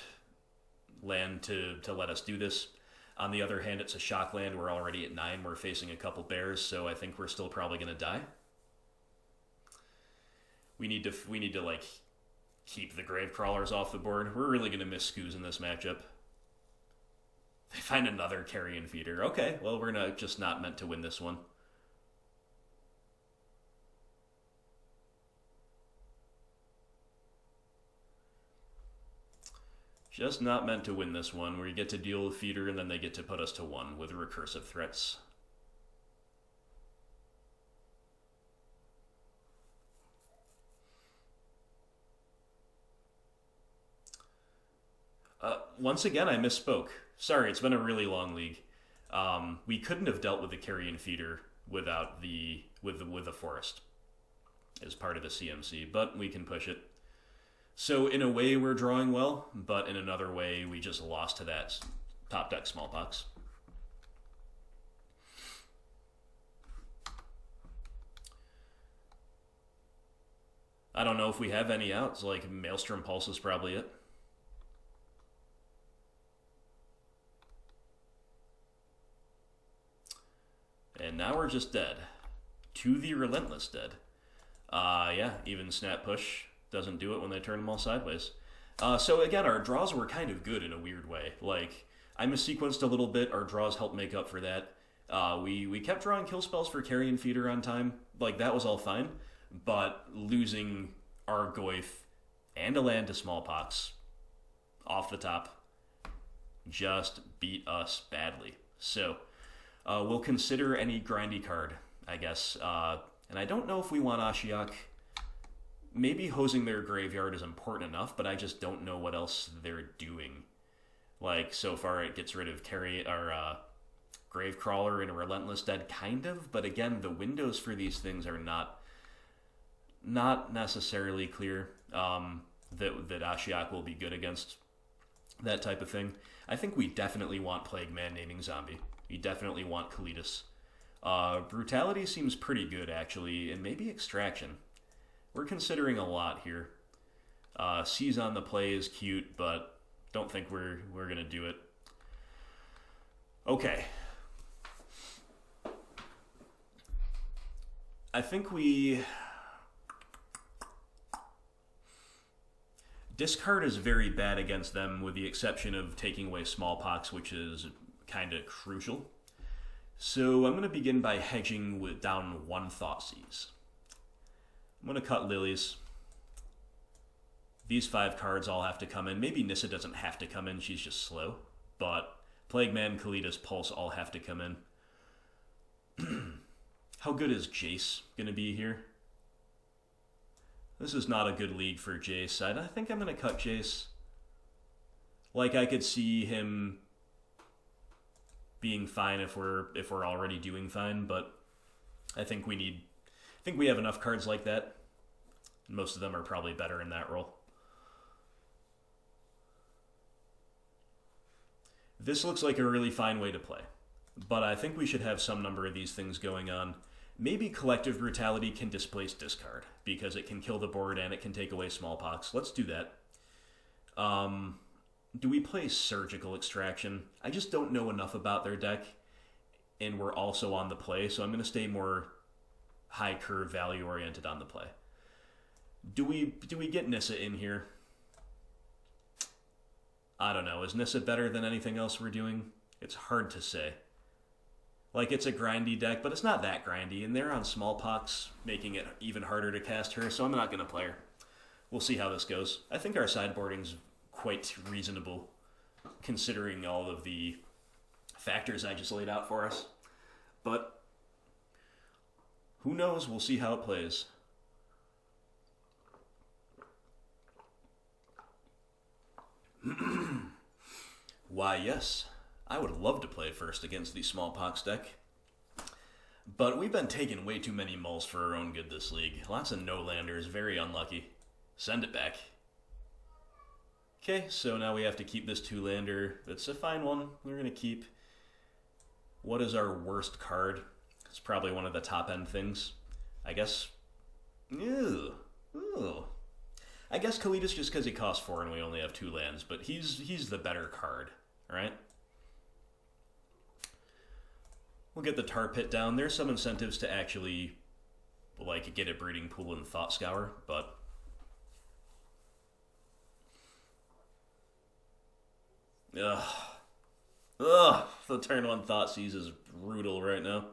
land to let us do this. On the other hand, it's a shock land. We're already at 9. We're facing a couple bears, so I think we're still probably going to die. We need to like keep the grave crawlers off the board. We're really going to miss Skoos in this matchup. They find another Carrion Feeder. Okay, well, we're just not meant to win this one. Just not meant to win this one, where you get to deal with Feeder and then they get to put us to 1 with recursive threats. Once again, I misspoke. Sorry, it's been a really long league. We couldn't have dealt with the Carrion Feeder without with the forest as part of the CMC, but we can push it. So in a way, we're drawing well, but in another way, we just lost to that top deck Smallpox. I don't know if we have any outs, like Maelstrom Pulse is probably it. And now we're just dead. To the Relentless dead. Yeah, even Snap Push doesn't do it when they turn them all sideways. So again, our draws were kind of good in a weird way. Like, I missequenced a little bit. Our draws helped make up for that. We kept drawing kill spells for Carrion Feeder on time. Like, that was all fine. But losing our Goyf and a land to Smallpox off the top just beat us badly. So we'll consider any grindy card, I guess. And I don't know if we want Ashiok. Maybe hosing their graveyard is important enough, but I just don't know what else they're doing. Like, so far it gets rid of Gravecrawler and a Relentless dead, kind of, but again, the windows for these things are not necessarily clear that Ashiok will be good against that type of thing. I think we definitely want Plague Man naming Zombie. We definitely want Kalitas. Brutality seems pretty good, actually, and maybe Extraction. We're considering a lot here. Seize on the play is cute, but don't think we're going to do it. Okay. I think we... Discard is very bad against them, with the exception of taking away Smallpox, which is kind of crucial. So I'm going to begin by hedging down 1 Thoughtseize. I'm going to cut Lilies. These 5 cards all have to come in. Maybe Nissa doesn't have to come in, she's just slow. But Plague Man, Kalitas, Pulse all have to come in. How good is Jace going to be here? This is not a good league for Jace. I think I'm going to cut Jace. Like, I could see him being fine if we're already doing fine, but I think we have enough cards like that. Most of them are probably better in that role. This looks like a really fine way to play, but I think we should have some number of these things going on. Maybe Collective Brutality can displace Discard, because it can kill the board and it can take away Smallpox. Let's do that. Do we play Surgical Extraction? I just don't know enough about their deck, and we're also on the play, so I'm going to stay more high curve value oriented on the play. Do we get Nissa in here? I don't know. Is Nissa better than anything else we're doing? It's hard to say. Like, it's a grindy deck, but it's not that grindy, and they're on Smallpox, making it even harder to cast her, so I'm not going to play her. We'll see how this goes. I think our sideboarding's quite reasonable, considering all of the factors I just laid out for us. But who knows? We'll see how it plays. Why, yes. I would love to play first against the Smallpox deck. But we've been taking way too many mulls for our own good this league. Lots of no-landers, very unlucky. Send it back. Okay, so now we have to keep this 2-lander. It's a fine one. We're going to keep... What is our worst card? It's probably one of the top-end things. I guess... Ew. I guess Kalitas just because he costs 4 and we only have 2 lands, but he's the better card, right? We'll get the Tar Pit down. There's some incentives to actually, like, get a Breeding Pool and Thought Scour, but... Ugh, the turn 1 Thoughtseize is brutal right now.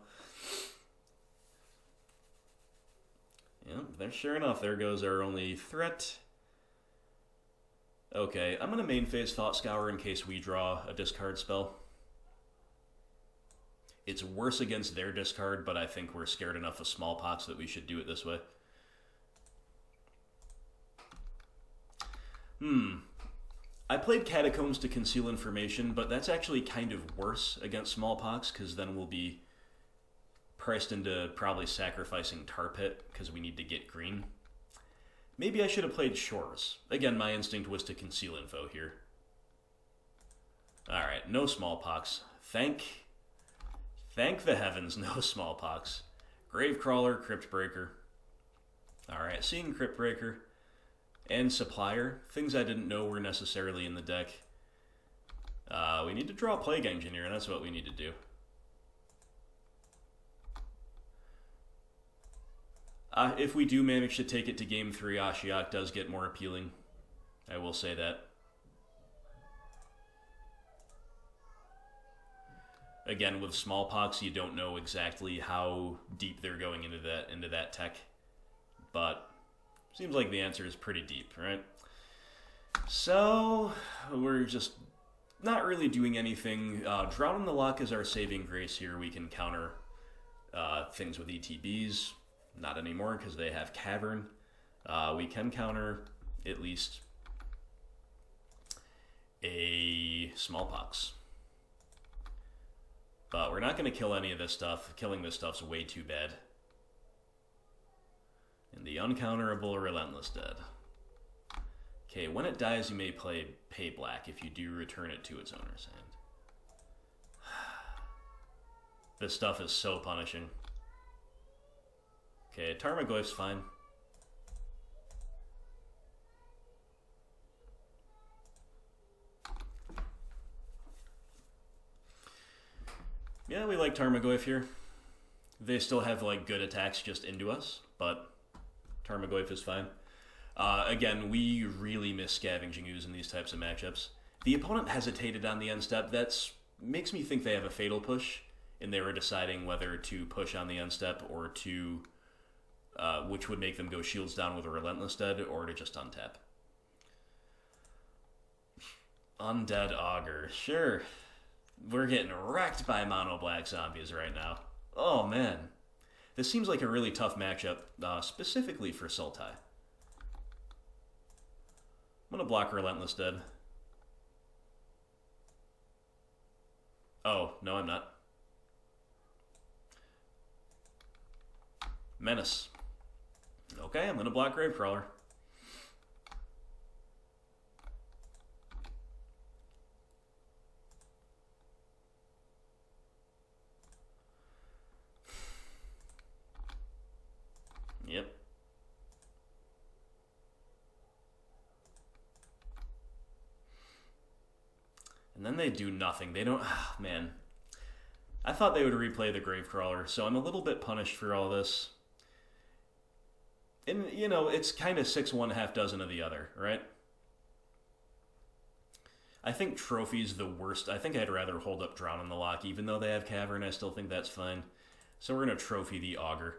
Yeah, sure enough, there goes our only threat. Okay, I'm going to main phase Thought Scour in case we draw a discard spell. It's worse against their discard, but I think we're scared enough of Smallpox that we should do it this way. I played Catacombs to conceal information, but that's actually kind of worse against Smallpox, because then we'll be priced into probably sacrificing Tar Pit, because we need to get green. Maybe I should have played Shores. Again, my instinct was to conceal info here. Alright, no Smallpox. Thank the heavens, no Smallpox. Gravecrawler, Cryptbreaker. Alright, seeing Cryptbreaker and Supplier, things I didn't know were necessarily in the deck. We need to draw Plague Engineer, and that's what we need to do. If we do manage to take it to Game 3, Ashiok does get more appealing. I will say that. Again, with Smallpox, you don't know exactly how deep they're going into that tech. But seems like the answer is pretty deep, right? So, we're just not really doing anything. Drown in the Loch is our saving grace here. We can counter things with ETBs. Not anymore, because they have Cavern. We can counter at least a Smallpox. But we're not going to kill any of this stuff. Killing this stuff's way too bad. And the uncounterable Relentless Dead. Okay, when it dies, you may pay black if you do return it to its owner's hand. This stuff is so punishing. Okay, Tarmogoyf's fine. Yeah, we like Tarmogoyf here. They still have, like, good attacks just into us, but Tarmogoyf is fine. Again, we really miss Scavenging Ooze in these types of matchups. The opponent hesitated on the end step. That makes me think they have a Fatal Push, and they were deciding whether to push on the end step or to... which would make them go shields down with a Relentless Dead, or to just untap. Undead Augur, sure. We're getting wrecked by mono black zombies right now. Oh man. This seems like a really tough matchup, specifically for SultaI. I'm gonna block Relentless Dead. Oh, no I'm not. Menace. Okay, I'm going to block Gravecrawler. Yep. And then they do nothing. They don't... Ah, man. I thought they would replay the Gravecrawler, so I'm a little bit punished for all this. And, you know, it's kind of 6-1, half dozen of the other, right? I think Trophy's the worst. I think I'd rather hold up Drown in the Loch, even though they have Cavern. I still think that's fine. So we're going to Trophy the Augur.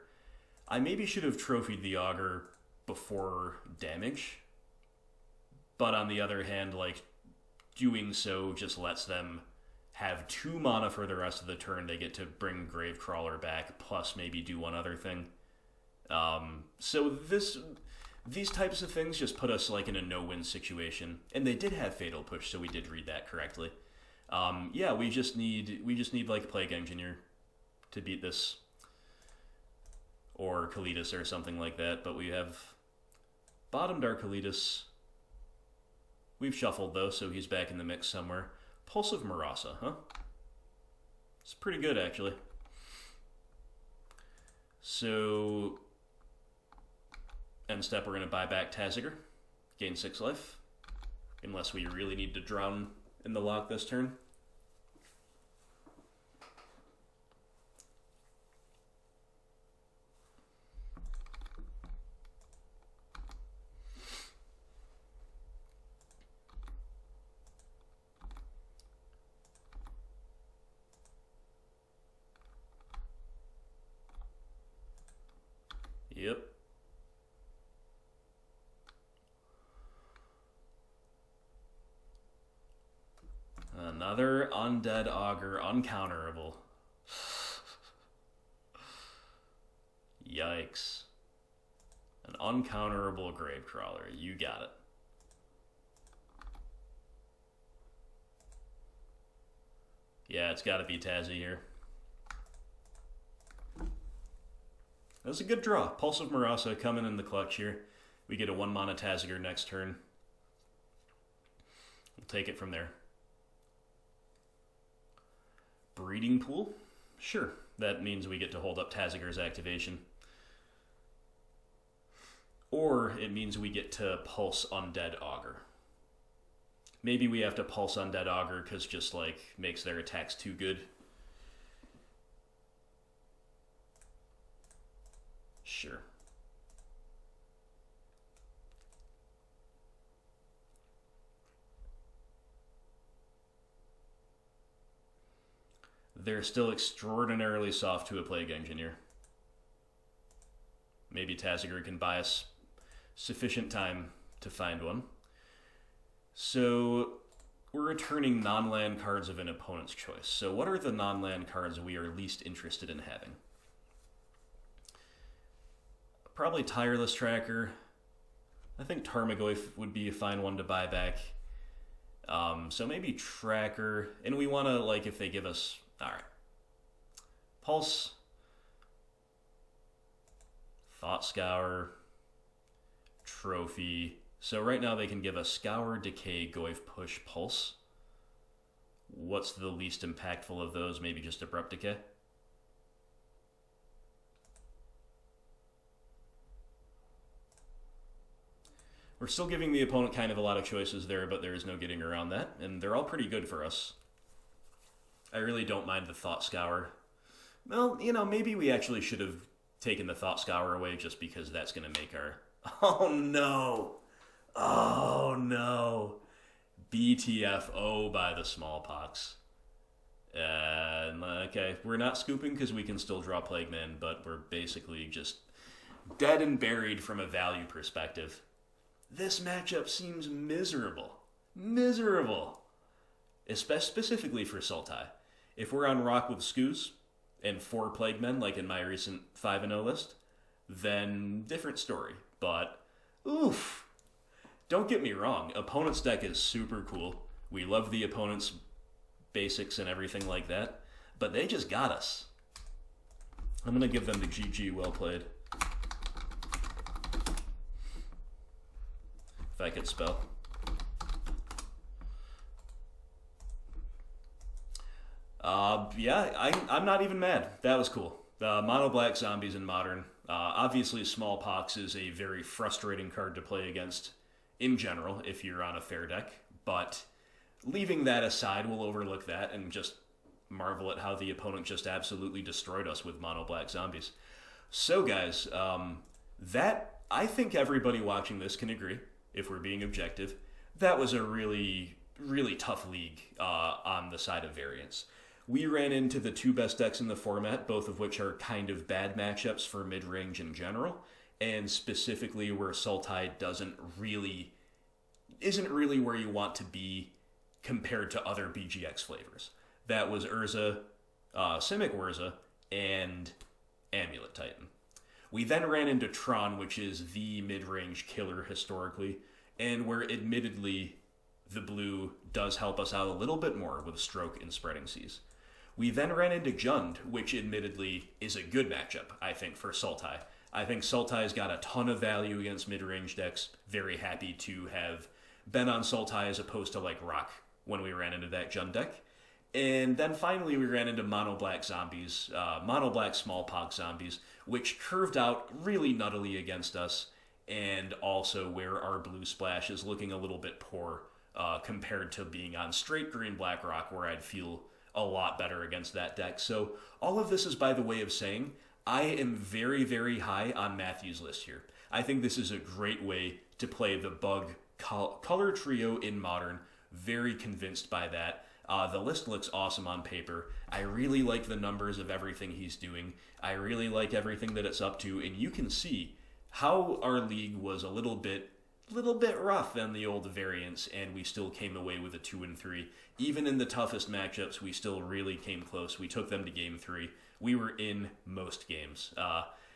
I maybe should have trophied the Augur before damage. But on the other hand, like, doing so just lets them have 2 mana for the rest of the turn. They get to bring Gravecrawler back, plus maybe do one other thing. So these types of things just put us like in a no-win situation. And they did have Fatal Push, so we did read that correctly. Yeah, we just need like Plague Engineer to beat this, or Kalitas or something like that. But we have bottomed our Kalitas. We've shuffled though, so he's back in the mix somewhere. Pulse of Marasa, huh? It's pretty good actually. So end step, we're going to buy back Taziger, gain 6 life, unless we really need to drown in the lock this turn. Yep. Another Undead Augur, uncounterable. Yikes. An uncounterable Gravecrawler. You got it. Yeah, it's got to be Tazzy here. That's a good draw. Pulse of Marasa coming in the clutch here. We get a 1-mana Taziger next turn. We'll take it from there. Breeding Pool? Sure. That means we get to hold up Taziger's activation. Or it means we get to Pulse Undead Augur. Maybe we have to Pulse Undead Augur because just like makes their attacks too good. Sure. They're still extraordinarily soft to a Plague Engineer. Maybe Taziger can buy us sufficient time to find one. So we're returning non-land cards of an opponent's choice. So what are the non-land cards we are least interested in having? Probably Tireless Tracker. I think Tarmogoyf would be a fine one to buy back. So maybe Tracker. And we want to, like, if they give us... Alright. Pulse. Thought Scour. Trophy. So right now they can give us Scour, Decay, Goyf, Push, Pulse. What's the least impactful of those? Maybe just Abrupt Decay? We're still giving the opponent kind of a lot of choices there, but there is no getting around that, and they're all pretty good for us. I really don't mind the Thought Scour. Well, you know, maybe we actually should have taken the Thought Scour away just because that's going to make our... Oh, no! Oh, no! BTFO by the Smallpox. Okay, we're not scooping because we can still draw Plague Man, but we're basically just dead and buried from a value perspective. This matchup seems miserable. Miserable. Specifically for SultaI. If we're on Rock with Skoos and 4 Plague Men, like in my recent 5-0 list, then different story. But, oof. Don't get me wrong. Opponent's deck is super cool. We love the opponent's basics and everything like that. But they just got us. I'm going to give them the GG, well played. If I could spell. Yeah, I'm not even mad. That was cool. Mono black zombies in Modern. Obviously, Smallpox is a very frustrating card to play against in general if you're on a fair deck. But leaving that aside, we'll overlook that and just marvel at how the opponent just absolutely destroyed us with mono black zombies. So, guys, that I think everybody watching this can agree. If we're being objective, that was a really, really tough league on the side of variance. We ran into the 2 best decks in the format, both of which are kind of bad matchups for mid-range in general, and specifically where SultaI isn't really where you want to be compared to other BGX flavors. That was Urza, Simic Urza, and Amulet Titan. We then ran into Tron, which is the mid-range killer historically, and where admittedly the blue does help us out a little bit more with Stroke and Spreading Seas. We then ran into Jund, which admittedly is a good matchup, I think, for SultaI. I think SultaI's got a ton of value against mid-range decks. Very happy to have been on SultaI as opposed to like Rock when we ran into that Jund deck. And then finally we ran into mono-black zombies, mono-black smallpox zombies, which curved out really nuttily against us, and also where our blue splash is looking a little bit poor compared to being on straight green-black Rock, where I'd feel a lot better against that deck. So all of this is by the way of saying I am very, very high on Matthew's list here. I think this is a great way to play the Bug color trio in Modern. Very convinced by that. The list looks awesome on paper. I really like the numbers of everything he's doing. I really like everything that it's up to, and you can see how our league was a little bit rough than the old variants, and we still came away with a 2-3. Even in the toughest matchups, we still really came close. We took them to game 3. We were in most games.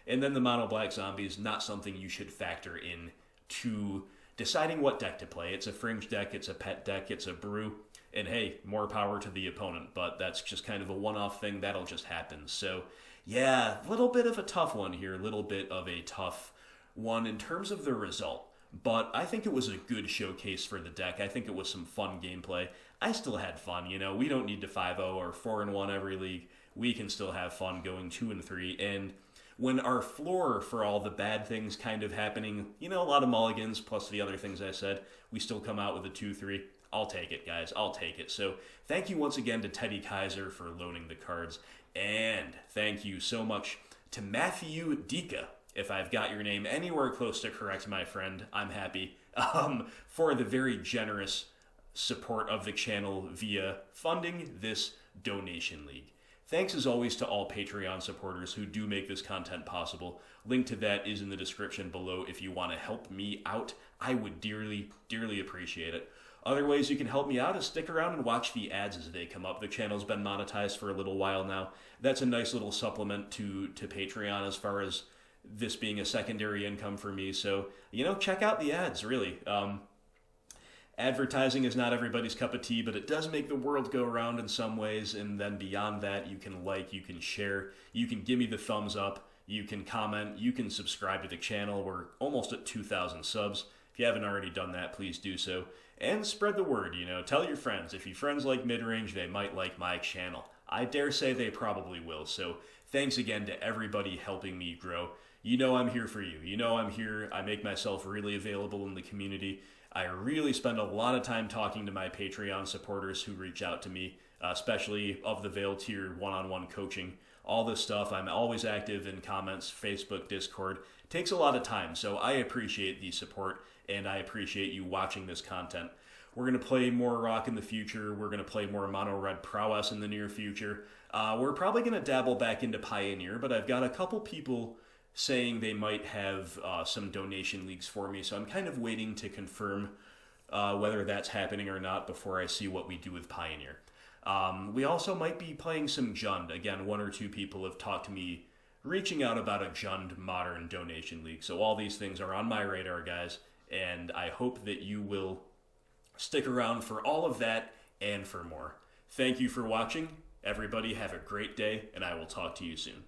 And then the mono black zombies, not something you should factor in to deciding what deck to play. It's a fringe deck, it's a pet deck, it's a brew, and hey, more power to the opponent, but that's just kind of a one-off thing. That'll just happen. So yeah, a little bit of a tough one here, a little bit of a tough one in terms of the result. But I think it was a good showcase for the deck. I think it was some fun gameplay. I still had fun, you know. We don't need to 5-0 or 4-1 every league. We can still have fun going 2-3. And when our floor for all the bad things kind of happening, you know, a lot of mulligans plus the other things I said, we still come out with a 2-3. I'll take it, guys. I'll take it. So thank you once again to Teddy Kaiser for loaning the cards. And thank you so much to Matthew Dika. If I've got your name anywhere close to correct, my friend, I'm happy, for the very generous support of the channel via funding this donation league. Thanks as always to all Patreon supporters who do make this content possible. Link to that is in the description below if you want to help me out. I would dearly, dearly appreciate it. Other ways you can help me out is stick around and watch the ads as they come up. The channel's been monetized for a little while now. That's a nice little supplement to Patreon as far as this being a secondary income for me. So, you know, check out the ads, really. Advertising is not everybody's cup of tea, but it does make the world go around in some ways. And then beyond that, you can like, you can share, you can give me the thumbs up, you can comment, you can subscribe to the channel. We're almost at 2,000 subs. If you haven't already done that, please do so. And spread the word, you know, tell your friends. If your friends like Midrange, they might like my channel. I dare say they probably will. So thanks again to everybody helping me grow. You know I'm here for you. You know I'm here. I make myself really available in the community. I really spend a lot of time talking to my Patreon supporters who reach out to me, especially of the Veil tier one-on-one coaching. All this stuff, I'm always active in comments, Facebook, Discord. It takes a lot of time, so I appreciate the support, and I appreciate you watching this content. We're going to play more Rock in the future. We're going to play more Mono-Red Prowess in the near future. We're probably going to dabble back into Pioneer, but I've got a couple people saying they might have some donation leagues for me, so I'm kind of waiting to confirm whether that's happening or not before I see what we do with Pioneer. We also might be playing some Jund. Again, one or two people have talked to me reaching out about a Jund Modern donation league, so all these things are on my radar, guys, and I hope that you will stick around for all of that and for more. Thank you for watching. Everybody have a great day, and I will talk to you soon.